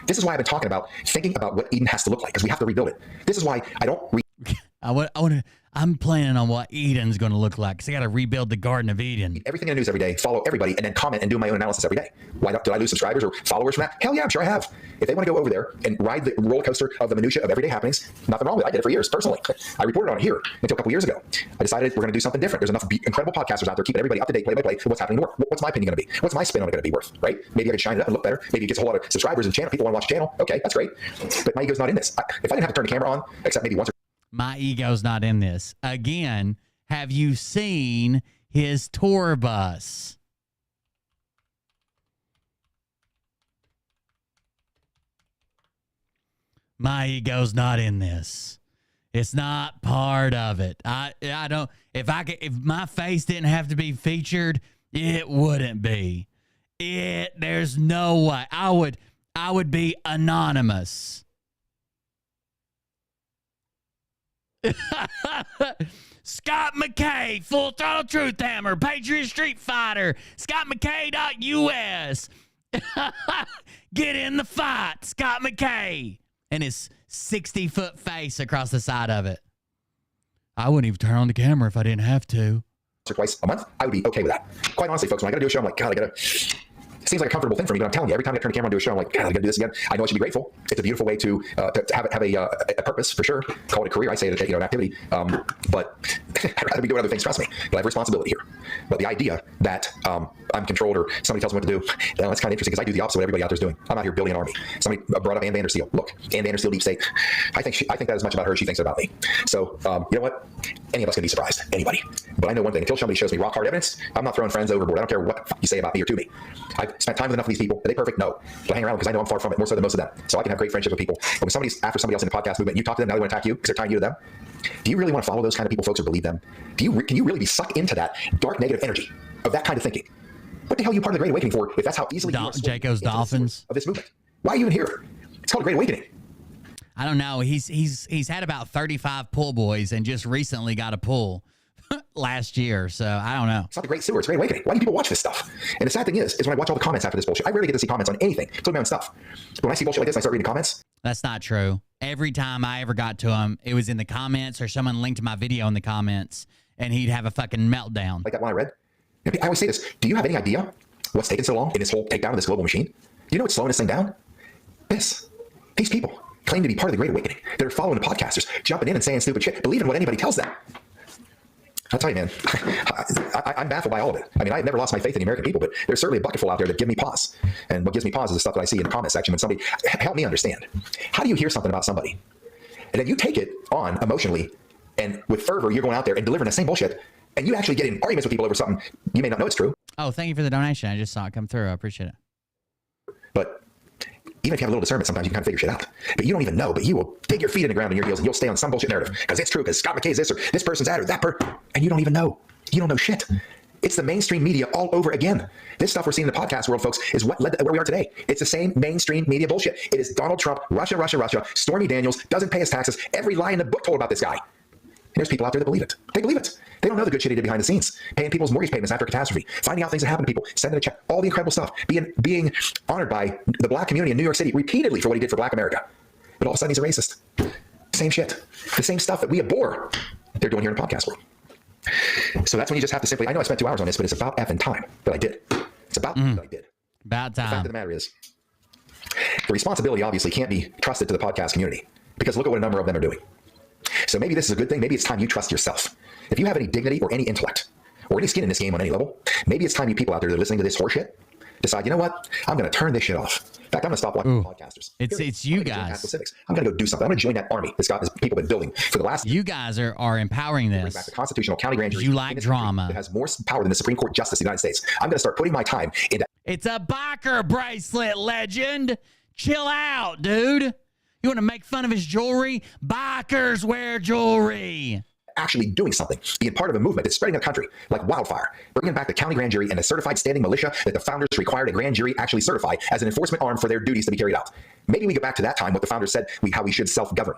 This is why I've been talking about thinking about what Eden has to look like, because we have to rebuild it. This is why I don't I'm planning on what Eden's going to look like, because I got to rebuild the Garden of Eden. Everything in the news every day, follow everybody, and then comment and do my own analysis every day. Why did I lose subscribers or followers from that? Hell yeah, I'm sure I have. If they want to go over there and ride the roller coaster of the minutia of everyday happenings, nothing wrong with it. I did it for years personally. I reported on it here until a couple years ago. I decided we're going to do something different. There's enough incredible podcasters out there keeping everybody up to date, play by play, what's happening in the world. What's my opinion going to be? What's my spin on it going to be worth? Right? Maybe I could shine it up and look better. Maybe it gets a whole lot of subscribers and channel. People want to watch the channel. Okay, that's great. But my ego's not in this. If I didn't have to turn the camera on, except maybe once or my ego's not in this. Again, have you seen his tour bus? My ego's not in this. It's not part of it. I don't. If my face didn't have to be featured, it wouldn't be. There's no way. I would be anonymous. Scott McKay, Full Throttle Truth Hammer, Patriot Street Fighter, ScottMcKay.us. Get in the fight, Scott McKay. And his 60-foot face across the side of it. I wouldn't even turn on the camera if I didn't have to. or twice a month, I would be okay with that. Quite honestly, folks, when I got to do a show, I'm like, God, I got to... It seems like a comfortable thing for me, but I'm telling you, every time I turn the camera on and do a show, I'm like, God, I got to do this again. I know I should be grateful. It's a beautiful way to have a purpose, for sure. Call it a career. I say it, an activity. But I'd rather be doing other things, trust me. But I have responsibility here. But the idea that I'm controlled or somebody tells me what to do, that's kind of interesting because I do the opposite of what everybody out there is doing. I'm out here building an army. Somebody brought up Ann Vandersteel. Look, Ann Vandersteel, Deep State. I think that as much about her as she thinks about me. So, you know what? Any of us can be surprised. Anybody. But I know one thing. Until somebody shows me rock hard evidence, I'm not throwing friends overboard. I don't care what the fuck you say about me or to me. I've spent time with enough of these people. Are they perfect? No. But I hang around because I know I'm far from it, more so than most of them. So I can have great friendship with people. But when somebody's after somebody else in the podcast movement, you talk to them, now they want to attack you because they're tying you to them. Do you really want to follow those kind of people, folks, or believe them? Can you really be sucked into that dark, negative energy of that kind of thinking? What the hell are you part of the Great Awakening for if that's how easily you are Jayco's Dolphins of this movement? Why are you even here? It's called a Great Awakening. I don't know. He's had about 35 pull boys and just recently got a pull last year. So I don't know. It's not the Great Sewer. It's Great Awakening. Why do people watch this stuff? And the sad thing is when I watch all the comments after this bullshit, I rarely get to see comments on anything, including my own stuff. But when I see bullshit like this, I start reading comments. That's not true. Every time I ever got to him, it was in the comments or someone linked my video in the comments and he'd have a fucking meltdown. Like that one I read. I always say this. Do you have any idea what's taken so long in this whole takedown of this global machine? Do you know what's slowing this thing down? These people claim to be part of the Great Awakening. They're following the podcasters, jumping in and saying stupid shit, believing what anybody tells them. I'll tell you, man, I'm baffled by all of it. I mean, I've never lost my faith in the American people, but there's certainly a bucketful out there that give me pause. And what gives me pause is the stuff that I see in the comment section when somebody, help me understand. How do you hear something about somebody and then you take it on emotionally and with fervor, you're going out there and delivering the same bullshit and you actually get in arguments with people over something you may not know it's true. Oh, thank you for the donation. I just saw it come through. I appreciate it. But even if you have a little discernment, sometimes you can kind of figure shit out. But you don't even know, but you will dig your feet in the ground in your heels and you'll stay on some bullshit narrative because it's true, because Scott McKay is this or this person's that or that and you don't even know. You don't know shit. It's the mainstream media all over again. This stuff we're seeing in the podcast world, folks, is what led to where we are today. It's the same mainstream media bullshit. It is Donald Trump, Russia, Stormy Daniels, doesn't pay his taxes. Every lie in the book told about this guy. And there's people out there that believe it. They believe it. They don't know the good shit he did behind the scenes. Paying people's mortgage payments after a catastrophe. Finding out things that happen to people. Sending a check. All the incredible stuff. Being honored by the black community in New York City repeatedly for what he did for black America. But all of a sudden he's a racist. Same shit. The same stuff that we abhor. They're doing here in the podcast world. So that's when you just have to simply, I know I spent 2 hours on this, but it's about effing time that I did. It's about that I did. About time. The fact of the matter is, the responsibility obviously can't be trusted to the podcast community because look at what a number of them are doing. So maybe this is a good thing. Maybe it's time you trust yourself. If you have any dignity or any intellect or any skin in this game on any level, maybe it's time you people out there that are listening to this horseshit decide, you know what? I'm going to turn this shit off. In fact, I'm going to stop watching podcasters. It's you guys. I'm going to go do something. I'm going to join that army that's people been building for the last. You guys are empowering this. Bring back the constitutional county grand jury. You like drama. That has more power than the Supreme Court Justice of the United States. I'm going to start putting my time into. It's a biker bracelet, legend. Chill out, dude. You want to make fun of his jewelry? Bikers wear jewelry. actually doing something, being part of a movement that's spreading the country like wildfire, bringing back the county grand jury and the certified standing militia that the founders required a grand jury actually certify as an enforcement arm for their duties to be carried out. Maybe we get back to that time, what the founders said, how we should self-govern.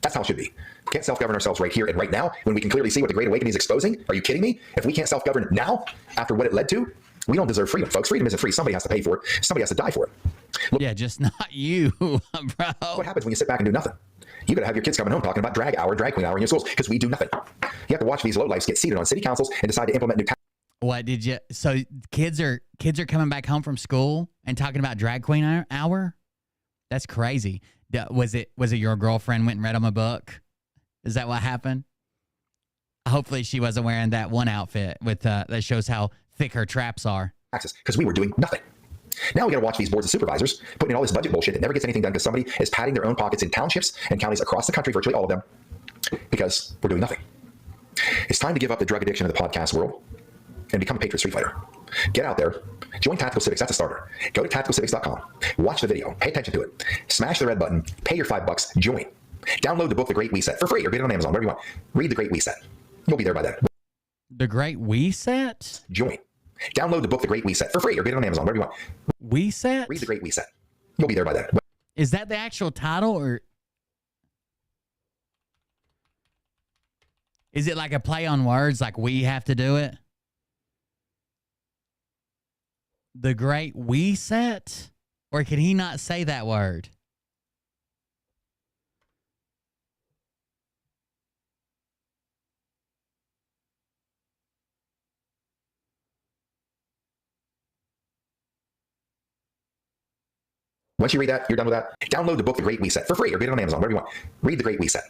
That's how it should be. We can't self-govern ourselves right here and right now when we can clearly see what the Great Awakening is exposing. Are you kidding me? If we can't self-govern now, after what it led to, we don't deserve freedom, folks. Freedom isn't free. Somebody has to pay for it. Somebody has to die for it. Look, yeah, just not you, bro. What happens when you sit back and do nothing? You got to have your kids coming home talking about drag queen hour in your schools because we do nothing. You have to watch these lowlifes get seated on city councils and decide to implement new. What did you? So kids are coming back home from school and talking about drag queen hour. That's crazy. Was it your girlfriend went and read them a book? Is that what happened? Hopefully she wasn't wearing that one outfit with that shows how thick her traps are. Because we were doing nothing. Now we got to watch these boards of supervisors putting in all this budget bullshit that never gets anything done because somebody is padding their own pockets in townships and counties across the country, virtually all of them, because we're doing nothing. It's time to give up the drug addiction of the podcast world and become a Patriot Street Fighter. Get out there. Join Tactical Civics. That's a starter. Go to tacticalcivics.com. Watch the video. Pay attention to it. Smash the red button. Pay your $5. Join. Download the book, The Great Reset, for free or get it on Amazon, whatever you want. Read The Great Reset. You'll be there by then. The Great Reset? Join. Download the book, The Great Reset, for free or get it on Amazon, whatever you want. Reset? Read The Great Reset. You'll be there by then. Is that the actual title, or is it like a play on words, like we have to do it? The Great Reset? Or can he not say that word? Once you read that, you're done with that. Download the book, The Great Reset, for free or get it on Amazon, whatever you want. Read The Great Reset.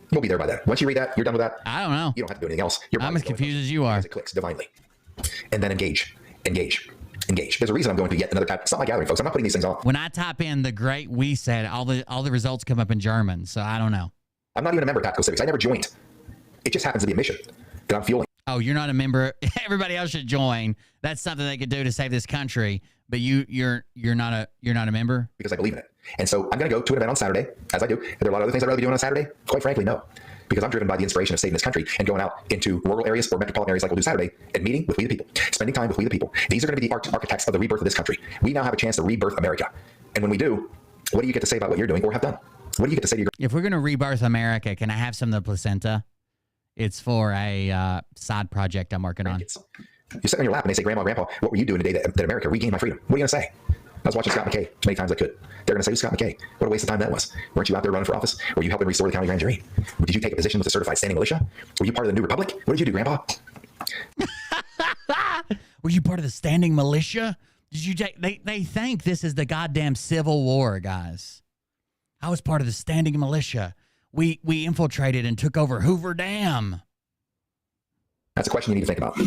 You'll be there by then. Once you read that, you're done with that. I don't know. You don't have to do anything else. I'm as confused as you are. It clicks divinely. And then engage. There's a reason I'm going to yet another type. It's not my gathering, folks. I'm not putting these things on. When I type in The Great Reset, all the results come up in German, so I don't know. I'm not even a member of Tactical Civics. I never joined. It just happens to be a mission that I'm fueling. Oh, you're not a member. Everybody else should join. That's something they could do to save this country. But you're not a member? Because I believe in it. And so I'm going to go to an event on Saturday, as I do. Are there a lot of other things I'd rather be doing on Saturday? Quite frankly, no. Because I'm driven by the inspiration of saving this country and going out into rural areas or metropolitan areas like we'll do Saturday and meeting with we the people, spending time with we the people. These are going to be the architects of the rebirth of this country. We now have a chance to rebirth America. And when we do, what do you get to say about what you're doing or have done? What do you get to say to your... If we're going to rebirth America, can I have some of the placenta? It's for a side project I'm working on. You sit on your lap and they say, Grandma, Grandpa, what were you doing today that America regained my freedom? What are you going to say? I was watching Scott McKay as many times as I could. They're going to say, Scott McKay, what a waste of time that was. Weren't you out there running for office? Were you helping restore the county grand jury? Did you take a position with the certified standing militia? Were you part of the New Republic? What did you do, Grandpa? Were you part of the standing militia? Did you take... They think this is the goddamn Civil War, guys. I was part of the standing militia. We infiltrated and took over Hoover Dam. That's a question you need to think about.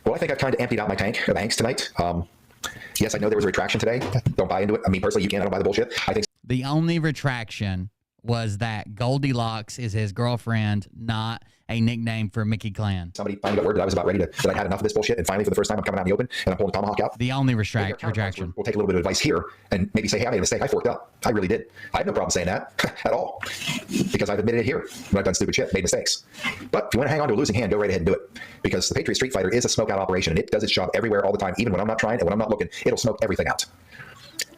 Well, I think I've kind of emptied out my tank of angst tonight. Yes, I know there was a retraction today. Don't buy into it. I mean, personally, you can't. I don't buy the bullshit. I think the only retraction was that Goldilocks is his girlfriend, not a nickname for Mickey Clan. Somebody finally got word that I was about ready to, that I had enough of this bullshit, and finally, for the first time, I'm coming out in the open, and I'm pulling the tomahawk out. The only retraction. We'll take a little bit of advice here, and maybe say, hey, I made a mistake. I forked up. I really did. I have no problem saying that at all, because I've admitted it here when I've done stupid shit, made mistakes. But if you want to hang on to a losing hand, go right ahead and do it, because the Patriot Street Fighter is a smoke out operation, and it does its job everywhere all the time, even when I'm not trying and when I'm not looking. It'll smoke everything out.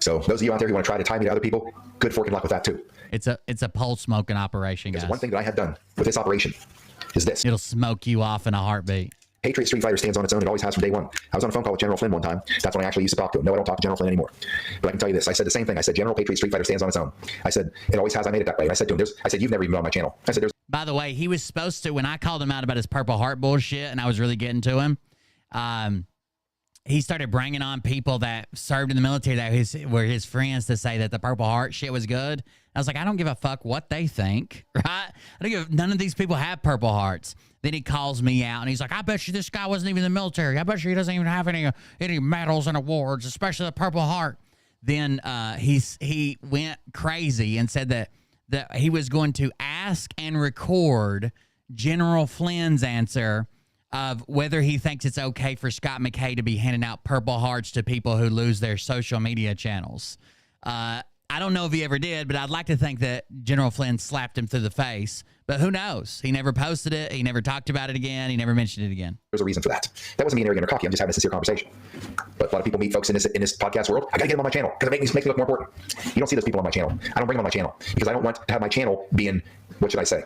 So those of you out there who want to try to tie me to other people, good fortune luck with that too. It's a pole smoking operation, guys. One thing that I have done with this operation is this. It'll smoke you off in a heartbeat. Patriot Street Fighter stands on its own. It always has from day one. I was on a phone call with General Flynn one time. That's when I actually used to talk to him. No, I don't talk to General Flynn anymore. But I can tell you this. I said the same thing. I said, General Patriot Street Fighter stands on its own. I said, it always has. I made it that way. And I said to him, I said, you've never even been on my channel. I said, By the way, he was supposed to, when I called him out about his Purple Heart bullshit and I was really getting to him, he started bringing on people that served in the military that were his friends to say that the Purple Heart shit was good. I was like, I don't give a fuck what they think, right? None of these people have Purple Hearts. Then he calls me out and he's like, I bet you this guy wasn't even in the military. I bet you he doesn't even have any medals and awards, especially the Purple Heart. Then he went crazy and said that he was going to ask and record General Flynn's answer of whether he thinks it's okay for Scott McKay to be handing out Purple Hearts to people who lose their social media channels. I don't know if he ever did, but I'd like to think that General Flynn slapped him through the face But who knows? He never posted it. He never talked about it again. He never mentioned it again. There's a reason for that. That wasn't me arrogant or cocky. I'm just having a sincere conversation. But a lot of people meet folks in this podcast world. I got to get them on my channel because it makes me look more important. You don't see those people on my channel. I don't bring them on my channel because I don't want to have my channel being, what should I say,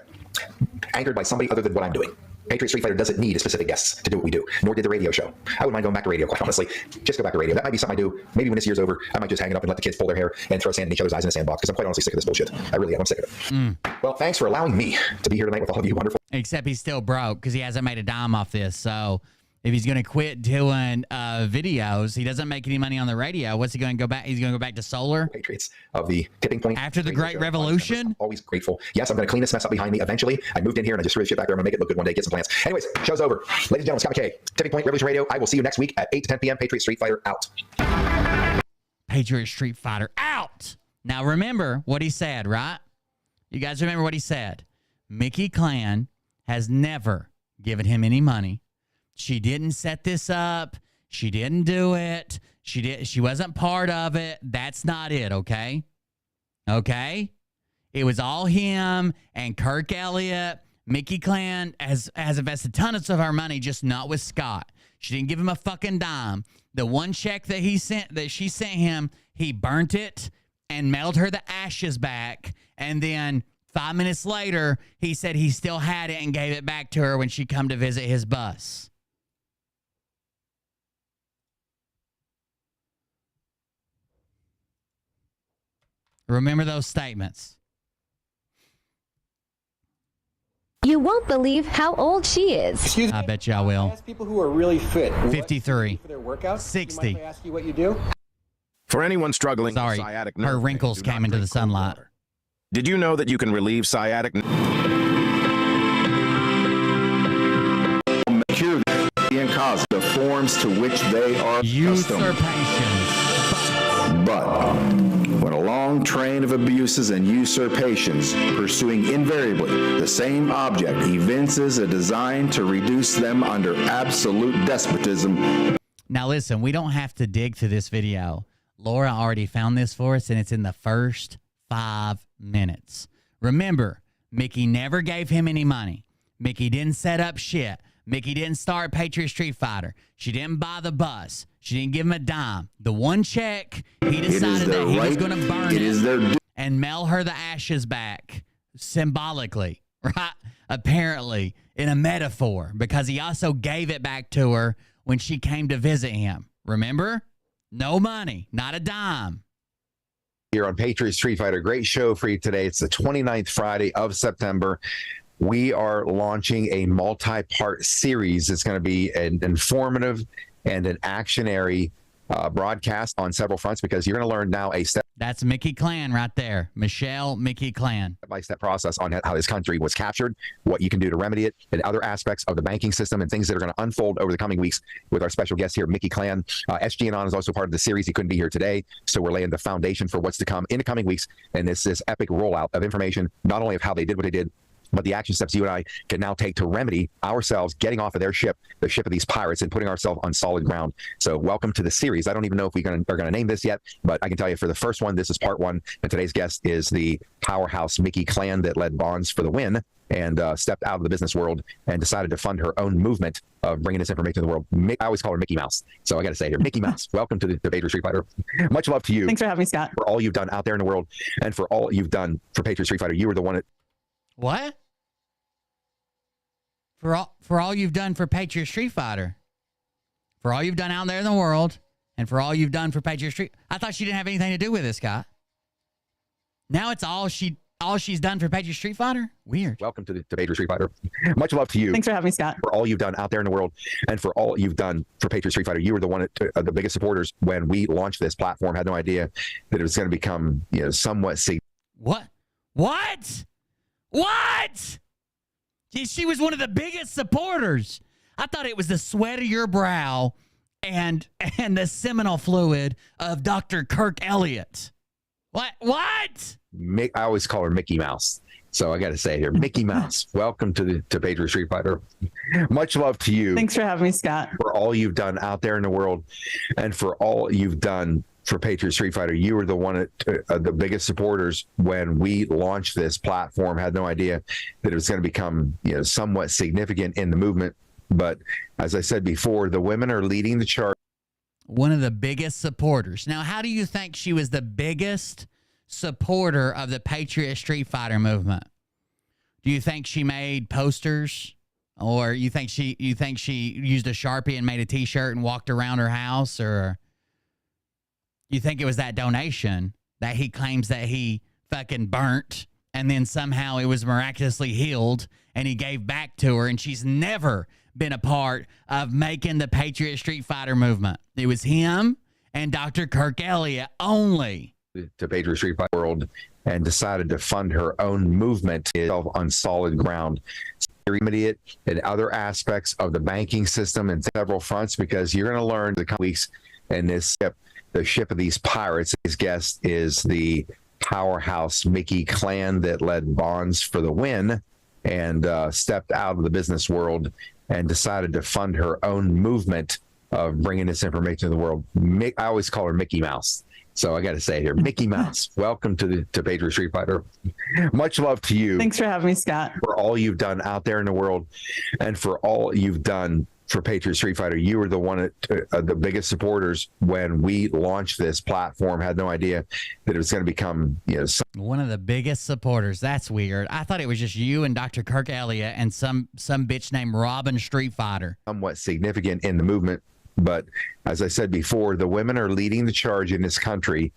anchored by somebody other than what I'm doing. Patriot Street Fighter doesn't need specific guests to do what we do, nor did the radio show. I wouldn't mind going back to radio, quite honestly. Just go back to radio. That might be something I do. Maybe when this year's over, I might just hang it up and let the kids pull their hair and throw sand in each other's eyes in a sandbox because I'm quite honestly sick of this bullshit. I really am. I'm sick of it. Well, thanks for allowing me to be here tonight with all of you wonderful. Except he's still broke because he hasn't made a dime off this. So if he's going to quit doing videos, he doesn't make any money on the radio. What's he going to go back? He's going to go back to solar? Patriots of the tipping point. After the Great Revolution? I'm always grateful. Yes, I'm going to clean this mess up behind me eventually. I moved in here and I just threw this shit back there. I'm going to make it look good one day, get some plans. Anyways, show's over. Ladies and gentlemen, Scott McKay, Tipping Point Revolution Radio. I will see you next week at 8 to 10 p.m. Patriot Street Fighter out. Patriot Street Fighter out. Now remember what he said, right? You guys remember what he said? Mickey Clan has never given him any money. She didn't set this up. She didn't do it. She wasn't part of it. That's not it, okay? Okay? It was all him and Kirk Elliott. Mickey Clan has invested tons of her money, just not with Scott. She didn't give him a fucking dime. The one check that she sent him, he burnt it and mailed her the ashes back. And then 5 minutes later, he said he still had it and gave it back to her when she come to visit his bus. Remember those statements. You won't believe how old she is. Excuse me? I bet you I will. Ask people who are really fit. 53. For their workouts. 60. You mind if I ask you what you do? For anyone struggling with sciatic nerve her wrinkles pain, do came not into the drink cold sunlight. water. Did you know that you can relieve sciatic cure and cause the forms to which they are accustomed? But when a long train of abuses and usurpations, pursuing invariably the same object, evinces a design to reduce them under absolute despotism. Now listen, we don't have to dig through this video. Laura already found this for us, and it's in the first 5 minutes. Remember, Mickey never gave him any money. Mickey didn't set up shit. Mickey didn't start Patriot Street Fighter. She didn't buy the bus. She didn't give him a dime. The one check, he decided that he was going to burn it and mail her the ashes back symbolically, right? Apparently, in a metaphor, because he also gave it back to her when she came to visit him. Remember? No money, not a dime. Here on Patriot Street Fighter. Great show for you today. It's the 29th Friday of September. We are launching a multi-part series. It's going to be an informative and an actionary broadcast on several fronts because you're going to learn now a step. That's Mickey Clan right there. Michelle Mickey Clan. Step-by-step process on how this country was captured, what you can do to remedy it, and other aspects of the banking system and things that are going to unfold over the coming weeks with our special guest here, Mickey Clan. SG Anon is also part of the series. He couldn't be here today, so we're laying the foundation for what's to come in the coming weeks. And this epic rollout of information, not only of how they did what they did, but the action steps you and I can now take to remedy ourselves, getting off of their ship, the ship of these pirates, and putting ourselves on solid ground. So welcome to the series. I don't even know if we are going to name this yet, but I can tell you for the first one, this is part one. And today's guest is the powerhouse Mickey Clan that led Bonds for the win and stepped out of the business world and decided to fund her own movement of bringing this information to the world. I always call her Mickey Mouse. So I got to say here, Mickey Mouse, welcome to the Patriot Street Fighter. Much love to you. Thanks for having me, Scott. For all you've done out there in the world and for all you've done for Patriot Street Fighter. You were the one that... What? For all you've done for Patriot Street Fighter. For all you've done out there in the world, and for all you've done for Patriot Street. I thought she didn't have anything to do with this, Scott. Now it's all she's done for Patriot Street Fighter? Weird. Welcome to the Patriot Street Fighter. Much love to you. Thanks for having me, Scott. For all you've done out there in the world, and for all you've done for Patriot Street Fighter. You were the one the biggest supporters when we launched this platform. Had no idea that it was going to become, somewhat. What? She was one of the biggest supporters. I thought it was the sweat of your brow and the seminal fluid of Dr. Kirk Elliott. What? I always call her Mickey Mouse. So I got to say here, Mickey Mouse, welcome to Patriot Street Fighter. Much love to you. Thanks for having me, Scott. For all you've done out there in the world and for all you've done for Patriot Street Fighter. You were the one the biggest supporters when we launched this platform. Had no idea that it was going to become, you know, somewhat significant in the movement. But as I said before, the women are leading the charge. One of the biggest supporters. Now, how do you think she was the biggest supporter of the Patriot Street Fighter movement? Do you think she made posters, or you think she used a Sharpie and made a T-shirt and walked around her house, or you think it was that donation that he claims that he fucking burnt and then somehow it was miraculously healed and he gave back to her, and she's never been a part of making the Patriot Street Fighter movement? It was him and Dr. Kirk Elliott only. To Patriot Street Fighter world, and decided to fund her own movement on solid ground. Immediate and other aspects of the banking system and several fronts, because you're going to learn the coming weeks. And this ship, the ship of these pirates, his guest is the powerhouse Mickey Clan that led Bonds for the win and stepped out of the business world and decided to fund her own movement of bringing this information to the world. I always call her Mickey Mouse. So I got to say it here, Mickey Mouse, welcome to Patriot Street Fighter. Much love to you. Thanks for having me, Scott. For all you've done out there in the world, and for all you've done for Patriot Street Fighter. You were the one the biggest supporters when we launched this platform. Had no idea that it was going to become, you know, one of the biggest supporters. That's weird. I thought it was just you and Dr. Kirk Elliott and some bitch named Robin Street Fighter. Somewhat significant in the movement. But as I said before, the women are leading the charge in this country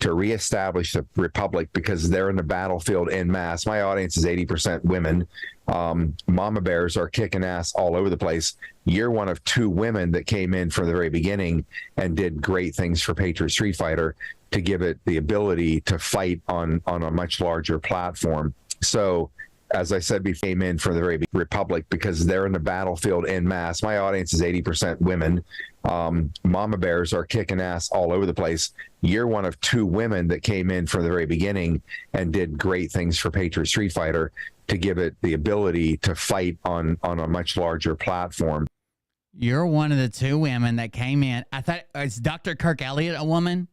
to reestablish the republic, because they're in the battlefield en masse. My audience is 80% women. Mama bears are kicking ass all over the place. You're one of two women that came in from the very beginning and did great things for Patriot Street Fighter to give it the ability to fight on a much larger platform. So, as I said, we came in from the very republic, because they're in the battlefield en masse. My audience is 80% women. Mama bears are kicking ass all over the place. You're one of two women that came in from the very beginning and did great things for Patriot Street Fighter to give it the ability to fight on a much larger platform. You're one of the two women that came in. I thought, is Dr. Kirk Elliott a woman?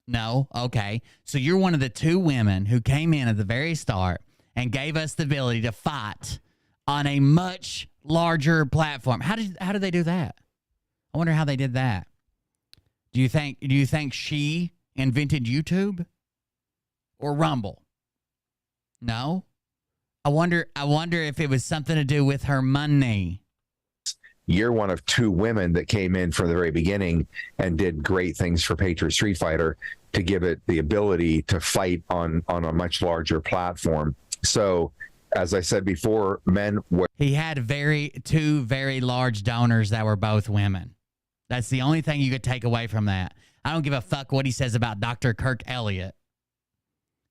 No? Okay. So you're one of the two women who came in at the very start and gave us the ability to fight on a much larger platform. How did they do that? I wonder how they did that. Do you think she invented YouTube or Rumble? No. I wonder if it was something to do with her money. You're one of two women that came in from the very beginning and did great things for Patriot Street Fighter to give it the ability to fight on a much larger platform. So, as I said before, men were... He had two very large donors that were both women. That's the only thing you could take away from that. I don't give a fuck what he says about Dr. Kirk Elliott.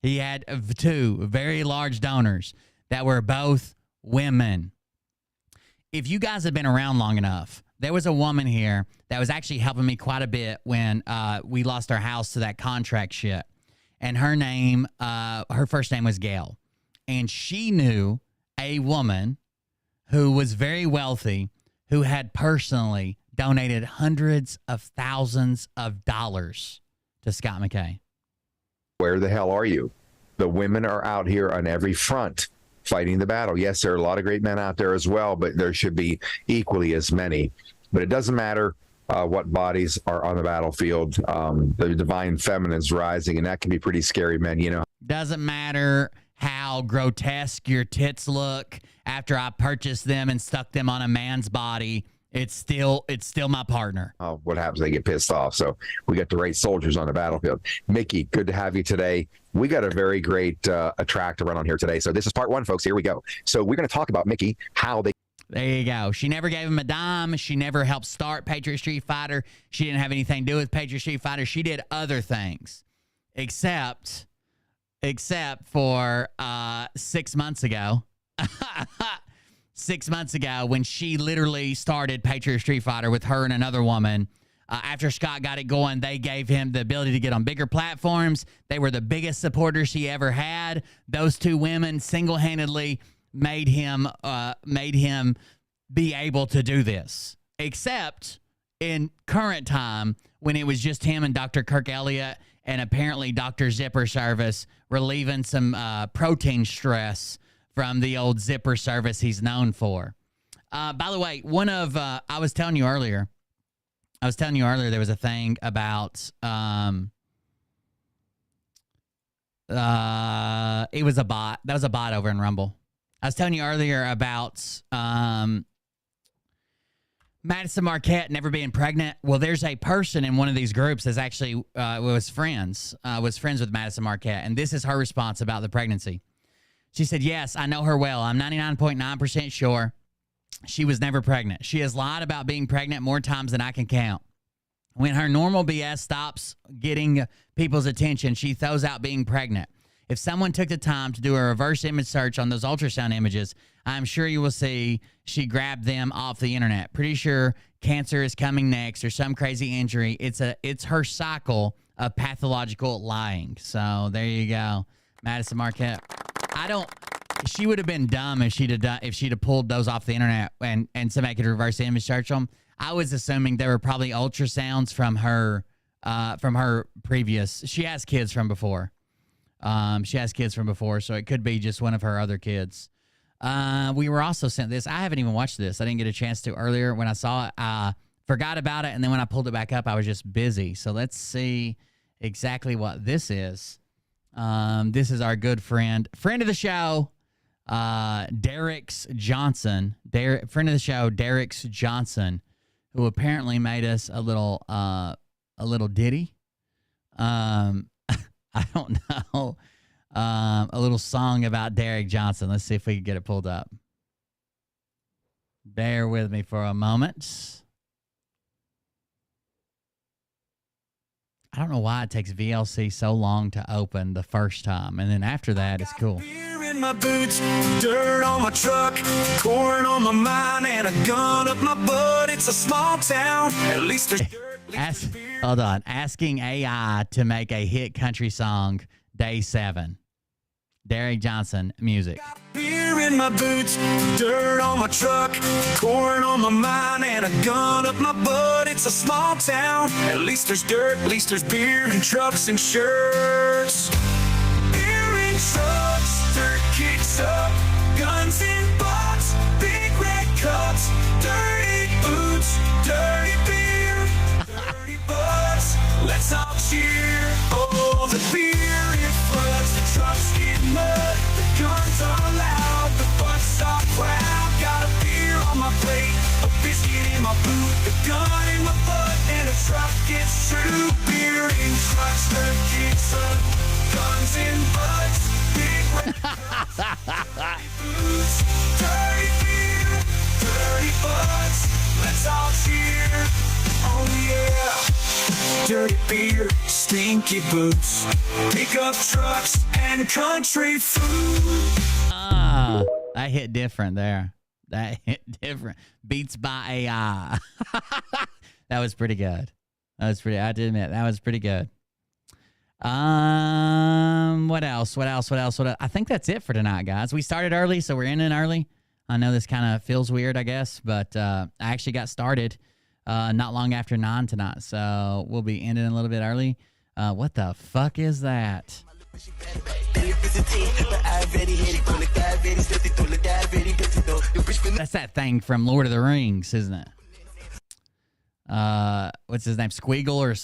He had two very large donors that were both women. If you guys have been around long enough, there was a woman here that was actually helping me quite a bit when we lost our house to that contract shit. And her first name was Gail. And she knew a woman who was very wealthy, who had personally donated hundreds of thousands of dollars to Scott McKay. Where the hell are you? The women are out here on every front fighting the battle. Yes, there are a lot of great men out there as well, but there should be equally as many. But it doesn't matter what bodies are on the battlefield. The divine feminine's rising, and that can be pretty scary, men. You know, doesn't matter how grotesque your tits look after I purchased them and stuck them on a man's body. It's still my partner. What happens? They get pissed off. So we got the right soldiers on the battlefield. Mickey, good to have you today. We got a very great track to run on here today. So this is part one, folks. Here we go. So we're going to talk about Mickey, how they... There you go. She never gave him a dime. She never helped start Patriot Street Fighter. She didn't have anything to do with Patriot Street Fighter. She did other things, except for 6 months ago. 6 months ago, when she literally started Patriot Street Fighter with her and another woman. After Scott got it going, they gave him the ability to get on bigger platforms. They were the biggest supporters he ever had. Those two women single-handedly made him be able to do this. Except in current time, when it was just him and Dr. Kirk Elliott and apparently Dr. Zipper Service relieving some protein stress from the old Zipper Service he's known for. By the way, I was telling you earlier there was a thing about it was a bot. That was a bot over in Rumble. I was telling you earlier about Madison Marquette never being pregnant. Well, there's a person in one of these groups that's actually was friends with Madison Marquette, and this is her response about the pregnancy. She said, "Yes, I know her well. I'm 99.9% sure she was never pregnant. She has lied about being pregnant more times than I can count. When her normal BS stops getting people's attention, she throws out being pregnant. If someone took the time to do a reverse image search on those ultrasound images, I'm sure you will see she grabbed them off the internet. Pretty sure cancer is coming next or some crazy injury. It's her cycle of pathological lying." So there you go, Madison Marquette. She would have been dumb if she'd have pulled those off the internet and somebody could reverse image search them. I was assuming there were probably ultrasounds from her previous. She has kids from before. So it could be just one of her other kids. We were also sent this. I haven't even watched this. I didn't get a chance to earlier when I saw it. I forgot about it, and then when I pulled it back up, I was just busy. So let's see exactly what this is. This is our good friend of the show, Derek's Johnson. Friend of the show, Derek's Johnson, who apparently made us a little ditty. I don't know. A little song about Derek Johnson. Let's see if we can get it pulled up. Bear with me for a moment. I don't know why it takes VLC so long to open the first time, and then after that, it's cool. In my boots, dirt on my truck, corn on my mind, and a gun up my butt. It's a small town. At least there's dirt. Hold on. Asking AI to make a hit country song, day 7. Derek Johnson, music. Beer in my boots, dirt on my truck, corn on my mind, and a gun up my butt. It's a small town. At least there's dirt, at least there's beer and trucks and shirts. Beer and trucks, dirt kicks up, guns and butts, big red cups, dirty boots, dirty beer, dirty butts. Let's all cheer. Oh, the beer it floods, the trucks get mud, the guns are loud, the butts are proud. Got a beer on my plate, a biscuit in my boot, the gun in my butt, and a truck gets true. Beer and trucks, the kicks up, guns and butts, big red cups, dirty boots, dirty beer, dirty butts. Let's all cheer. Oh yeah. Dirty beer, stinky boots, pickup trucks, and country food. That hit different there. That hit different. Beats by AI. That was pretty good. I have to admit, that was pretty good. What else? I think that's it for tonight, guys. We started early, so we're ending early. I know this kind of feels weird, I guess, but I actually got started not long after 9 tonight, so we'll be ending a little bit early. What the fuck is that? That's that thing from Lord of the Rings, isn't it? What's his name? Squeagle or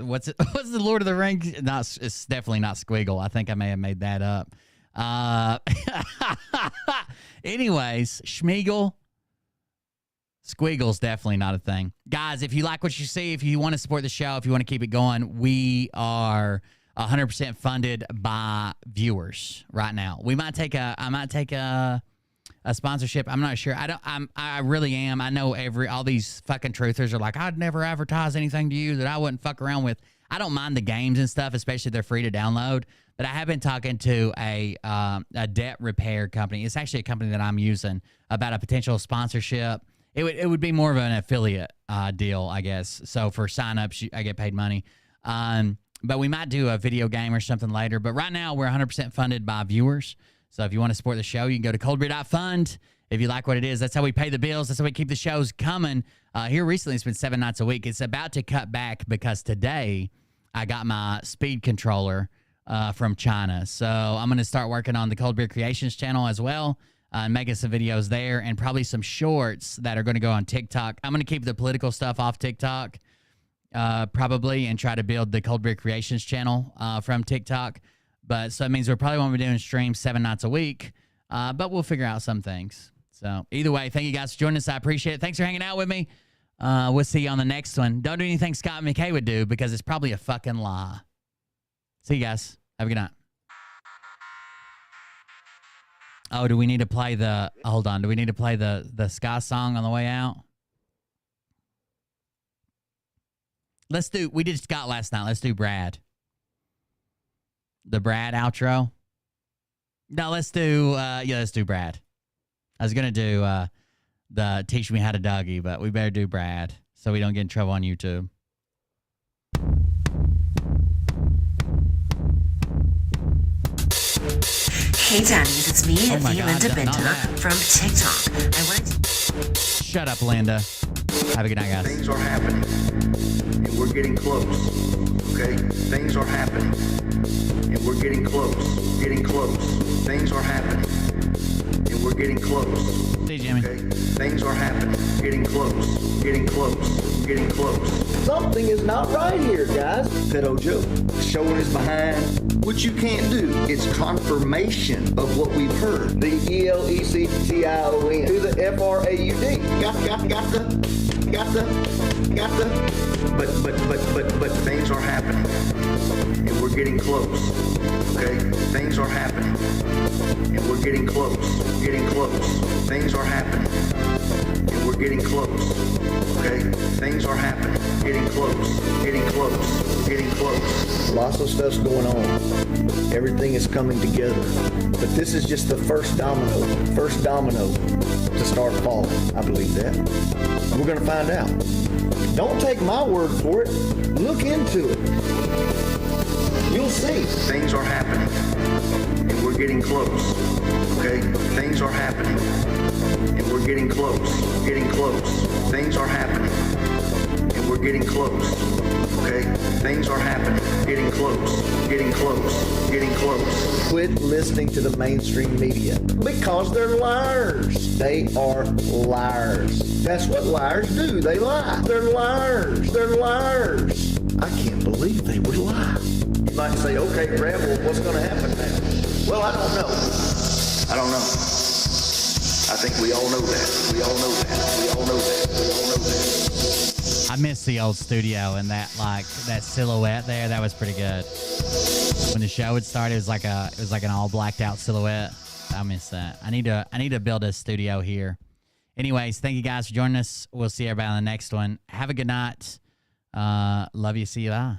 what's the Lord of the Rings? It's definitely not Squeagle. I think I may have made that up. Anyways, Schmeagle. Squiggle's definitely not a thing. Guys, if you like what you see, if you want to support the show, if you want to keep it going, we are 100% funded by viewers right now. I might take a sponsorship. I'm not sure. I really am. I know all these fucking truthers are like, I'd never advertise anything to you that I wouldn't fuck around with. I don't mind the games and stuff, especially if they're free to download. But I have been talking to a debt repair company. It's actually a company that I'm using about a potential sponsorship. It would be more of an affiliate deal, I guess. So for signups, I get paid money. But we might do a video game or something later. But right now, we're 100% funded by viewers. So if you want to support the show, you can go to coldbeer.fund If you like what it is, that's how we pay the bills. That's how we keep the shows coming. Here recently, it's been 7 nights a week. It's about to cut back because today I got my speed controller from China. So I'm going to start working on the Cold Beer Creations channel as well, and making some videos there, and probably some shorts that are going to go on TikTok. I'm going to keep the political stuff off TikTok, probably, and try to build the Cold Beer Creations channel from TikTok. But so it means we're probably won't be doing streams 7 nights a week, but we'll figure out some things. So either way, thank you guys for joining us. I appreciate it. Thanks for hanging out with me. We'll see you on the next one. Don't do anything Scott McKay would do, because it's probably a fucking lie. See you guys. Have a good night. Oh, do we need to play the... Hold on. Do we need to play the Sky song on the way out? Let's do... We did Scott last night. Let's do Brad. The Brad outro. No, let's do... let's do Brad. I was going to do the Teach Me How to Dougie, but we better do Brad so we don't get in trouble on YouTube. Hey Danny's, it's me, Linda Bender from TikTok. I wanted to... Shut up, Linda. Have a good night, guys. Things are happening, and we're getting close. Okay? Things are happening, and we're getting close. Getting close. Things are happening, and we're getting close. See you, Jimmy. Okay? Things are happening. Getting close. Getting close. Getting close. Something is not right here, guys. Pedo Joe showing his behind, which you can't do. It's confirmation of what we've heard. The ELECTION to the FRAUD. Got the. But things are happening, and we're getting close. Okay, things are happening, and we're getting close. Getting close. Things are happening, and we're getting close. Okay, things are happening. Getting close. Getting close. Getting close. Lots of stuff's going on. Everything is coming together. But this is just the first domino to start falling. I believe that. We're going to find out. Don't take my word for it. Look into it. You'll see. Things are happening, and we're getting close. Okay? Things are happening, and we're getting close. Getting close. Things are happening, and we're getting close. Okay? Things are happening. Getting close. Getting close. Getting close. Quit listening to the mainstream media because they're liars. They are liars. That's what liars do. They lie. They're liars. They're liars. I can't believe they would lie. You might say, okay, Brad, well, what's going to happen now? Well, I don't know. I don't know. I think we all know that. We all know that. We all know that. We all know that. I miss the old studio and that silhouette there. That was pretty good. When the show would start, it was like an all blacked out silhouette. I miss that. I need to build a studio here. Anyways, thank you guys for joining us. We'll see everybody on the next one. Have a good night. Love you. See you. Bye.